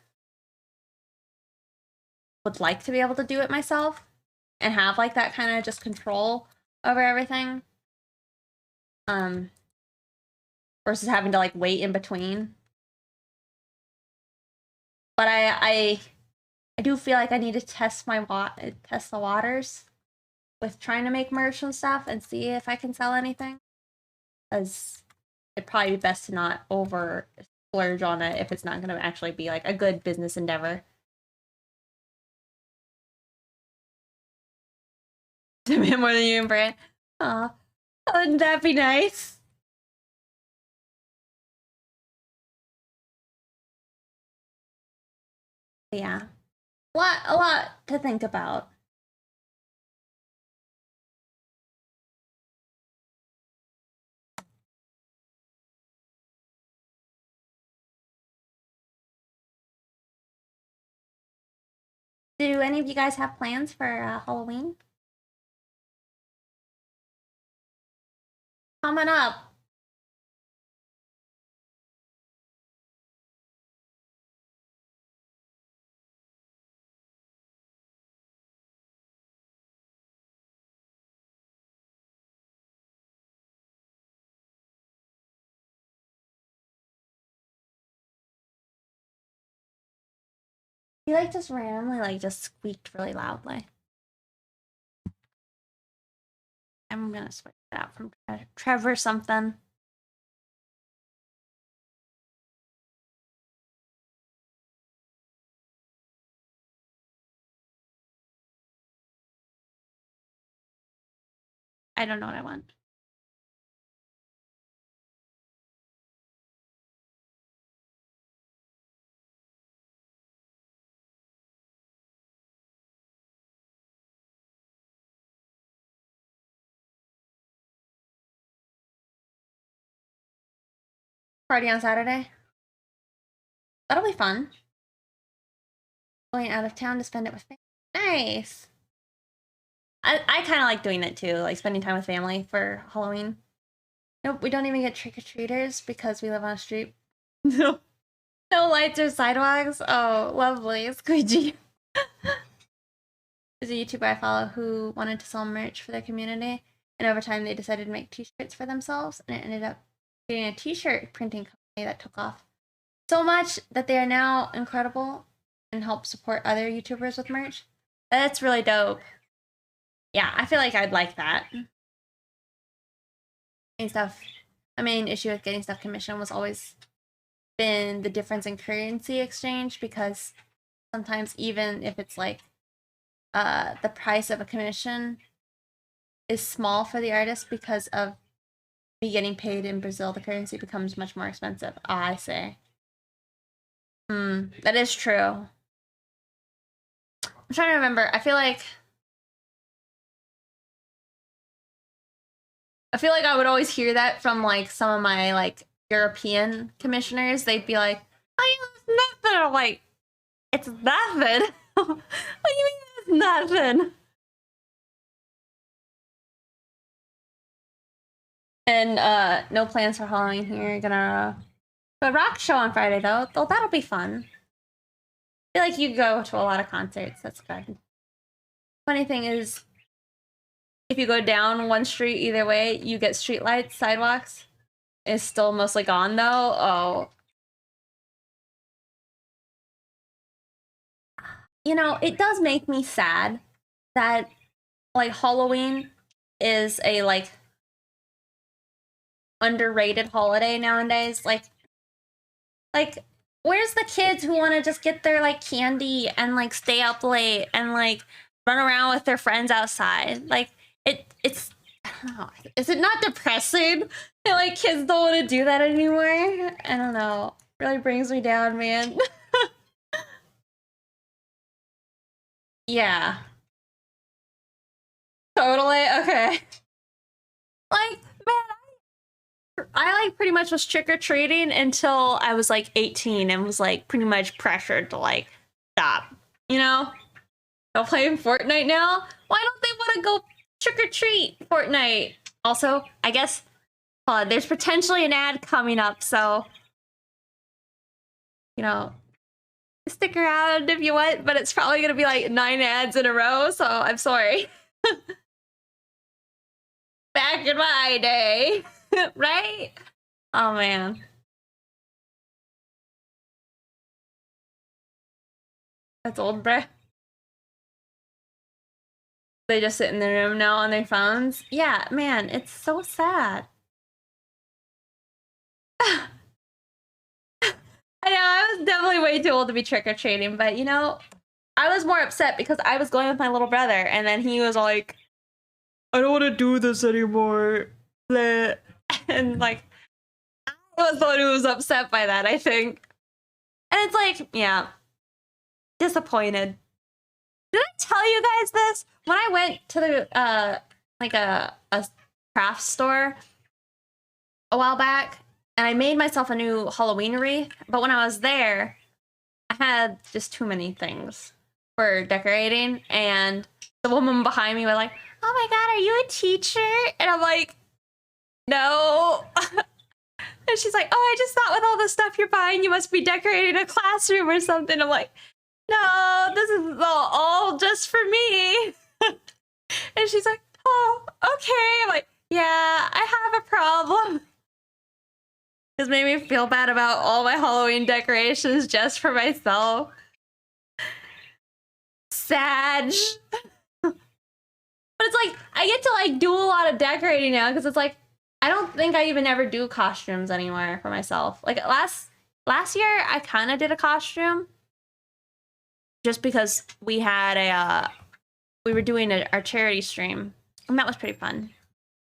would like to be able to do it myself and have like that kind of just control over everything. Versus having to like wait in between. But I do feel like I need to test test the waters with trying to make merch and stuff and see if I can sell anything. As it'd probably be best to not over splurge on it if it's not going to actually be like a good business endeavor. Demand more than you and Brand. Aw, wouldn't that be nice? Yeah, a lot to think about. Do any of you guys have plans for Halloween? Coming up. He like just randomly like just squeaked really loudly. I'm gonna switch it out from Trevor something. I don't know what I want. Party on Saturday. That'll be fun. Going out of town to spend it with family. Nice. I kind of like doing that too, like spending time with family for Halloween. Nope, we don't even get trick-or-treaters because we live on a street. No. No lights or sidewalks. Oh, lovely. Squeegee. There's a YouTuber I follow who wanted to sell merch for their community, and over time they decided to make t-shirts for themselves, and it ended up being a t-shirt printing company that took off. so much that they are now incredible and help support other YouTubers with merch. That's really dope. Yeah, I feel like I'd like that. And stuff. My main issue with getting stuff commissioned was always been the difference in currency exchange, because sometimes even if it's like the price of a commission is small for the artist, because of me getting paid in Brazil, the currency becomes much more expensive. I say. That is true. I'm trying to remember. I feel like I would always hear that from like some of my like European commissioners. They'd be like, "Oh, yeah, it's nothing." I'm like, "It's nothing." What do you mean it's nothing? And no plans for Halloween here. Gonna go to a rock show on Friday though. That'll be fun. I feel like you go to a lot of concerts. That's good. Funny thing is, if you go down one street either way, you get streetlights, sidewalks. Is still mostly gone though. Oh. You know, it does make me sad that like Halloween is a like underrated holiday nowadays. Like where's the kids who want to just get their like candy and like stay up late and like run around with their friends outside? Like it's I don't know. Is it not depressing that like kids don't want to do that anymore? I don't know. It really brings me down, man. Yeah. Totally. Okay. Like, man, I like pretty much was trick-or-treating until I was like 18 and was like pretty much pressured to like stop. You know? They're playing Fortnite now. Why don't they want to go trick-or-treat Fortnite? Also, I guess there's potentially an ad coming up, so you know, stick around if you want, but it's probably gonna be like 9 ads in a row, so I'm sorry. Back in my day, right? Oh man. That's old, bruh. They just sit in their room now on their phones. Yeah, man, it's so sad. I know, I was definitely way too old to be trick-or-treating, but you know, I was more upset because I was going with my little brother, and then he was like, I don't want to do this anymore. Bleh. And like, I was the one who was upset by that, I think. And it's like, yeah, disappointed. Did I tell you guys this? When I went to the like a craft store a while back, and I made myself a new Halloween wreath, but when I was there, I had just too many things for decorating, and the woman behind me was like, "Oh my god, are you a teacher?" And I'm like, "No." And she's like, "Oh, I just thought with all the stuff you're buying, you must be decorating a classroom or something." I'm like, "No, this is all just for me." And she's like, "Oh, okay." I'm like, "Yeah, I have a problem." This made me feel bad about all my Halloween decorations just for myself. Sad. But it's like, I get to like do a lot of decorating now, because it's like, I don't think I even ever do costumes anymore for myself. Like last year, I kind of did a costume, just because we had we were doing our charity stream, and that was pretty fun.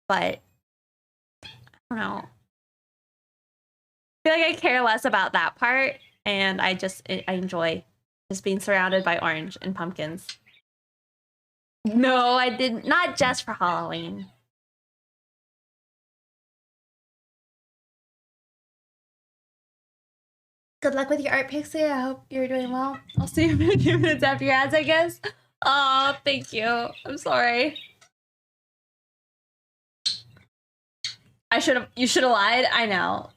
But I don't know. I feel like I care less about that part, and I enjoy just being surrounded by orange and pumpkins. No, I didn't. Not just for Halloween. Good luck with your art, Pixie. I hope you're doing well. I'll see you in a few minutes after your ads, I guess. Oh, thank you. I'm sorry. You should have lied. I know.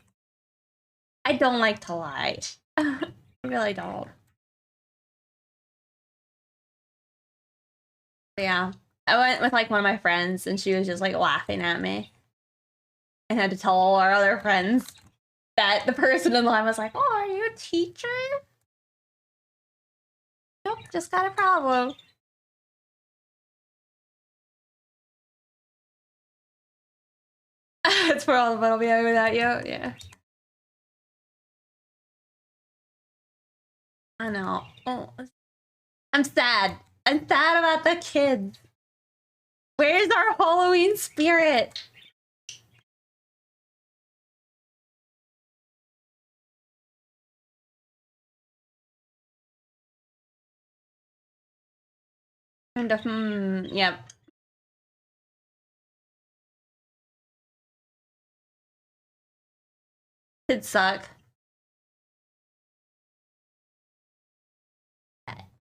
I don't like to lie. I really don't. But yeah. I went with like one of my friends, and she was just like laughing at me. I had to tell all our other friends that the person in line was like, "Oh, are you a teacher?" Nope, just got a problem. It's for all of it'll be without you. Yeah. I know. Oh, I'm sad. I'm sad about the kids. Where's our Halloween spirit? And yep. Kids suck.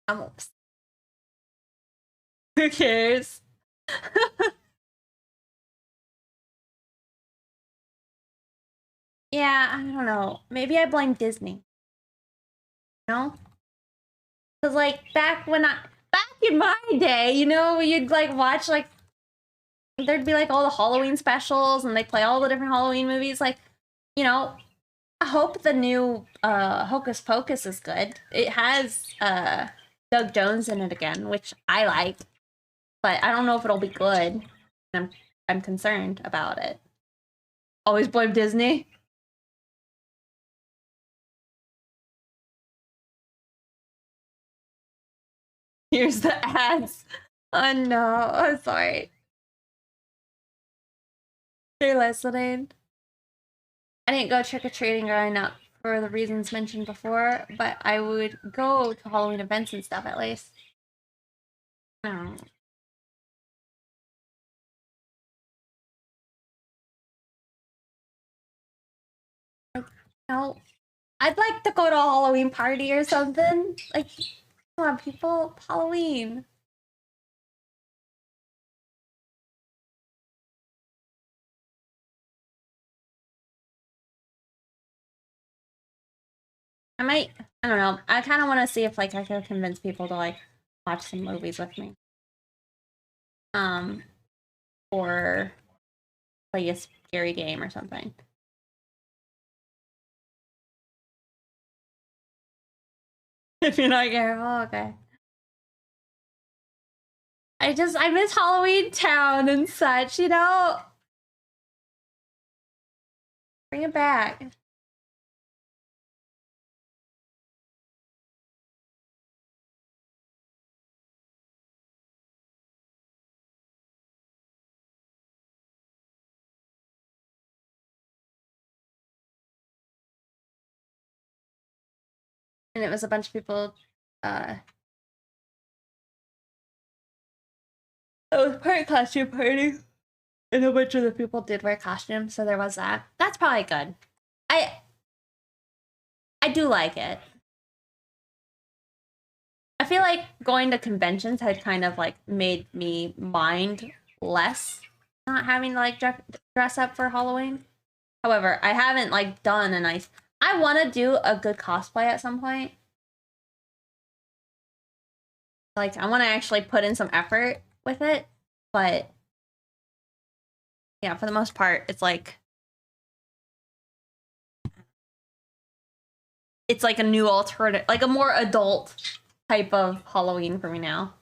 Almost. Who cares? Yeah, I don't know. Maybe I blame Disney. No? Cause like back in my day, you'd like watch like there'd be like all the Halloween specials and they play all the different Halloween movies. Like, you know, I hope the new Hocus Pocus is good. It has Doug Jones in it again, which I like, but I don't know if it'll be good. I'm I'm concerned about it. Always blame Disney. Here's the ads. Oh no, I'm sorry. They're listening. I didn't go trick or treating growing up for the reasons mentioned before, but I would go to Halloween events and stuff at least. No. No. I'd like to go to a Halloween party or something. Like, come on, people, Halloween. I might, I don't know. I kind of want to see if like I could convince people to like watch some movies with me. Um, or play a scary game or something. If you're not careful, okay. I miss Halloween Town and such, Bring it back. And it was a bunch of people, it was part of costume party. And a bunch of the people did wear costumes, so there was that. That's probably good. I I do like it. I feel like going to conventions had kind of like made me mind less not having to like dress up for Halloween. However, I haven't like done a nice. I want to do a good cosplay at some point. Like I want to actually put in some effort with it, but yeah, for the most part, it's like a new alternative, like a more adult type of Halloween for me now.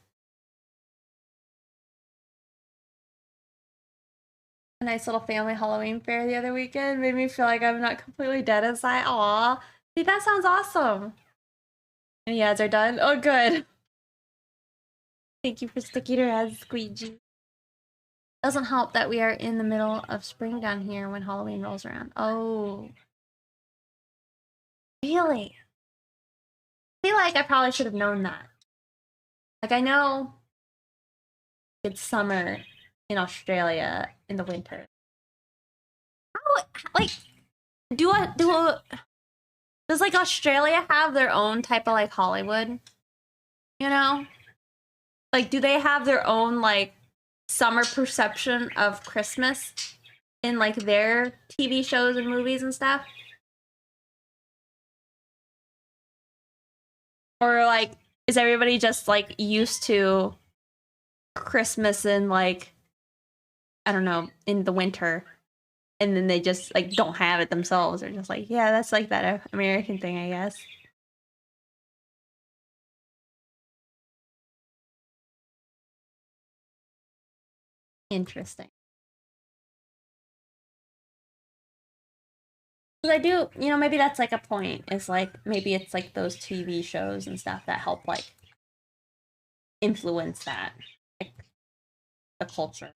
A nice little family Halloween fair the other weekend made me feel like I'm not completely dead inside. Aw, see, that sounds awesome. Any ads are done? Oh, good. Thank you for sticking your ads, Squeegee. Doesn't help that we are in the middle of spring down here when Halloween rolls around. Oh. Really? I feel like I probably should have known that. Like, I know it's summer in Australia in the winter. How, like, does like Australia have their own type of like Hollywood? You know? Like, do they have their own like summer perception of Christmas in like their TV shows and movies and stuff? Or like, is everybody just like used to Christmas in like, I don't know, in the winter? and then they just like don't have it themselves. They're just like, yeah, that's like that American thing, I guess. Interesting. 'Cause I do, maybe that's like a point. Is like maybe it's like those TV shows and stuff that help like influence that, like the culture.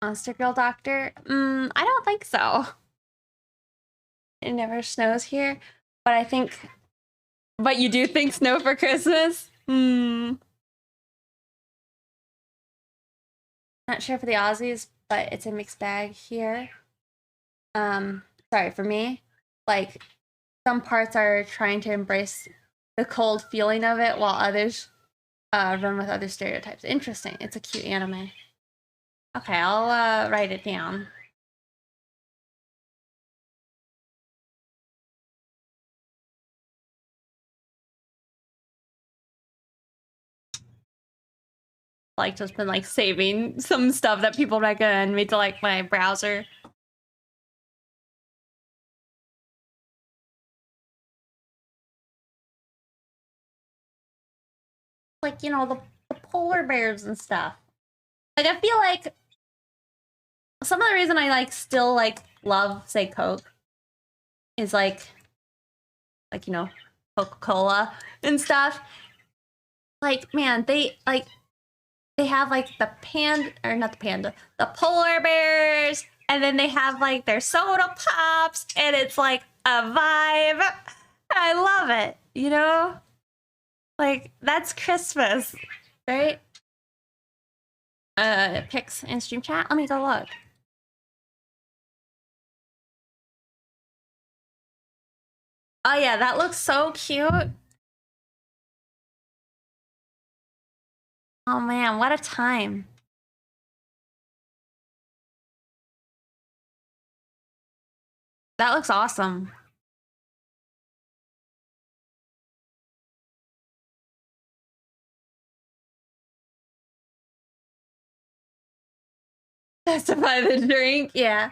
Monster Girl Doctor? I don't think so. It never snows here, but I think. But you do think snow for Christmas? Not sure for the Aussies, but it's a mixed bag here. Sorry, for me, like some parts are trying to embrace the cold feeling of it, while others run with other stereotypes. Interesting. It's a cute anime. Okay, I'll write it down. Like just been like saving some stuff that people recommend me to like my browser. Like, the polar bears and stuff. Like I feel like some of the reason I like still like love, say, Coke is like Coca-Cola and stuff. Like, man, they have like the panda, or not the panda, the polar bears, and then they have like their soda pops, and it's like a vibe. I love it, Like, that's Christmas, right? Pics and stream chat. Let me go look. Oh yeah, that looks so cute. Oh man, what a time. That looks awesome. Justify the drink, yeah.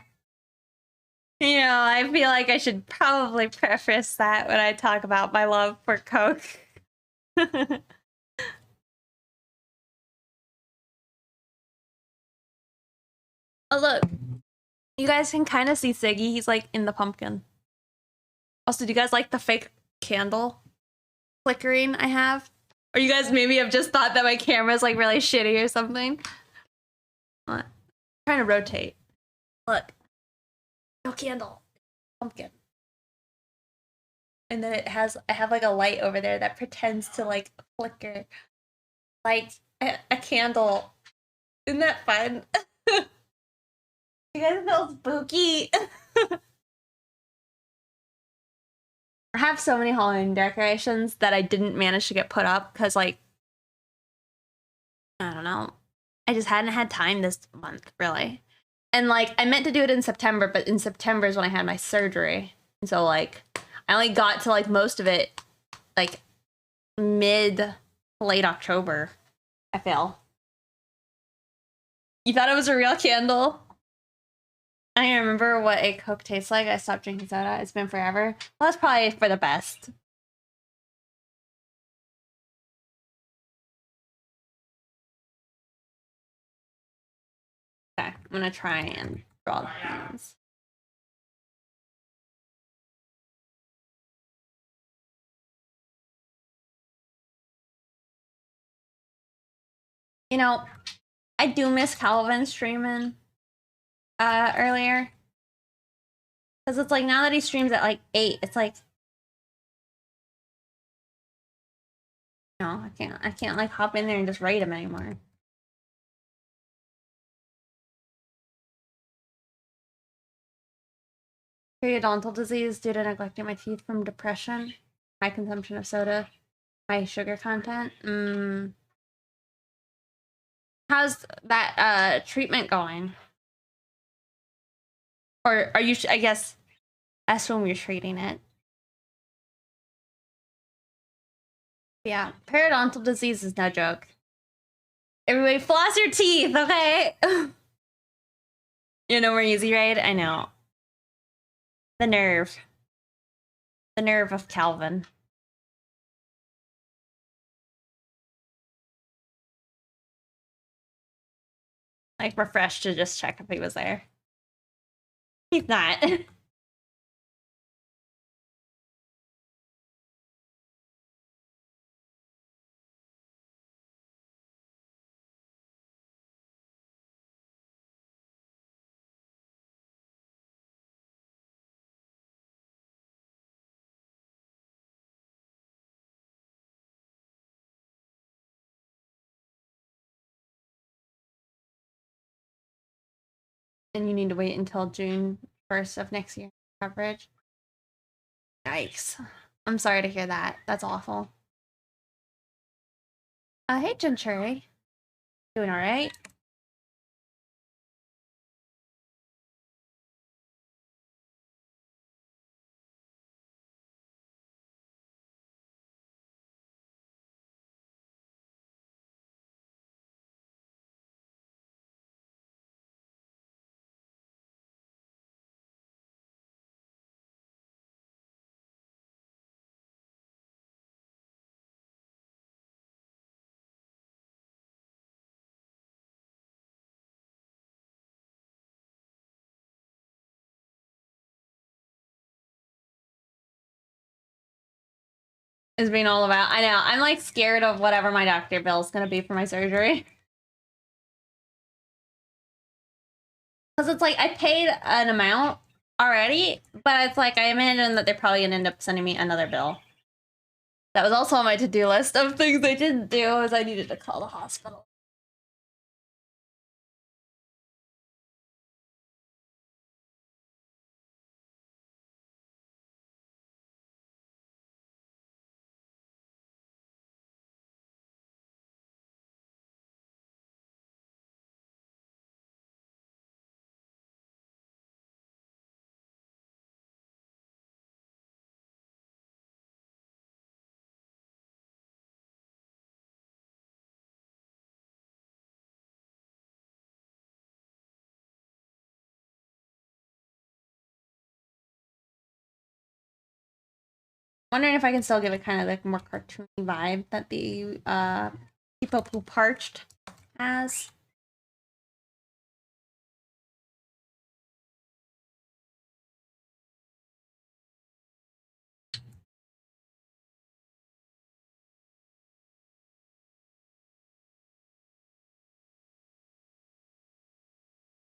I feel like I should probably preface that when I talk about my love for Coke. Oh, look. You guys can kind of see Siggy. He's like in the pumpkin. Also, do you guys like the fake candle flickering I have? Or you guys maybe have just thought that my camera's like really shitty or something? I'm trying to rotate. Look. No candle. Pumpkin. And then I have like a light over there that pretends to like flicker. Like a candle. Isn't that fun? You guys feel spooky. I have so many Halloween decorations that I didn't manage to get put up because, like, I don't know. I just hadn't had time this month, really. And, like, I meant to do it in September, but in September is when I had my surgery. And so, like, I only got to, like, most of it, like, mid to late October. I feel. You thought it was a real candle? I don't remember what a Coke tastes like. I stopped drinking soda. It's been forever. Well, that's probably for the best. Okay, I'm gonna try and draw these. I do miss Calvin streaming earlier. Because it's like now that he streams at like 8, it's like no, I can't like hop in there and just raid him anymore. Periodontal disease due to neglecting my teeth from depression, high consumption of soda, high sugar content. How's that treatment going? Or are you, I guess, that's when you're treating it. Yeah, periodontal disease is no joke. Everybody floss your teeth, okay? You know more easy, right? I know. The nerve. The nerve of Calvin. Like, refreshed to just check if he was there. He's not. And you need to wait until June 1st of next year coverage. Yikes. I'm sorry to hear that. That's awful. Hey, Gentry. Doing all right? Is being all about. I know. I'm like scared of whatever my doctor bill is gonna be for my surgery. Because it's like I paid an amount already, but it's like I imagine that they're probably gonna end up sending me another bill. That was also on my to-do list of things I didn't do, is I needed to call the hospital. Wondering if I can still give it kind of like more cartoony vibe that the people who parched has.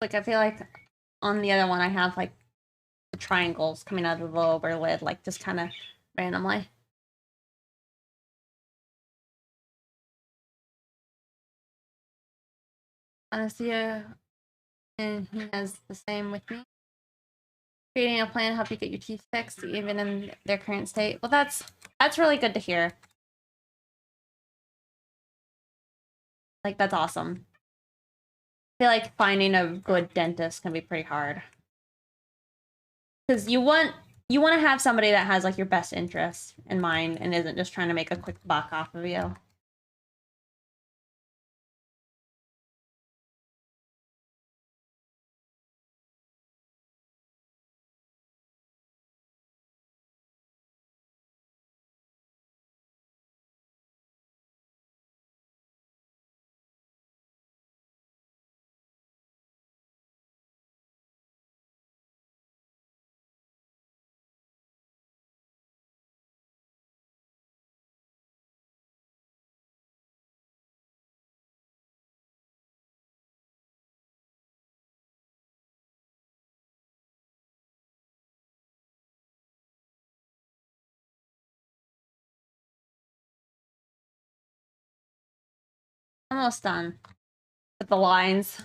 Like I feel like on the other one I have like the triangles coming out of the lower lid, like just kind of randomly. Anastasia, and he has the same with me. Creating a plan to help you get your teeth fixed, even in their current state. Well, that's really good to hear. Like, that's awesome. I feel like finding a good dentist can be pretty hard. Because you want to have somebody that has like your best interests in mind and isn't just trying to make a quick buck off of you. Almost done with the lines.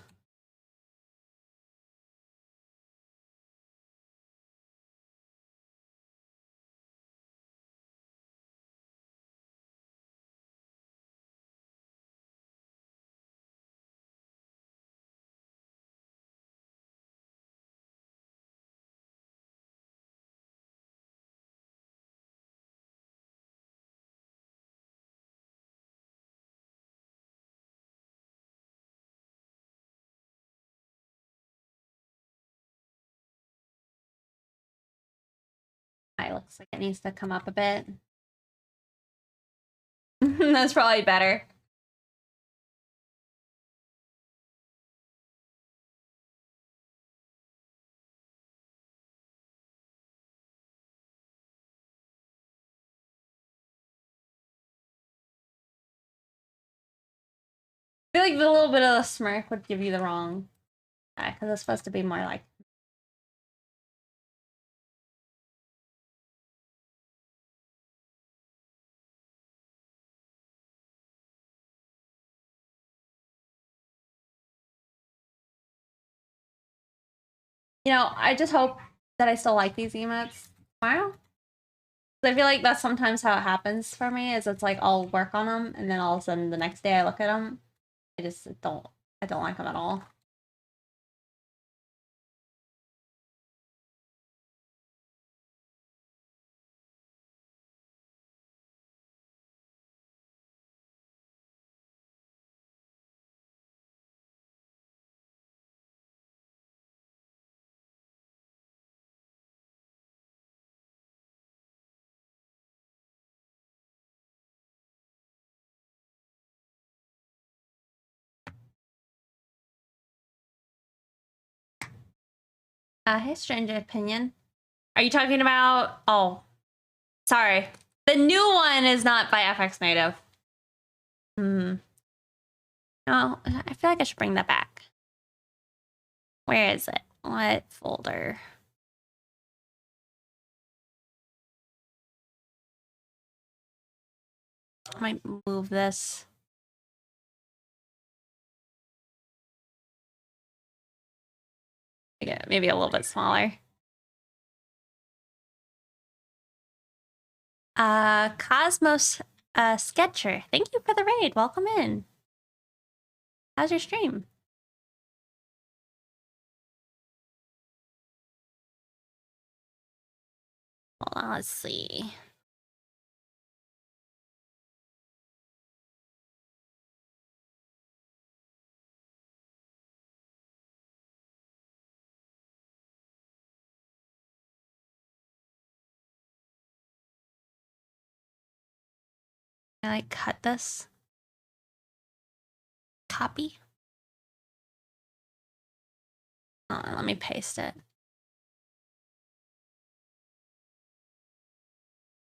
Looks like it needs to come up a bit. That's probably better. I feel like a little bit of the smirk would give you the wrong, because it's supposed to be more like. You know, I just hope that I still like these emotes tomorrow. I feel like that's sometimes how it happens for me. Is it's like I'll work on them, and then all of a sudden the next day I look at them, I just don't. I don't like them at all. Hey, Stranger Opinion. Are you talking about? Oh, sorry. The new one is not by FX Native. Hmm. No, I feel like I should bring that back. Where is it? What folder? I might move this. Make it maybe a little bit smaller. Cosmos Sketcher. Thank you for the raid. Welcome in. How's your stream? Hold on, let's see. Can I cut this? Copy? Oh, let me paste it.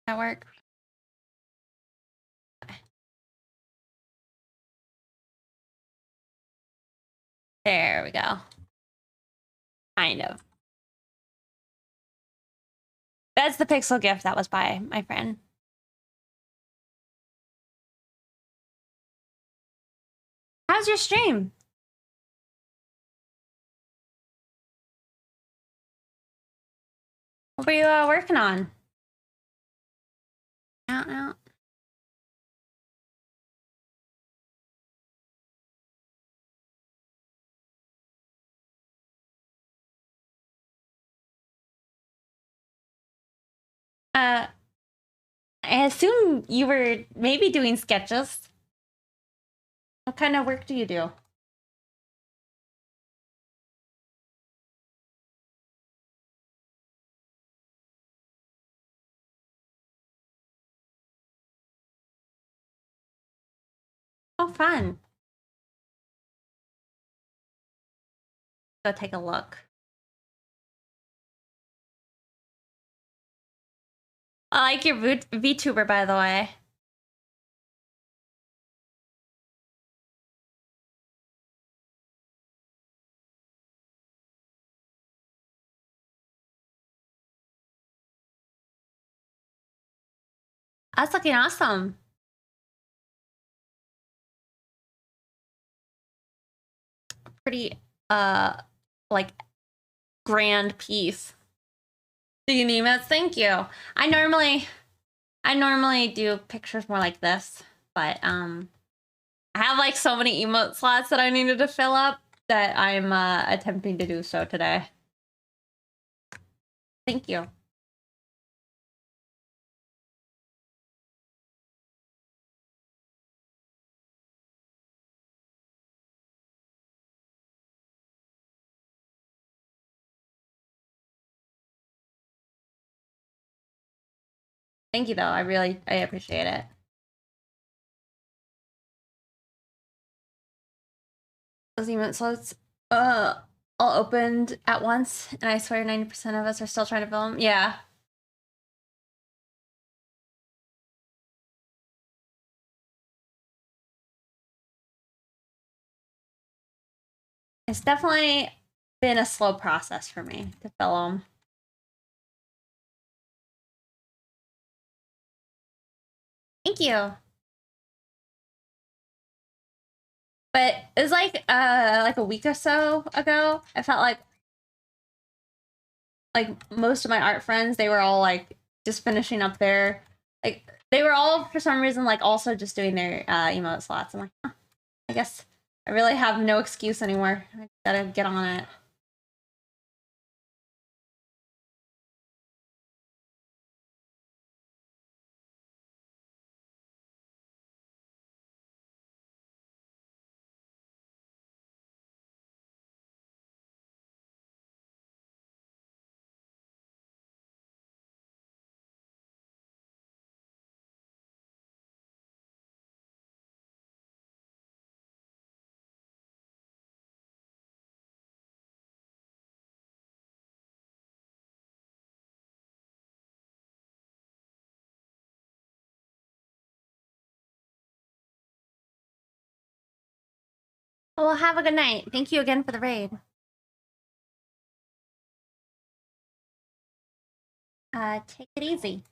That work? There we go. Kind of. That's the pixel gift that was by my friend. How's your stream? What were you working on? Out. I assume you were maybe doing sketches. What kind of work do you do? Oh, fun. Go take a look. I like your VTuber, by the way. That's looking awesome. Pretty, like, grand piece. Do you need it? Thank you. I normally do pictures more like this, but I have like so many emote slots that I needed to fill up that I'm attempting to do so today. Thank you. Thank you though. I appreciate it. Those emote slots all opened at once, and I swear 90% of us are still trying to film. Yeah. It's definitely been a slow process for me to film. Thank you. But it was like a week or so ago. I felt like most of my art friends, they were all like just finishing up their like they were all for some reason like also just doing their emote slots. I'm like, huh, I guess I really have no excuse anymore. I gotta get on it. Well, have a good night. Thank you again for the raid. Take it easy.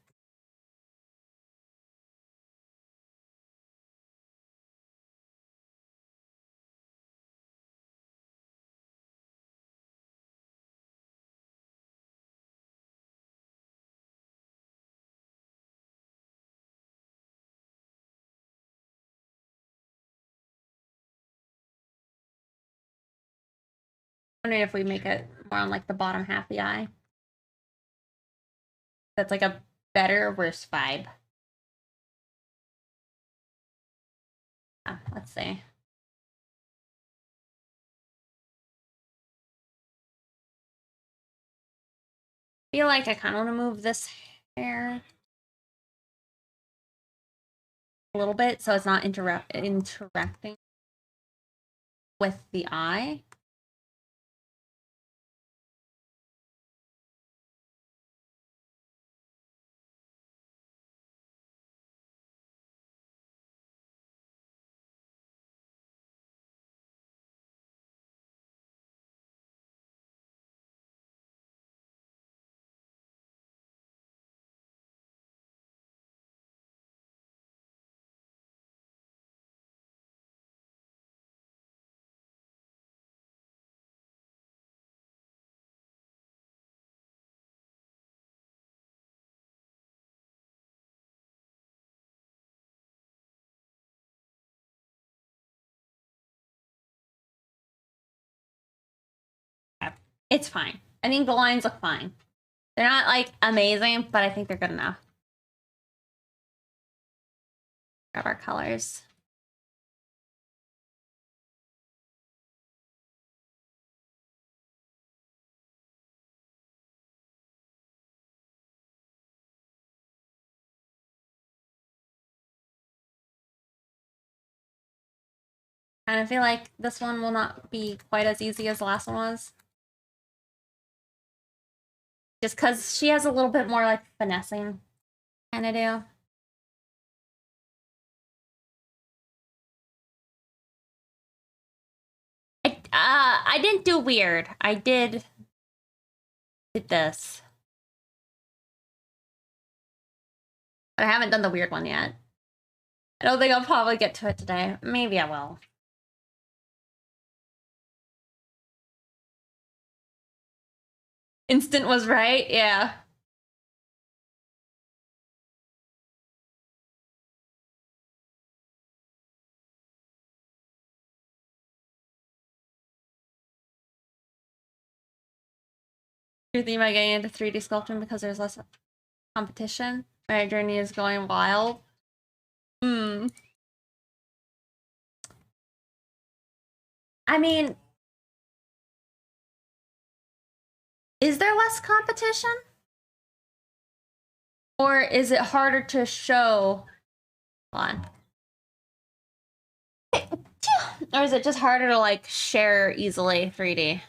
I'm wondering if we make it more on like the bottom half of the eye. That's like a better or worse vibe. Let's see. I feel like I kind of want to move this hair a little bit so it's not interacting with the eye. It's fine. I think the lines look fine. They're not like amazing, but I think they're good enough. Grab our colors. Kind of feel like this one will not be quite as easy as the last one was. Just because she has a little bit more like finessing kind of do. I didn't do weird. I did this. But I haven't done the weird one yet. I don't think I'll probably get to it today. Maybe I will. Instant was right, yeah. You're thinking about getting into 3D sculpting because there's less competition? My journey is going wild. Hmm. I mean, is there less competition? Or is it harder to show? Hold on. Or is it just harder to like share easily 3D?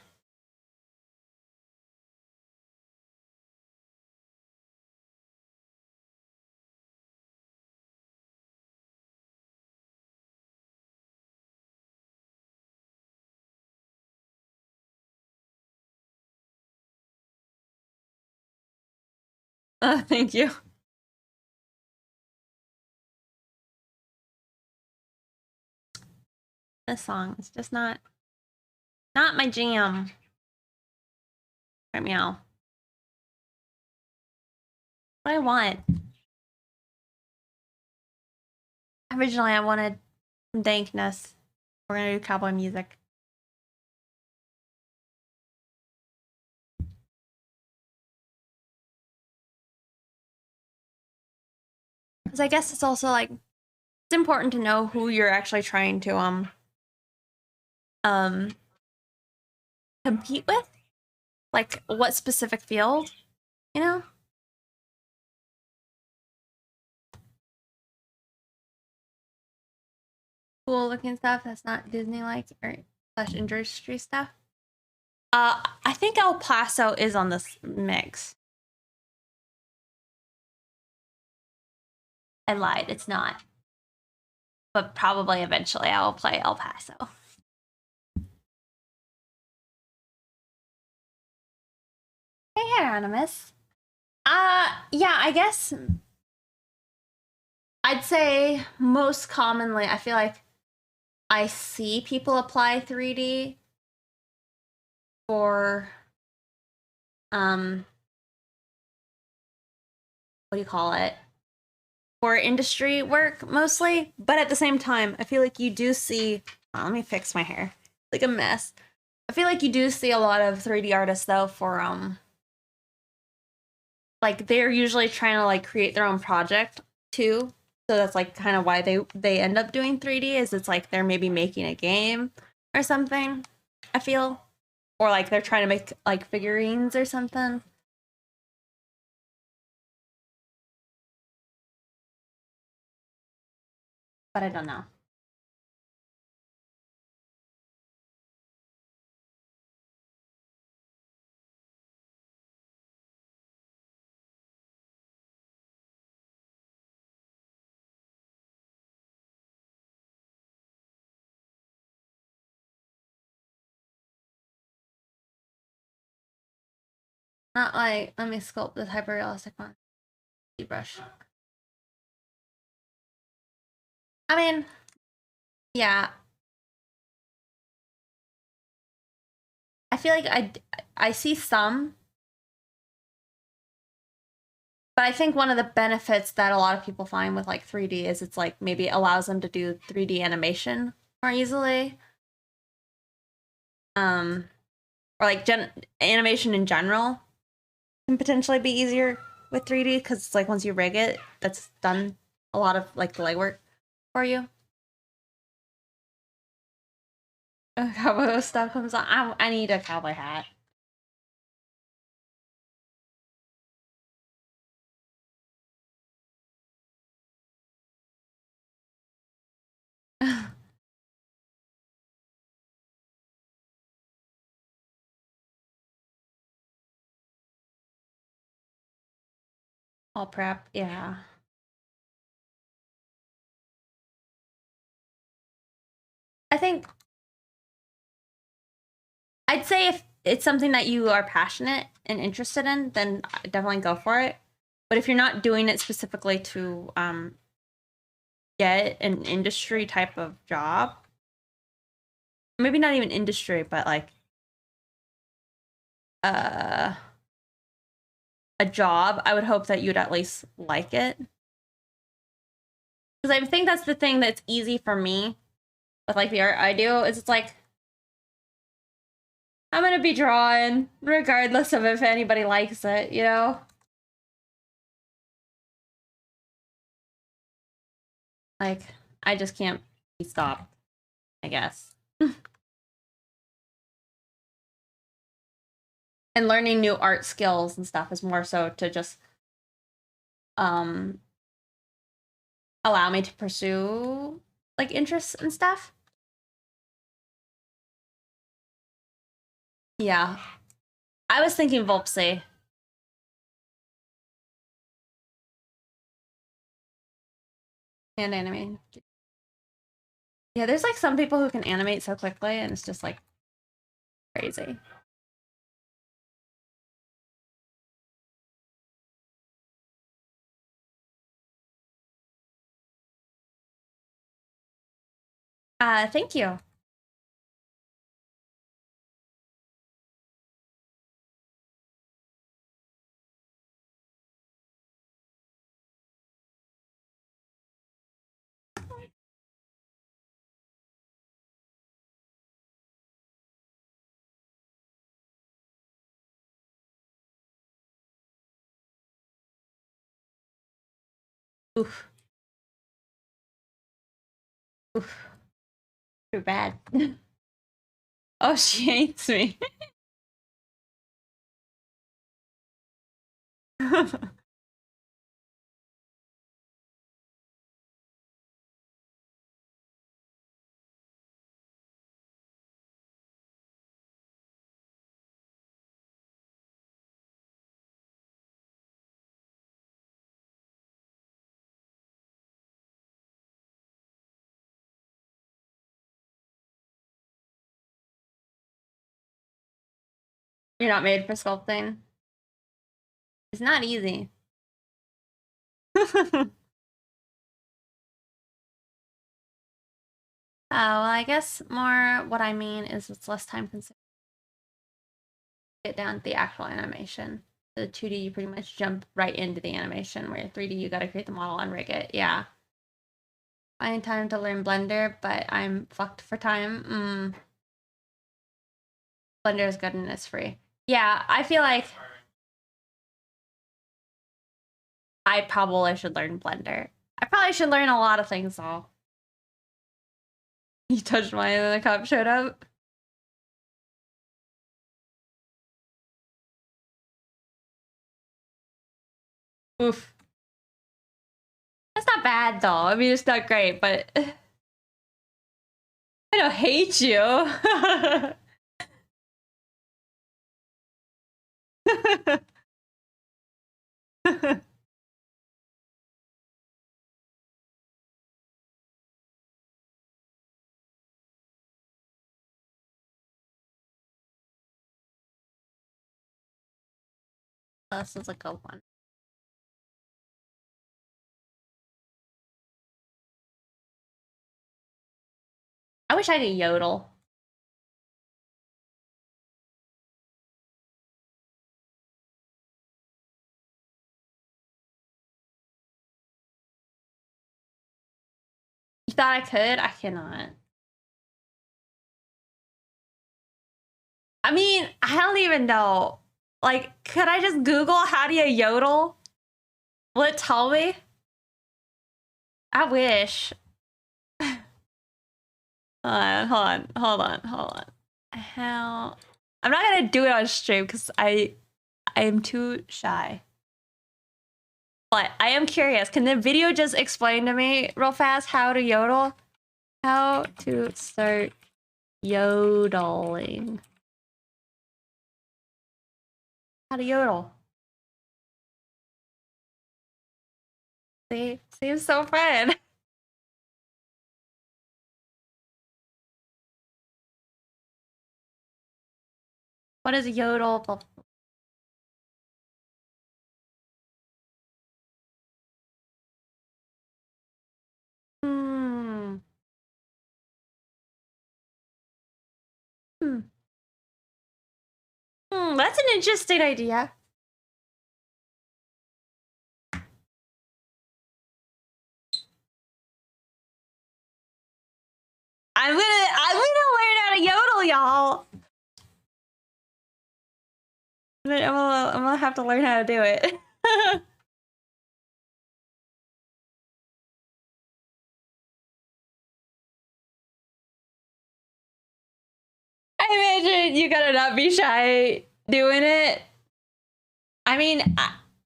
Thank you. This song is just not my jam. Right, meow. What I want. Originally, I wanted some dankness. We're gonna do cowboy music. Because I guess it's also like it's important to know who you're actually trying to compete with. Like what specific field, you know? Cool looking stuff that's not Disney like or slash industry stuff. I think El Paso is on this mix. I lied, it's not. But probably eventually I will play El Paso. Hey, Anonymous. Yeah, I guess I'd say most commonly, I feel like I see people apply 3D for, what do you call it? For industry work mostly. But at the same time, I feel like you do see, oh, let me fix my hair. Like a mess. I feel like you do see a lot of 3D artists though for, like they're usually trying to like create their own project too. So that's like kind of why they end up doing 3D is it's like they're maybe making a game or something, I feel. Or like they're trying to make like figurines or something. But I don't know. Not like, let me sculpt this hyper realistic one. Brush. I mean, yeah. I feel like I see some, but I think one of the benefits that a lot of people find with like 3D is it's like maybe it allows them to do 3D animation more easily. Or like animation in general can potentially be easier with 3D because it's like once you rig it, that's done a lot of like the legwork for you. Cowboy stuff comes on. I need a cowboy hat. All prep, yeah. I think I'd say if it's something that you are passionate and interested in, then definitely go for it. But if you're not doing it specifically to get an industry type of job, maybe not even industry, but like a job, I would hope that you'd at least like it. Because I think that's the thing that's easy for me with like the art I do is it's like I'm gonna be drawing regardless of if anybody likes it, you know? Like I just can't be stopped, I guess. And learning new art skills and stuff is more so to just allow me to pursue like interests and stuff. Yeah. I was thinking Volpsy. And animate. Yeah, there's like some people who can animate so quickly and it's just like crazy. Thank you. Oof. Oof. Too bad. Oh, she hates me. You're not made for sculpting. It's not easy. Oh, well, I guess more what I mean is it's less time consuming. Get down to the actual animation. The 2D, you pretty much jump right into the animation, where 3D, you gotta create the model and rig it. Yeah. I need time to learn Blender, but I'm fucked for time. Blender is good and it's free. Yeah, I feel like I probably should learn Blender. I probably should learn a lot of things, though. You touched mine and the cop showed up. Oof. That's not bad, though. I mean, it's not great, but... I don't hate you. This is a good one. I wish I could yodel. You thought I could? I cannot. I mean, I don't even know. Like, could I just Google how do you yodel? Will it tell me? I wish. Hold on. How? I'm not gonna do it on stream because I am too shy. But I am curious. Can the video just explain to me real fast how to yodel? How to start yodeling. How to yodel. See? Seems so fun. What is yodel? Hmm. Hmm. That's an interesting idea. I'm gonna learn how to yodel, y'all. I'm gonna have to learn how to do it. I imagine you gotta not be shy doing it. I mean,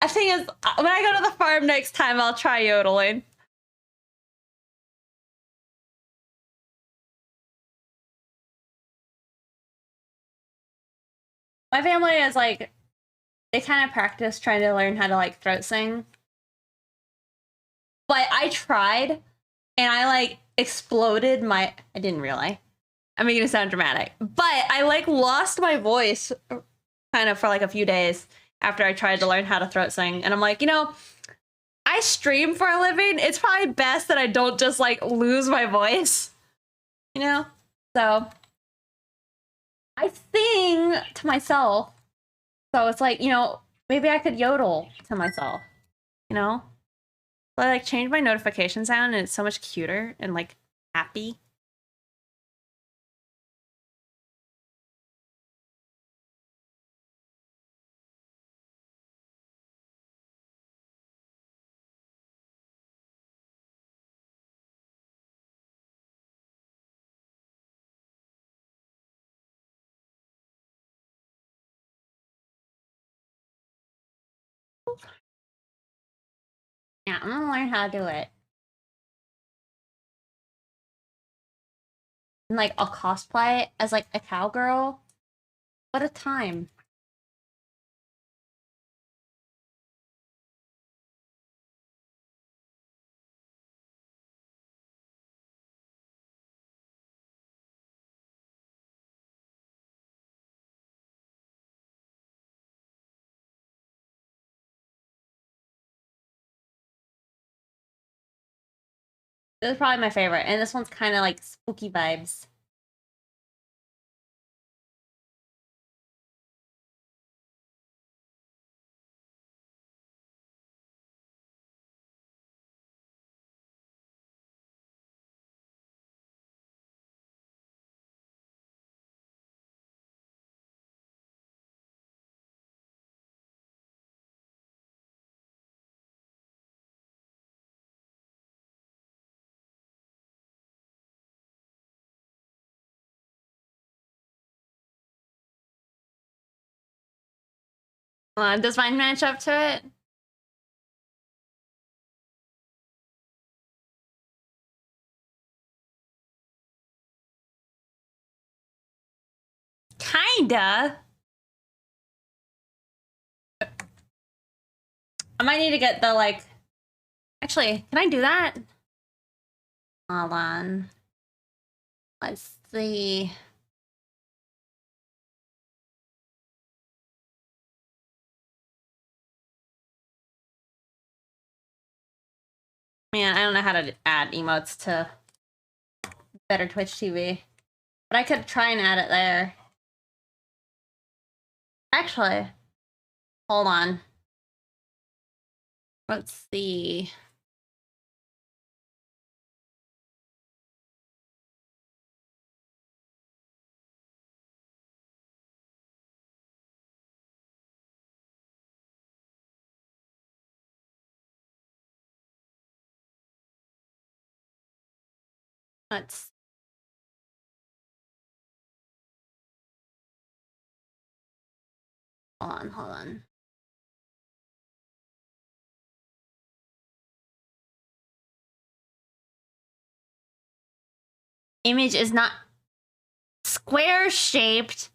The thing is, when I go to the farm next time, I'll try yodeling. My family is like, they kind of practice trying to learn how to like throat sing. But I tried and I like exploded my, I didn't realize. I'm making it sound dramatic, but I like lost my voice kind of for like a few days after I tried to learn how to throat sing. And I'm like, you know, I stream for a living. It's probably best that I don't just like lose my voice, you know? So I sing to myself. So it's like, you know, maybe I could yodel to myself, you know? But I like change my notification sound and it's so much cuter and like happy. Yeah, I'm gonna learn how to do it. And like I'll cosplay as like a cowgirl. What a time. This is probably my favorite. And this one's kind of like spooky vibes. Does mine match up to it? Kinda. I might need to get the like. Actually, can I do that? Hold on. Let's see. Man, I don't know how to add emotes to Better Twitch TV. But I could try and add it there. Actually, hold on. Let's see. Let's. Hold on. Image is not square shaped.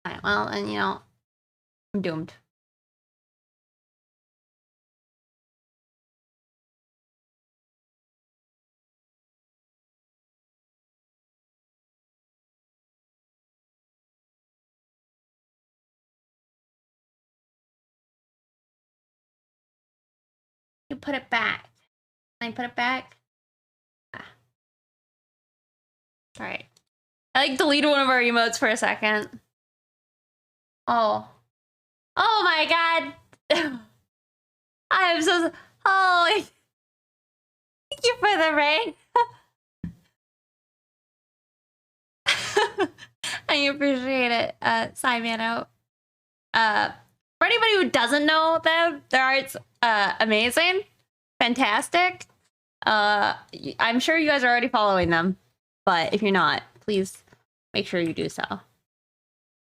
Alright, well, and you know, I'm doomed. You put it back. Can I put it back? Ah. Alright. I like deleted one of our emotes for a second. Oh. Oh my god. I am so. Oh. Thank you for the rain. I appreciate it, Simano. For anybody who doesn't know them, their art's amazing, fantastic. I'm sure you guys are already following them, but if you're not, please make sure you do so.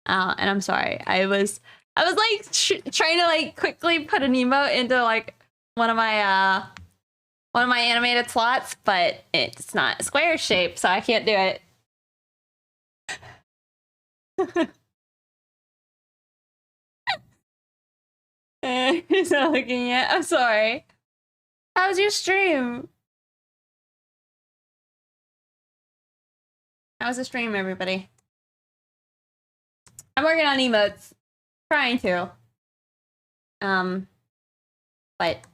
And I'm sorry. I was like trying to like quickly put an emote into like one of my animated slots, but it's not square shape, so I can't do it. He's not looking yet. I'm sorry. How was your stream? How was the stream, everybody? I'm working on emotes. Trying to. But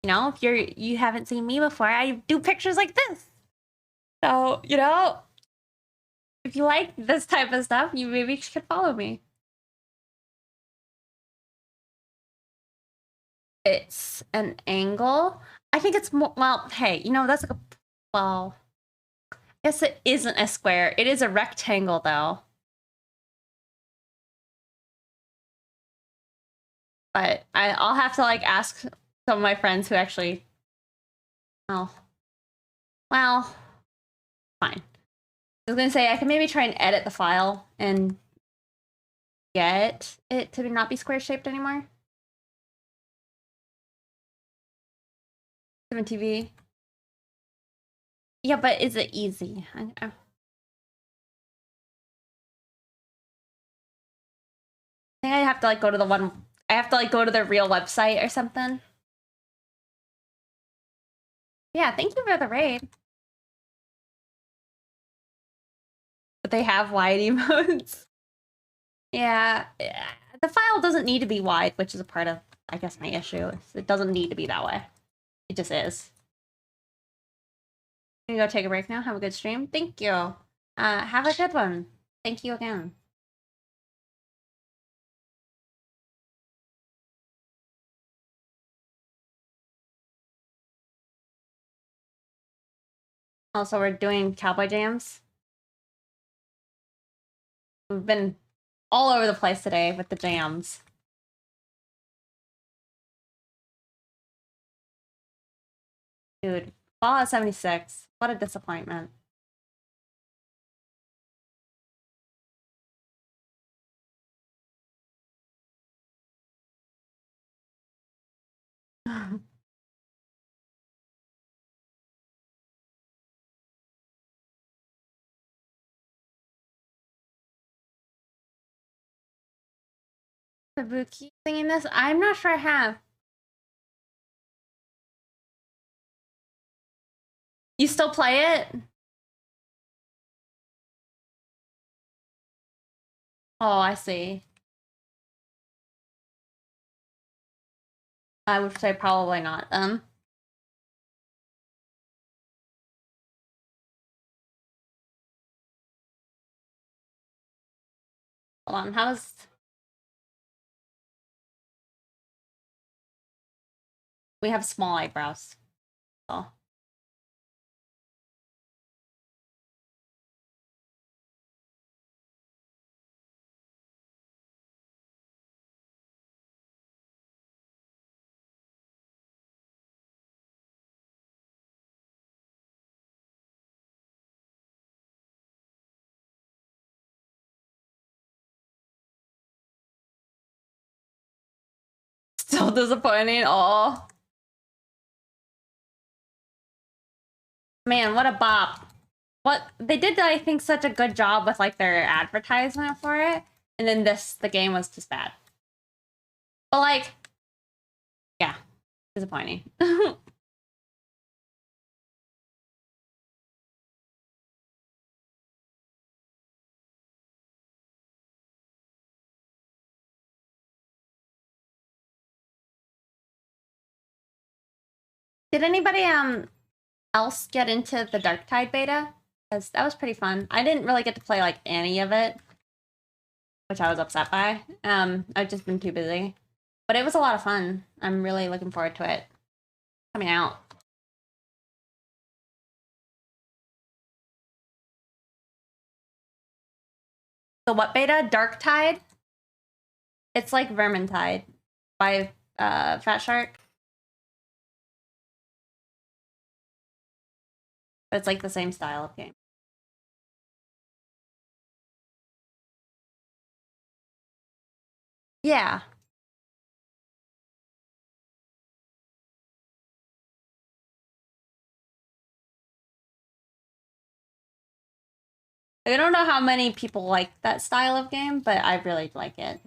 you know, if you haven't seen me before, I do pictures like this. So, you know, if you like this type of stuff, you maybe should follow me. It's an angle. I think it's more, well, hey, you know, that's like a, well, I guess it isn't a square. It is a rectangle, though. But I'll have to, like, ask some of my friends who actually, oh, well, fine. I was gonna say, I can maybe try and edit the file and get it to not be square-shaped anymore. 7TV. Yeah, but is it easy? I think I have to like go to the one. I have to like go to their real website or something. Yeah, thank you for the raid. But they have wide emotes. Yeah, the file doesn't need to be wide, which is a part of, I guess, my issue. It doesn't need to be that way. It just is. I'm gonna go take a break now. Have a good stream. Thank you. Have a good one. Thank you again. Also, we're doing cowboy jams. We've been all over the place today with the jams. Dude, Fallout 76. What a disappointment. Kabuki singing this? I'm not sure I have. You still play it? Oh, I see. I would say probably not then. Hold on, how's... We have small eyebrows. Oh. Still disappointing. Oh. Man, what a bop. What they did, I think, such a good job with like their advertisement for it. And then the game was just bad. But like, yeah, disappointing. Did anybody else get into the Dark Tide beta? Because that was pretty fun. I didn't really get to play like any of it, which I was upset by. I've just been too busy. But it was a lot of fun. I'm really looking forward to it coming out. The what beta? Dark Tide? It's like Vermintide by Fat Shark. But it's like the same style of game. Yeah. I don't know how many people like that style of game, but I really like it.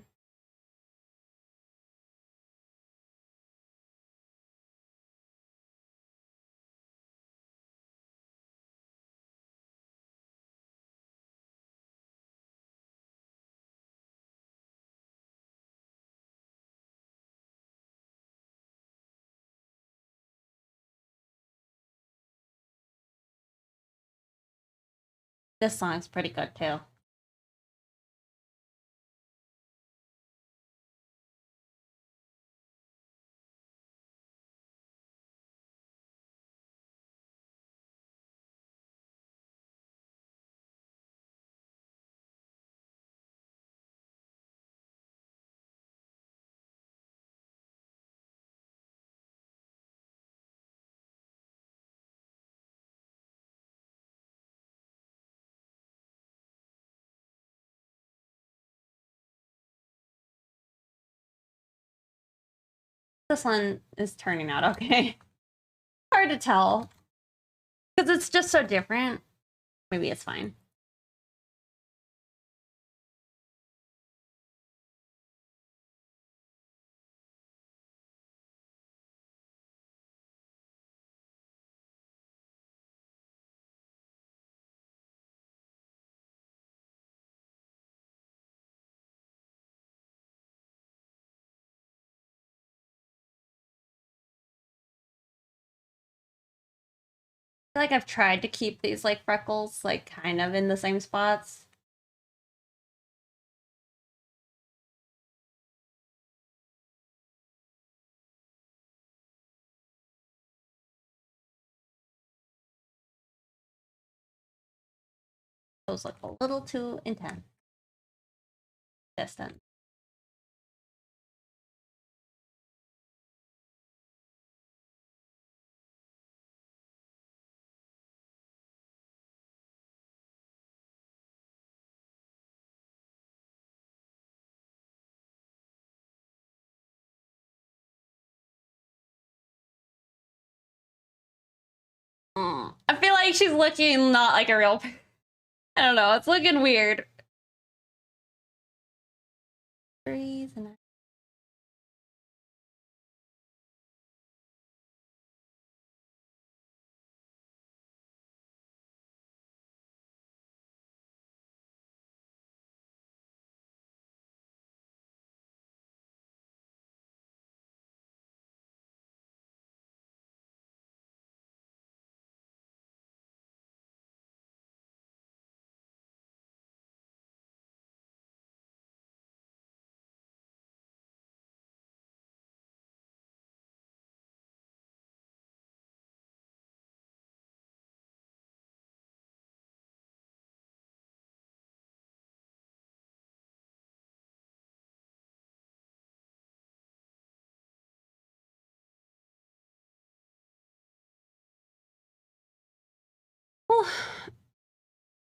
This song's pretty good too. This one is turning out okay. Hard to tell. Because it's just so different. Maybe it's fine. I feel like I've tried to keep these like freckles like kind of in the same spots. Those look a little too intense. Distant. I feel like she's looking not like a real. I don't know. It's looking weird.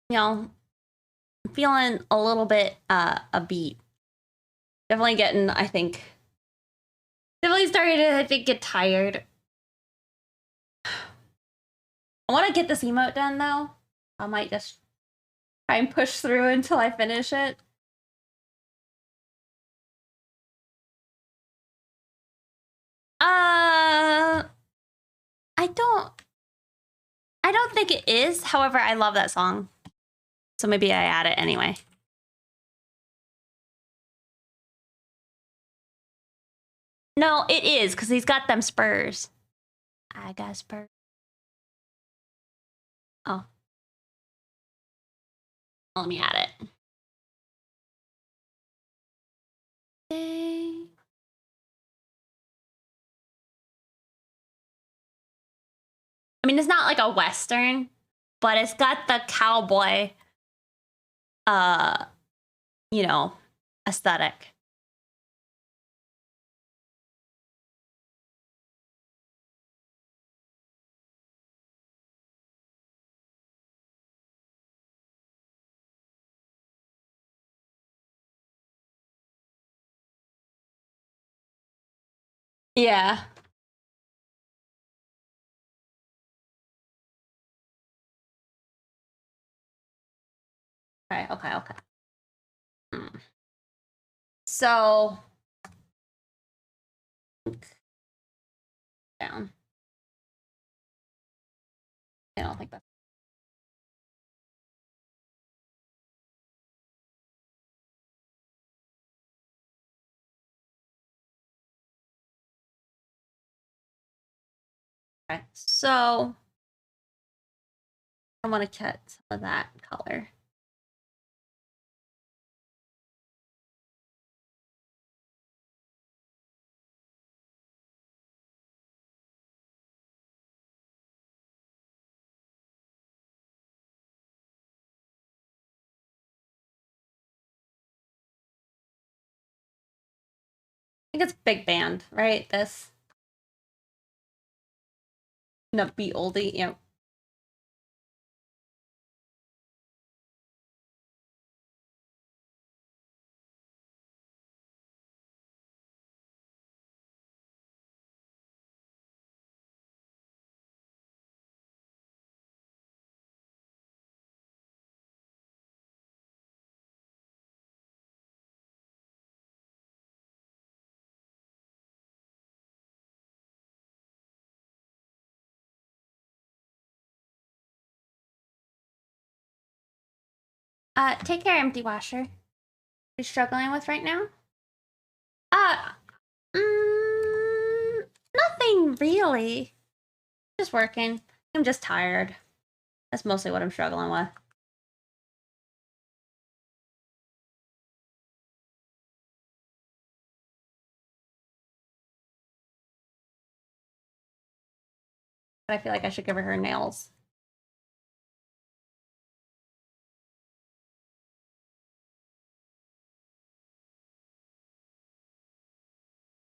You know, feeling a little bit a beat. Definitely getting, I think, definitely starting to, I think, get tired. I want to get this emote done though. I might just try and push through until I finish it. I don't think it is. However, I love that song. So maybe I add it anyway. No, it is, because he's got them spurs. I got spurs. Oh. Let me add it. Okay. I mean, it's not like a Western, but it's got the cowboy, you know, aesthetic. Yeah. Okay, okay, okay. So down. I don't think that's okay. So I want to cut some of that color. I think it's big band, right? This. No, be oldie, yeah. Take care, empty washer. You struggling with right now? Uh, nothing really. Just working. I'm just tired. That's mostly what I'm struggling with. But I feel like I should give her nails.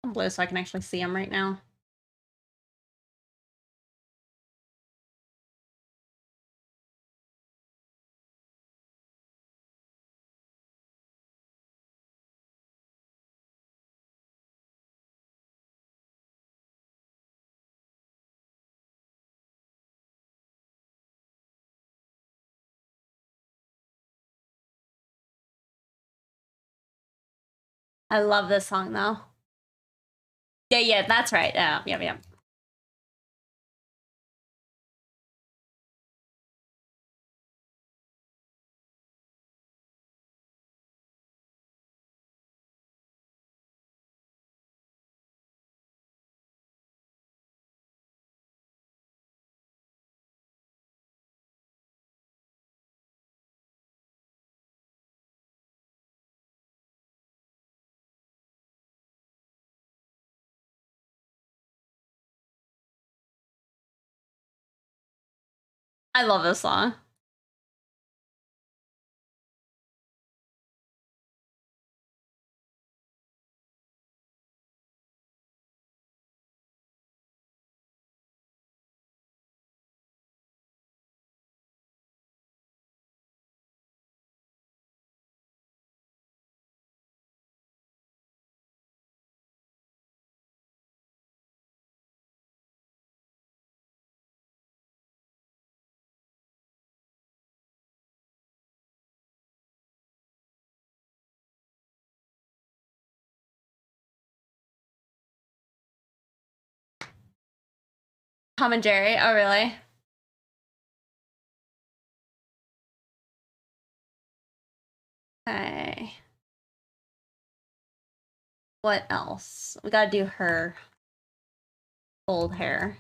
I'm blue so I can actually see them right now. I love this song though. Yeah, that's right. Yeah. I love this song. Tom and Jerry. Oh, really? Okay. What else? We gotta do her old hair.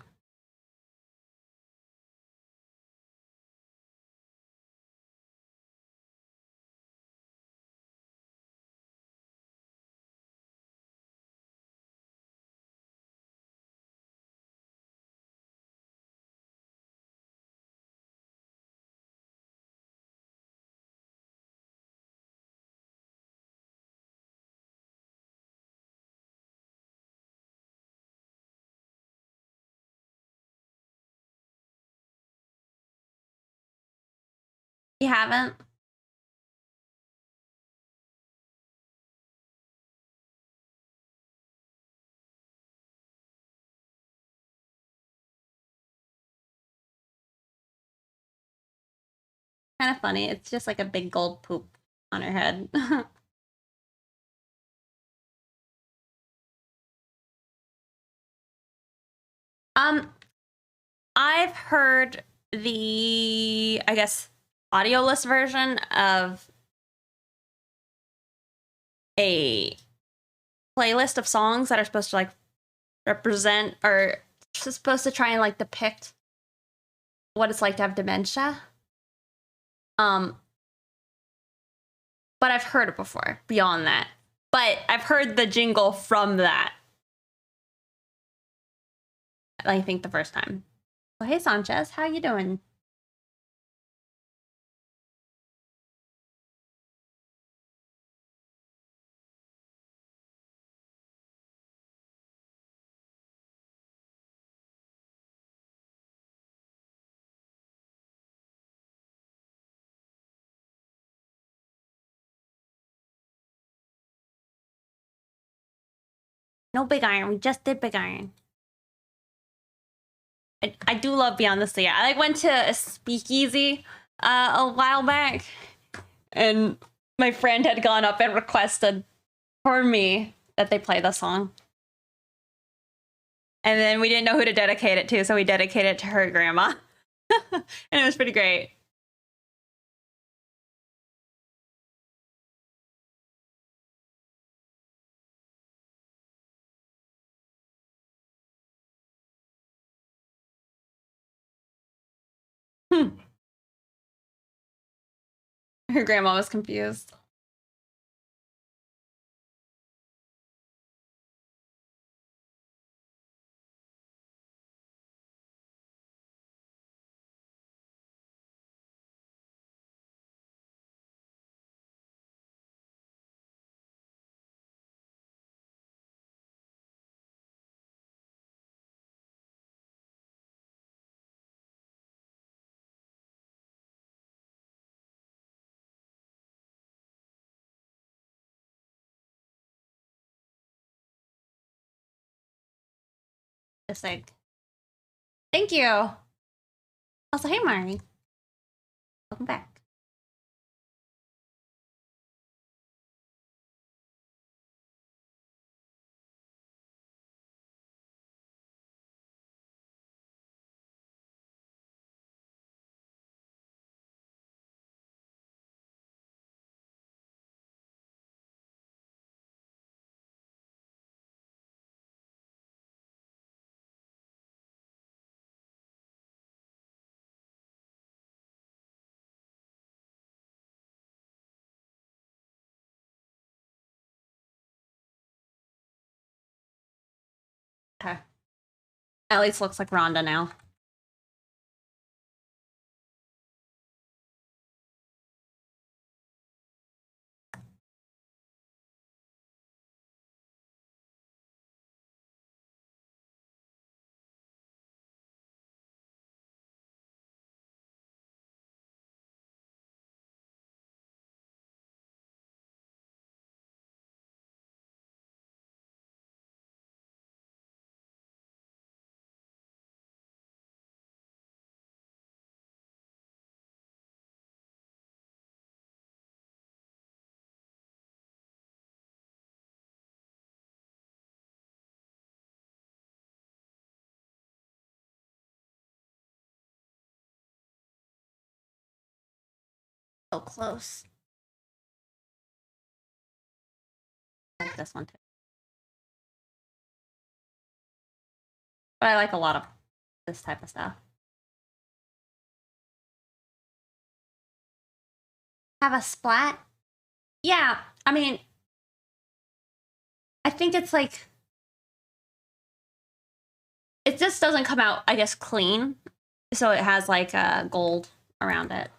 You haven't? Kind of funny. It's just like a big gold poop on her head. um, I've heard the, I guess, audio list version of a playlist of songs that are supposed to like represent or supposed to try and like depict what it's like to have dementia. Um, but I've heard it before beyond that. But I've heard the jingle from that. I think the first time. Well, hey Sanchez, how you doing? No Big Iron. We just did Big Iron. I do love Beyond the Sea. I like went to a speakeasy a while back, and my friend had gone up and requested for me that they play the song. And then we didn't know who to dedicate it to, so we dedicated it to her grandma. And it was pretty great. Her grandma was confused. Just like, thank you. Also, hey Mari. Welcome back. Okay. At least looks like Rhonda now. So close. I like this one too. But I like a lot of this type of stuff. Have a splat? Yeah, I mean, I think it's like, it just doesn't come out, I guess, clean. So it has like gold around it.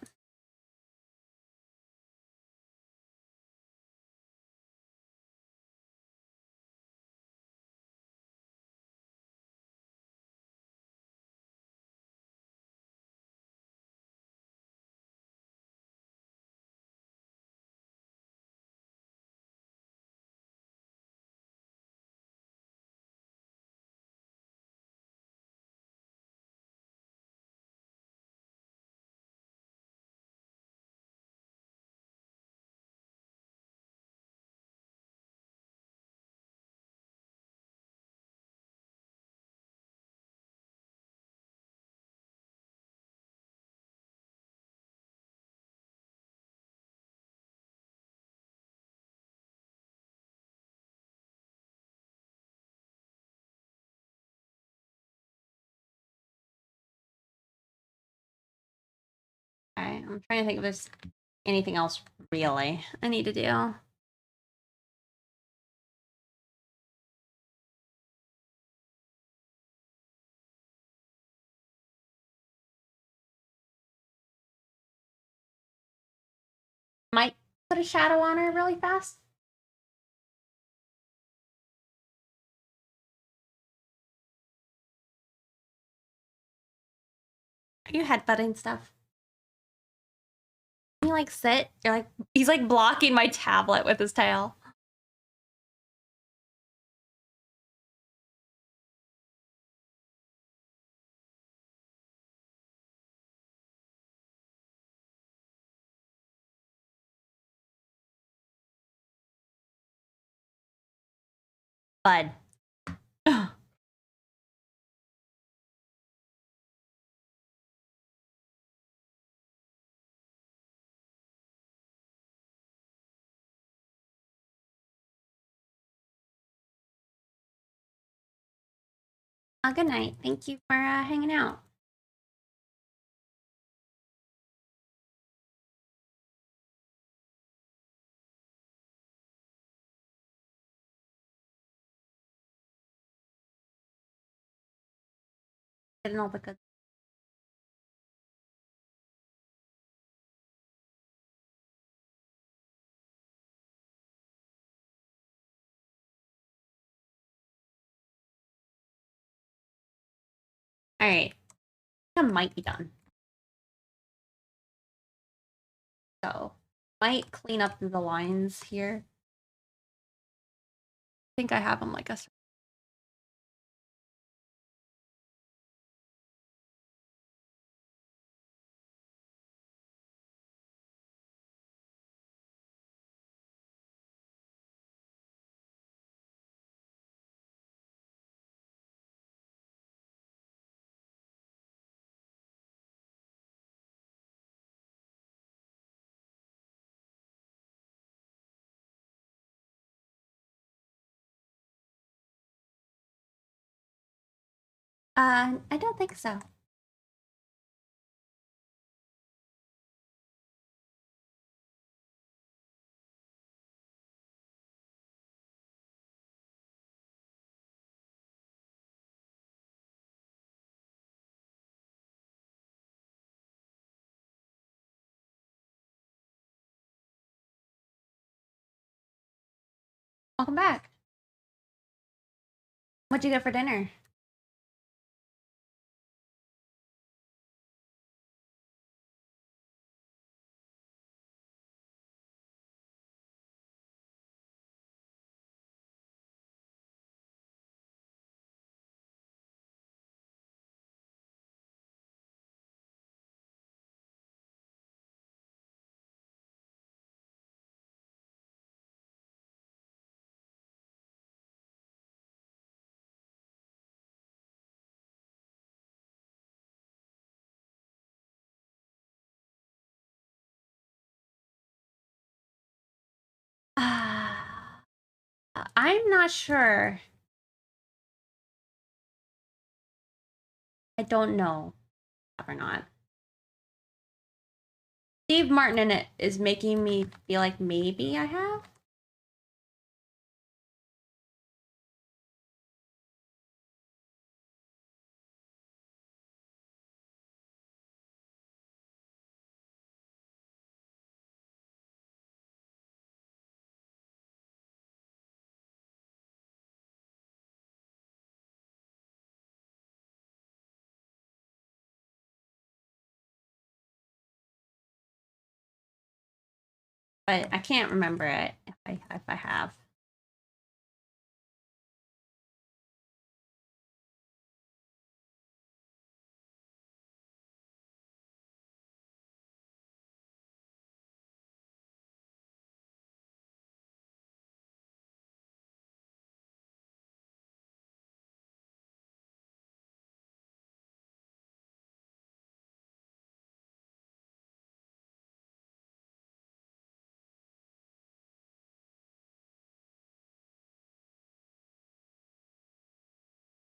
Okay, I'm trying to think if there's anything else really I need to do. Might put a shadow on her really fast. Are you headbutting stuff? Can you like sit? You're like, he's like blocking my tablet with his tail. Bud. Good night. Thank you for hanging out. Getting all the good. All right. I might be done. So, might clean up the lines here. I think I have them like a. I don't think so. Welcome back. What'd you get for dinner? I'm not sure. I don't know or not. Steve Martin in it is making me feel like maybe I have. But I can't remember it if I have.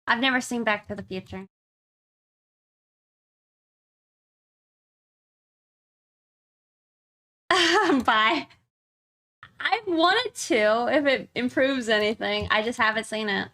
I've never seen Back to the Future. Bye. I wanted to if it improves anything. I just haven't seen it.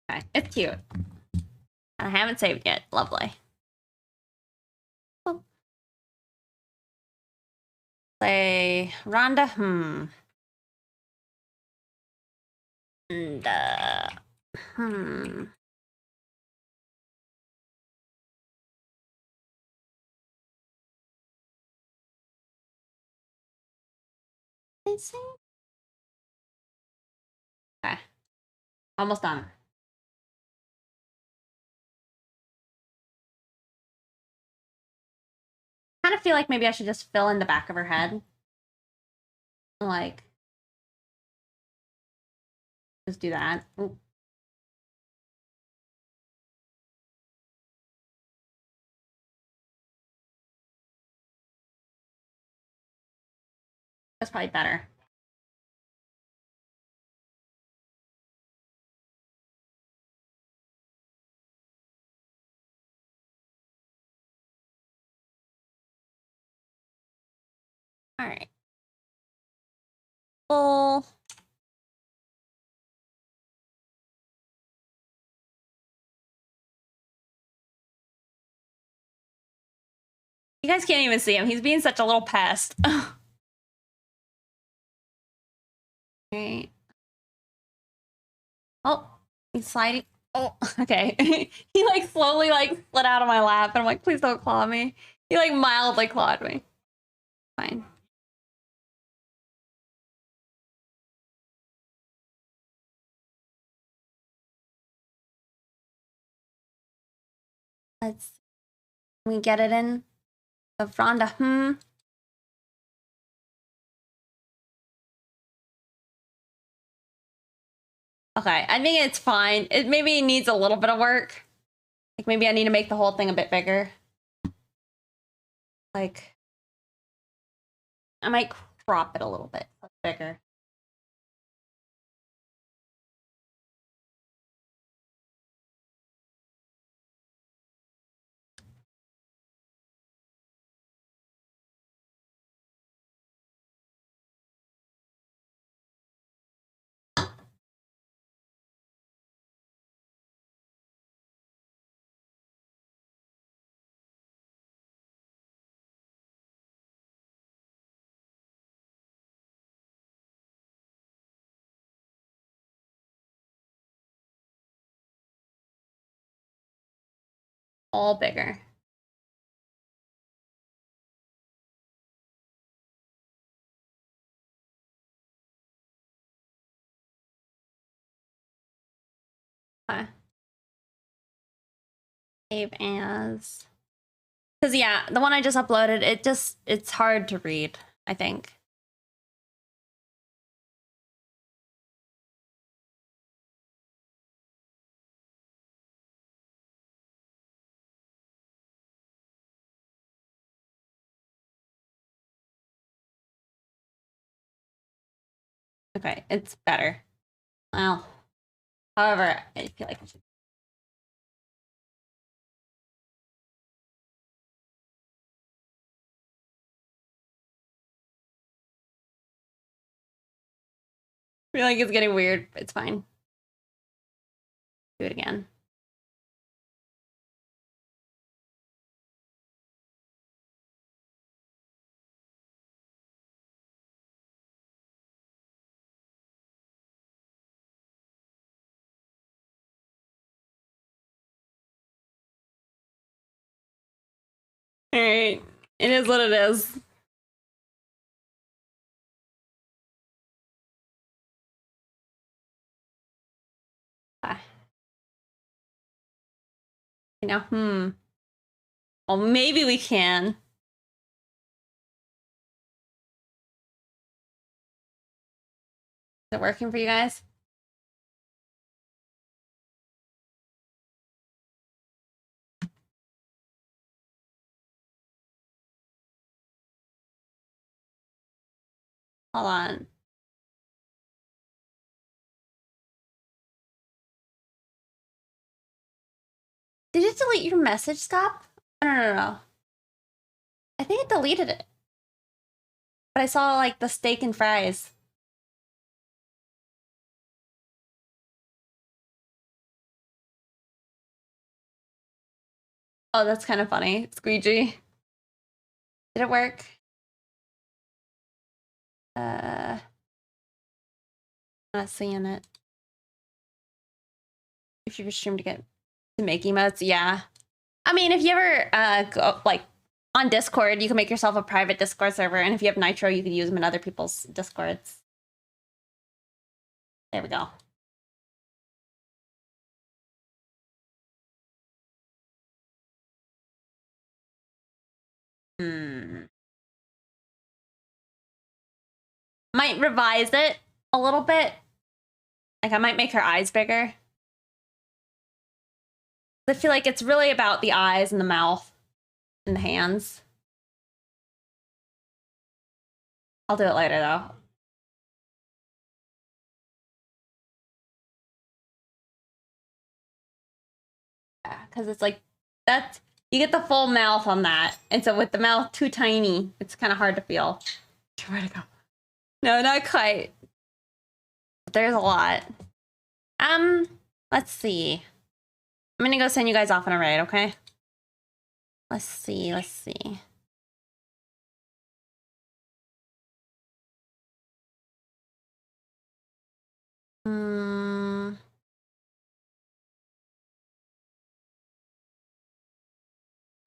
Okay, it's cute. I haven't saved yet. Lovely. Say Rhonda. And Is it? Okay. Almost done. Kind of feel like maybe I should just fill in the back of her head. Like, just do that. Ooh. That's probably better. All right. Oh. You guys can't even see him. He's being such a little pest. All right. Oh, he's sliding. Oh, okay. He like slowly like slid out of my lap, and I'm like, please don't claw me. He like mildly clawed me. Fine. Let's we get it in of Rhonda. Okay, I think it's fine. It maybe needs a little bit of work. Like maybe I need to make the whole thing a bit bigger. Like I might crop it a little bit bigger. All bigger. Okay. Save as. Because yeah, the one I just uploaded, it's hard to read, I think. Okay, it's better. Well, however, I feel like I should. I feel like it's getting weird. It's fine. Do it again. All right, it is what it is. Ah. You know, Well, maybe we can. Is it working for you guys? Hold on. Did you delete your message, Scott? No. I think it deleted it. But I saw like the steak and fries. Oh, that's kind of funny. Squeegee. Did it work? I'm not seeing it. If you stream to make emotes, yeah. I mean, if you ever go like on Discord, you can make yourself a private Discord server, and if you have Nitro, you can use them in other people's Discords. There we go. Might revise it a little bit. Like I might make her eyes bigger. I feel like it's really about the eyes and the mouth and the hands. I'll do it later though. Yeah, because it's like that's you get the full mouth on that, and so with the mouth too tiny, it's kind of hard to feel. Where to go? No, not quite. But there's a lot. Let's see. I'm gonna go send you guys off on a raid, okay? Let's see.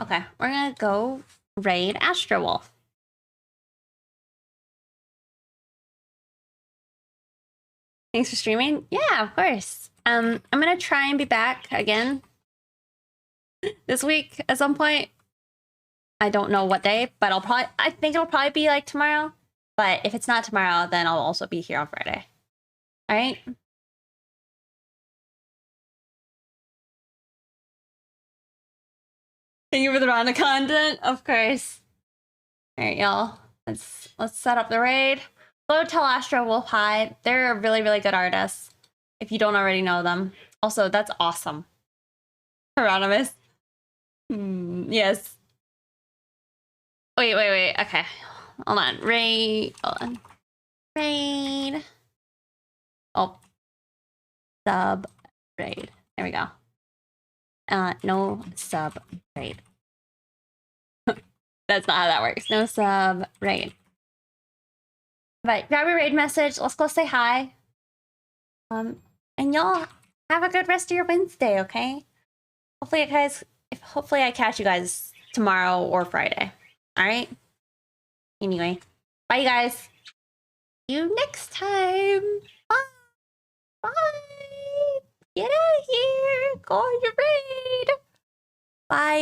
Okay, we're gonna go raid Astro Wolf. Thanks for streaming. Yeah, of course. I'm gonna try and be back again this week at some point. I don't know what day, but I think it'll probably be like tomorrow. But if it's not tomorrow, then I'll also be here on Friday. All right. Thank you for the round of content, of course. All right, y'all. Let's set up the raid. Go tell Astro Wolf hi. They're a really, really good artist. If you don't already know them. Also, that's awesome. Hieronymus. Yes. Wait. Okay. Hold on. Raid. Hold on. Raid. Oh. Sub raid. There we go. No sub raid. That's not how that works. No sub raid. But grab your raid message. Let's go say hi. And y'all have a good rest of your Wednesday, okay? Hopefully I catch you guys tomorrow or Friday. All right? Anyway, bye you guys. See you next time. Bye. Bye. Get out of here. Go on your raid. Bye.